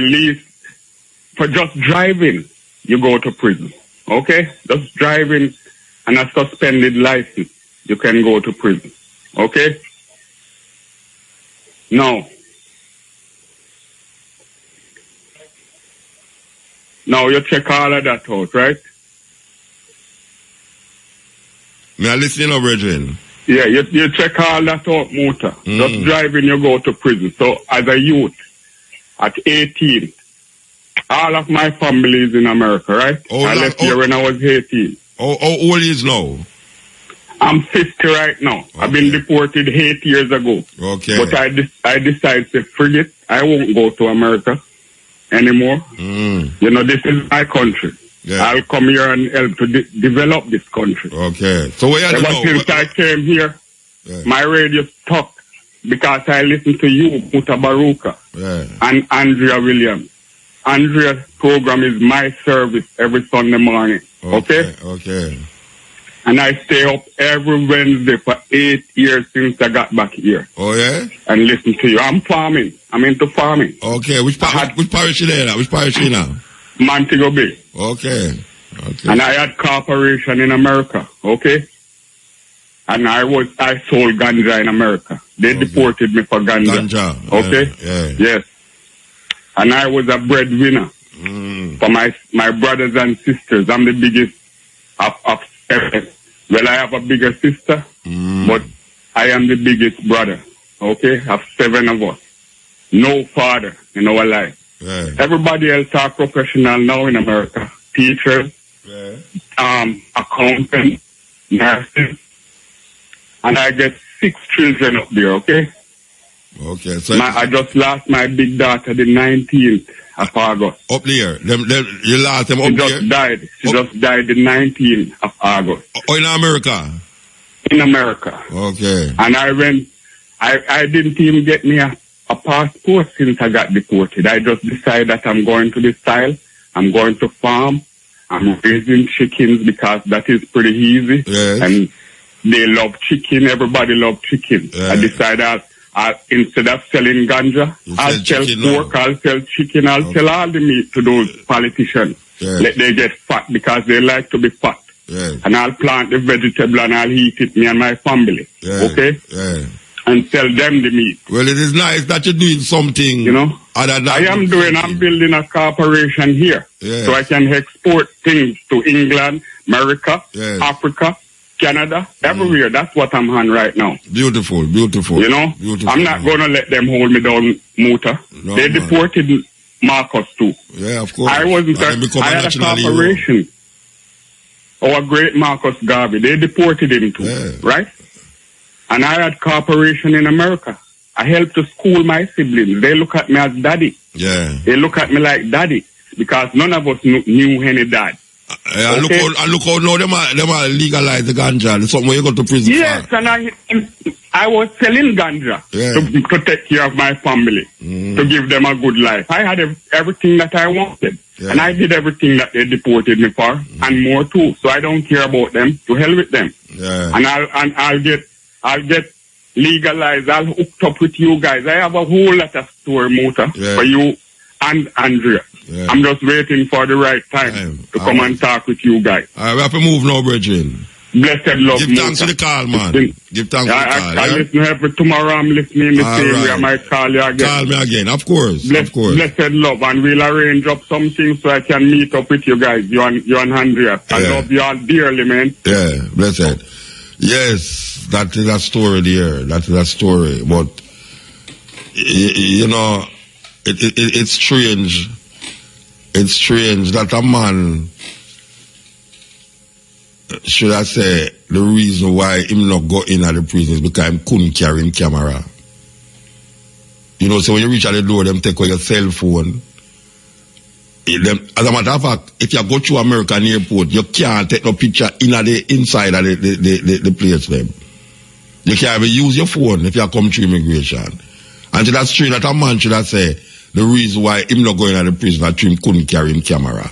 just driving, you go to prison, okay? Just driving and a suspended license, you can go to prison, okay? Now you check all of that out, right? May I listen to brethren? Yeah, you check all that out, Muta. Just driving, you go to prison. So as a youth, at 18, all of my family is in America, right? I left here when I was 18. How old is now? I'm 50 right now. Okay. I've been deported 8 years ago. Okay. But I decided to forget. I won't go to America anymore. You know, this is my country. Yeah. I'll come here and help to develop this country. Okay. So where Ever since I came here, my radio stopped because I listened to you, Muta Baruka, and Andrea Williams. Andrea's program is my service every Sunday morning. Okay? Okay. And I stay up every Wednesday for 8 years since I got back here. Oh, yeah? And listen to you. I'm farming. I'm into farming. Okay. Which parish you there? Which parish you now? Montego Bay. Okay. And I had corporation in America. Okay? And I sold ganja in America. They deported me for ganja. Okay? Yes. And I was a breadwinner for my brothers and sisters. I'm the biggest of everything. Well, I have a bigger sister, but I am the biggest brother. Okay? I have 7 of us. No father in our life. Everybody else are professional now in America. Teachers, accountants, nurses. And I get 6 children up there, okay? Okay. So I just lost my big daughter the 19th of August. Up there? You lost them up there? She just died the 19th of August. Oh, in America? In America. Okay. And I didn't even get me a a passport since I got deported. I just decided that I'm going to this style. I'm going to farm. I'm raising chickens because that is pretty easy. Yes. And they love chicken. Everybody loves chicken. Yeah. I decided instead of selling ganja, I'll sell pork, I'll sell chicken, I'll sell all the meat to those politicians. Yes. Let they get fat because they like to be fat. Yes. And I'll plant the vegetable and I'll eat it, me and my family. Yes. Okay? Yes. And sell them the meat. Well, it is nice that you're doing something. You know? Other than I'm building a corporation here. Yes. So I can export things to England, America, Yes. Africa, Canada, everywhere. That's what I'm on right now. Beautiful, beautiful. You know? Beautiful, I'm not going to let them hold me down, Muta. No, they man. deported Marcus too. Yeah, of course. I wasn't. And they become I a had a national hero. corporation. Our great Marcus Garvey. They deported him too, Yeah. right? And I had corporation in America. I helped to school my siblings. They look at me as daddy. Yeah. They look at me like daddy because none of us knew any dad. And Okay. look how now them are legalize the ganja. It's something where you go to prison Yes, for. and I was selling ganja Yeah. to take care of my family, to give them a good life. I had everything that I wanted. Yeah. And I did everything that they deported me for, and more too. So I don't care about them. To hell with them. Yeah. And I'll get legalized. I'll hook up with you guys. I have a whole lot of story, Mota, Yeah. for you and Andrea. Yeah. I'm just waiting for the right time to come and talk with you guys. All right, we have to move now, brethren. Blessed love, Give thanks to the call, man. Give thanks to the call. I Yeah? listen every tomorrow. I'm listening the All same way. right. I might call you again. Call me again, of course. Of course. Blessed love, and we'll arrange up something so I can meet up with you guys. You and Andrea. I Yeah. love you all dearly, man. Yeah, blessed. Yes, that is a story there. That is a story. But, you know, it's strange. It's strange that a man, should I say, the reason why him not go in at the prison is because him couldn't carry him camera. You know, so when you reach at the door, them take away your cell phone. As a matter of fact, if you go to American airport, you can't take no picture inside of the place them. You can't even use your phone if you come through immigration. And so that's true that a man should have say the reason why him not going to the prison that him couldn't carry him camera.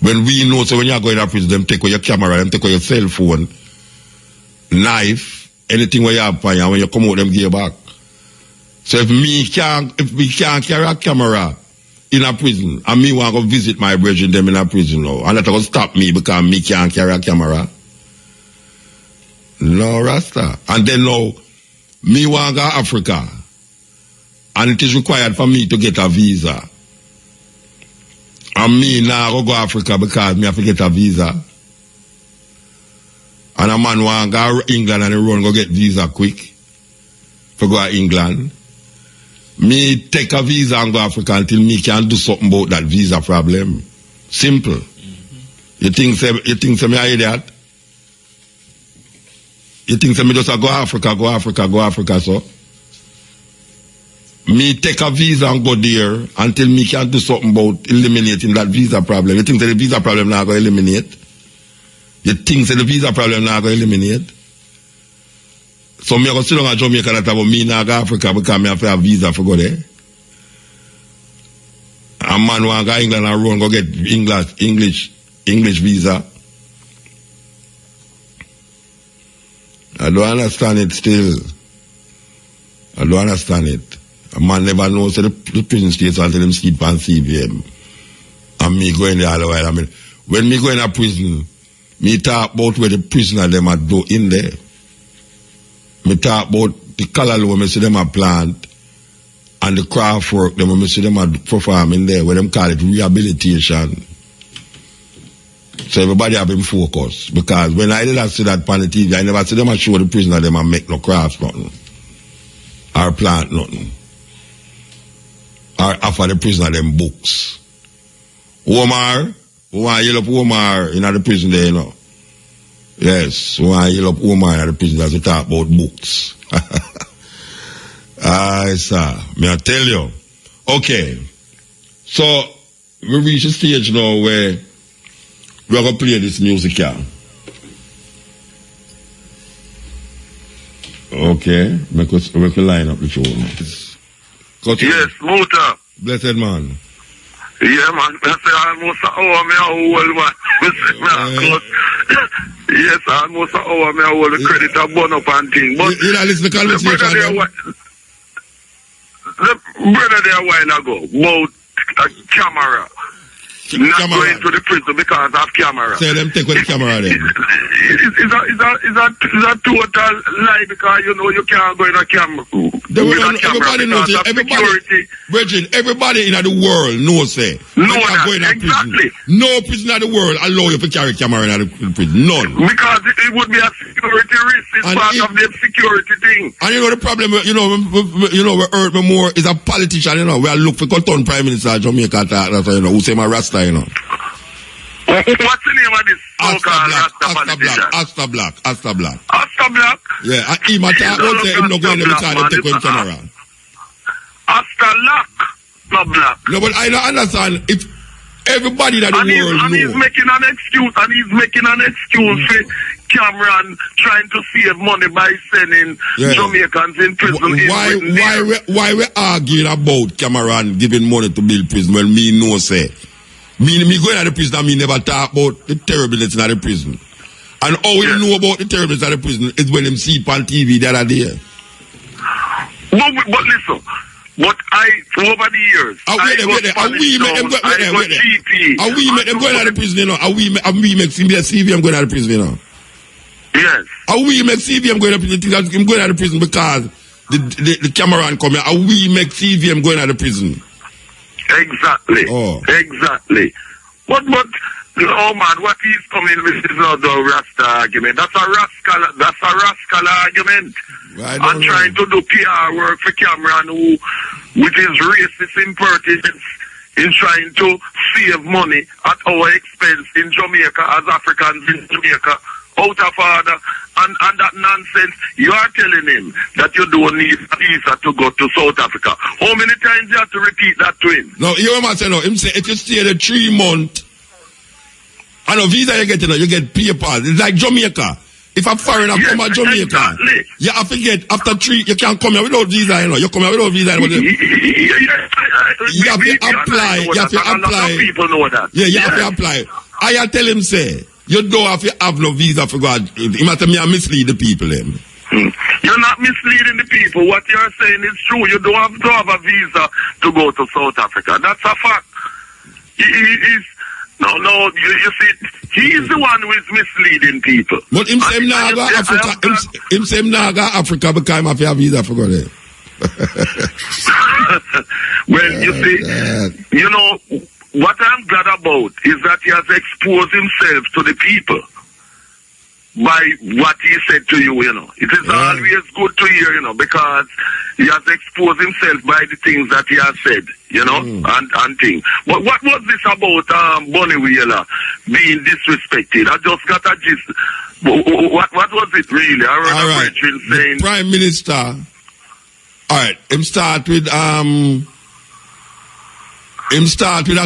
When we know, so when you're going to prison, them take away your camera, them take away your cell phone, knife, anything where you have for you, and when you come out, them give you back. So if we can't carry a camera in a prison, and me want to go visit my brethren them in a prison now, and that will stop me because me can't carry a camera. No, Rasta. And then now, me want to go to Africa, and it is required for me to get a visa. And me now go to Africa because me have to get a visa. And a man want to go to England and he run go get visa quick for go to England. Me take a visa and go to Africa until me can do something about that visa problem. Simple. You think say me a idiot? You think say me just a go Africa, so? Me take a visa and go there until me can do something about eliminating that visa problem. You think that the visa problem now going to eliminate? You think that the visa problem now going to eliminate? So me go sit down at Jamaica that about me now go Africa because me have to have a visa for go there. A man want to go England and run go get English visa. I don't understand it still. I don't understand it. A man never knows the prison states until them sleep on CVM. And me going there all the while. I mean, when me go in a prison, me talk about where the prisoner them are do in there. Me talk about the color where me see them a plant and the craft work them when me see them a perform in there, where them call it rehabilitation. So everybody have been focused. Because when I did see that on the TV, I never see them a show the prisoner them a make no crafts nothing. Or plant nothing. Or offer the prisoner them books. Omar, who want to yell up Omar in the prison there, you know. Yes, who want to yell up Omar in the prison as we talk about books. Aye, sir. May I tell you. Okay. So, we reach a stage now where we're going to play this music here. Okay. Make us line up the show now. Yes, Muta. Blessed man. Yeah, man. I say almost an hour me a hold, man. Yes, almost an hour me a hold. The credit a burn up and thing. But you know, listen to the conversation. The brother there a while ago about a camera. Not going to the prison because of camera. Say them take with the camera then. It's a total lie because you know you can't go in a camera. Everybody knows it. Everybody in the world knows it. Exactly. No prison in the world allow you to carry camera in the prison. None. Because it would be a security risk. It's part of the security thing. And you know the problem, we hurt me more is a politician, we are looking for turn Prime Minister of Jamaica, who say my Rasta, What's the name of this so-called Rasta politician? Asta Black. Asta Black? Yeah, he might not say him not going every time they take one camera. Asta Black. No, but I don't understand if everybody in the world knows. And he's making an excuse for Cameron trying to save money by sending Jamaicans in prison. Why we arguing about Cameron giving money to build prison when me know say? Me going to the prison and me never talk about the terribleness in the prison. And all we know about the terribleness in the prison is when them see it on TV the other day. But listen, over the years, we make them go to the prison, we make CVM go to the prison, Yes. We make CVM go to the prison because the Cameron come here, we make CVM go to the prison. Exactly. Exactly. But oh man, what he's coming with is not the Rasta argument. That's a rascal argument. I'm trying to do PR work for Cameron, who, with his racist impertinence, in trying to save money at our expense in Jamaica as Africans in Jamaica, out of order, and that nonsense. You are telling him that you don't need a visa to go to South Africa. How many times you have to repeat that to him? No, you know what I'm saying? No, him say if you stay there 3 months, and a visa you get, you get papers. It's like Jamaica. If a foreigner come to Jamaica, you have to get after 3. You can't come here without visa. You come here without visa. You have to apply. People know that. Yeah, you have to apply. I tell him say. You don't have to have no visa for God. You must mislead the people. You're not misleading the people. What you're saying is true. You don't have to have a visa to go to South Africa. That's a fact. You see, he's the one who is misleading people. But him say Naga Africa because him have to have visa for go there. Well, you see, what I'm glad about is that he has exposed himself to the people by what he said to you, It is always good to hear, because he has exposed himself by the things that he has said, and things. But what was this about Bonnie Wheeler being disrespected? I just got a gist. What was it really? I heard saying the Prime Minister. All right, him start with a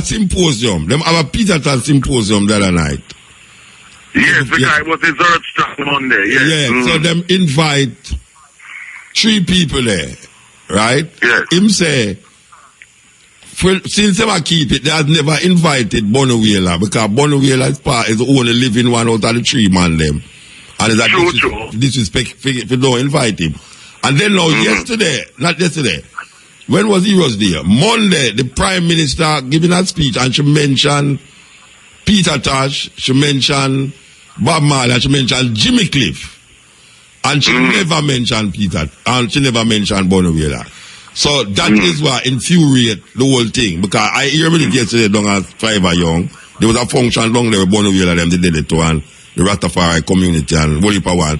symposium. Them have a Peter symposium the other night. Yes, because it was his Earth Strong Monday. Yes. Yeah, so them invite 3 people there, right? Yes. Him say, since they keep it, they have never invited Bonnie Wheeler because Bonnie Wheeler is the only living one out of the 3 man them. And it's a disrespect if you don't invite him. And then now not yesterday, when was Heroes Day? Monday, the Prime Minister giving a speech and she mentioned Peter Tosh, she mentioned Bob Marley, and she mentioned Jimmy Cliff. And she never mentioned Peter, and she never mentioned Bonnie Wheeler. So that is what infuriates the whole thing. Because I hear me yesterday down as Fiver Young. There was a function down there with Bonnie Wheeler, them they did it to, and the Rastafari community and Wally Power.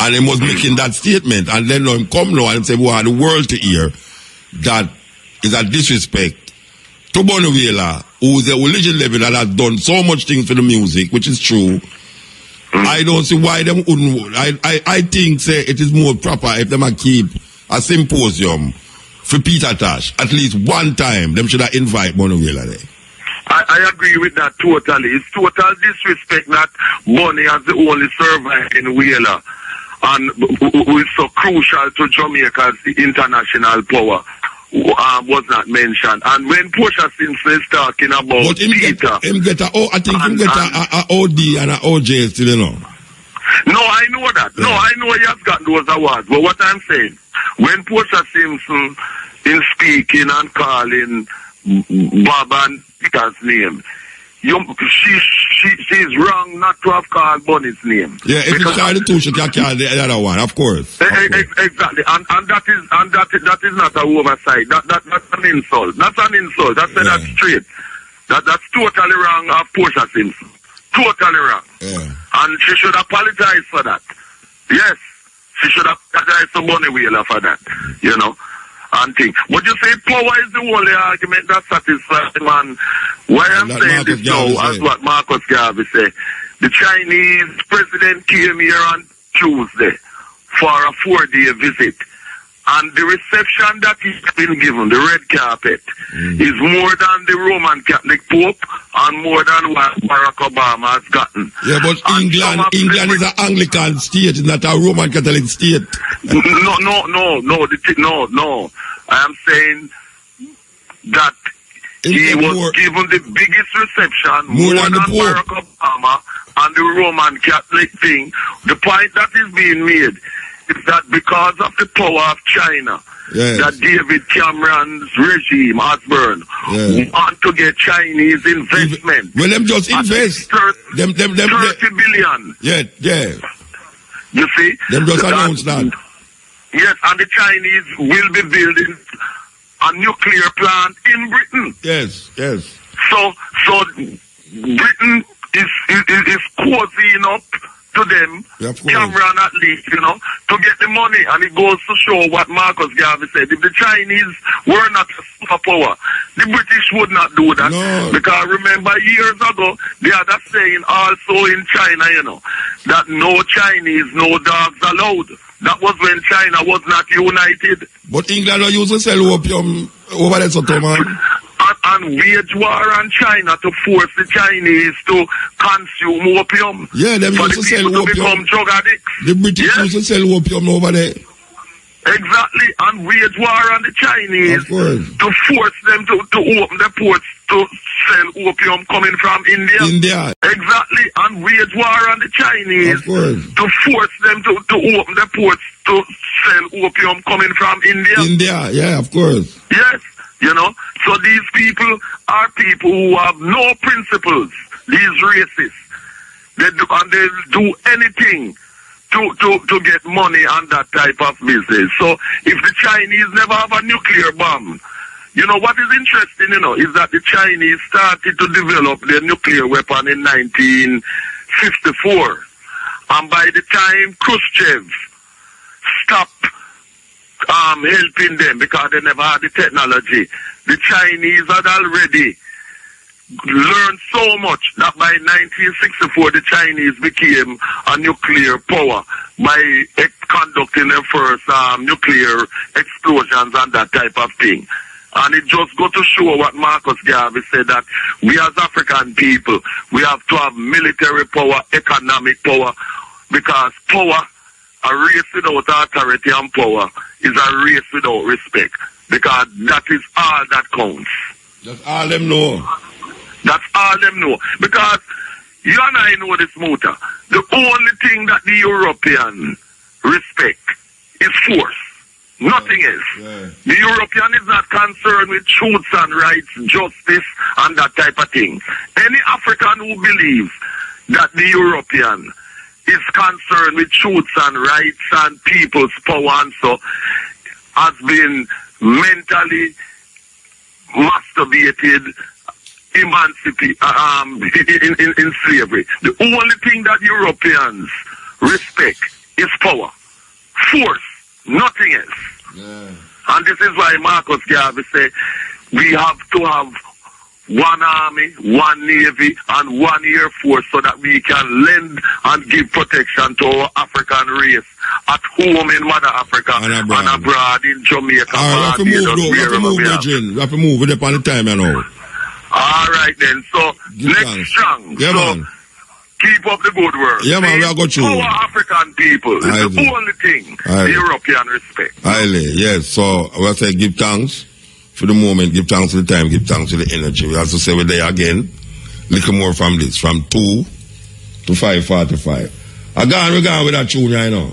And he was making that statement. And then him come now and say, we want the world to hear that is a disrespect to Bonnie Wheeler, who is a religion level that has done so much things for the music, which is true. I don't see why them wouldn't. I think say it is more proper if them keep a symposium for Peter Tosh. At least one time, them should have invite Bonnie Wheeler there. I agree with that totally. It's total disrespect that Bonnie as the only surviving Wheeler and who is so crucial to Jamaica's international power, was not mentioned. And when Portia Simpson is talking about but him Peter, I think him get a OD and a OJ still, you know. No, I know that. Yeah. No, I know he has got those awards. But what I'm saying, when Portia Simpson is speaking and calling Bob and Peter's name, she's wrong not to have called Bunny's name. Yeah, if you call the two, she can call the other one, of course. Exactly, and that is not a oversight. That's an insult. That's an insult. That's straight. That's totally wrong of Portia Simpson. Totally wrong. Yeah. And she should apologize for that. Yes, she should apologize to Bunny Wheeler for that. You know. And thing. But you say power is the only argument that satisfies the man. Why I'm saying this now, as what Marcus Garvey said, the Chinese president came here on Tuesday for a 4-day visit. And the reception that he's been given, the red carpet, is more than the Roman Catholic Pope and more than what Barack Obama has gotten. Yeah, but England is an Anglican state, not a Roman Catholic state. No. I am saying that he was given the biggest reception more than Barack Obama and the Roman Catholic thing. The point that is being made is that because of the power of China, that David Cameron's regime has burned, want to get Chinese investment. Well, them just invest. 30 billion. Yeah. You see? Them just announced that. Yes, and the Chinese will be building a nuclear plant in Britain. Yes. So Britain is cozying up to them, Cameron at least, you know, to get the money. And it goes to show what Marcus Garvey said. If the Chinese were not a superpower, the British would not do that. No. Because remember, years ago, they had a saying also in China, you know, that no Chinese, no dogs allowed. That was when China was not united. But England used to sell opium over there, so man. And wage war on China to force the Chinese to consume opium. Yeah, them used to sell opium. Become drug addicts. The British used to sell opium over there. Exactly, and wage war on the Chinese to force them to open the ports to sell opium coming from India. Exactly, and wage war on the Chinese to force them to open the ports to sell opium coming from India. Yeah, of course. Yes, you know, so these people are people who have no principles, these racists. They do anything to get money on that type of business. So if the Chinese never have a nuclear bomb, you know, what is interesting, you know, is that the Chinese started to develop their nuclear weapon in 1954. And by the time Khrushchev stopped helping them because they never had the technology, the Chinese had already learned so much that by 1964 the Chinese became a nuclear power by conducting their first nuclear explosions and that type of thing. And it just got to show what Marcus Garvey said, that we as African people, we have to have military power, economic power, because power, a race without authority and power, is a race without respect, because that is all that counts. That's all them know. That's all them know. Because you and I know this, Muta. The only thing that the European respect is force. Nothing else. Yeah. The European is not concerned with truths and rights, justice, and that type of thing. Any African who believes that the European is concerned with truths and rights and people's power and so has been mentally masturbated, emancipated in slavery. The only thing that Europeans respect is power, force, nothing else. Yeah. And this is why Marcus Garvey said we have to have one army, one navy, and one air force so that we can lend and give protection to our African race at home in Mother Africa and abroad in Jamaica. We have to move with the time, you know. All right then, so next strong. Yeah, so man. Keep up the good work. Yeah, man, we are got you. Our African people is the only thing the European respect. Highly, yes. So I will say give thanks for the moment, give thanks for the time, give thanks for the energy. We also say we're there again. Little more from this, from 2 to 5:45. We're gone with that tune right now.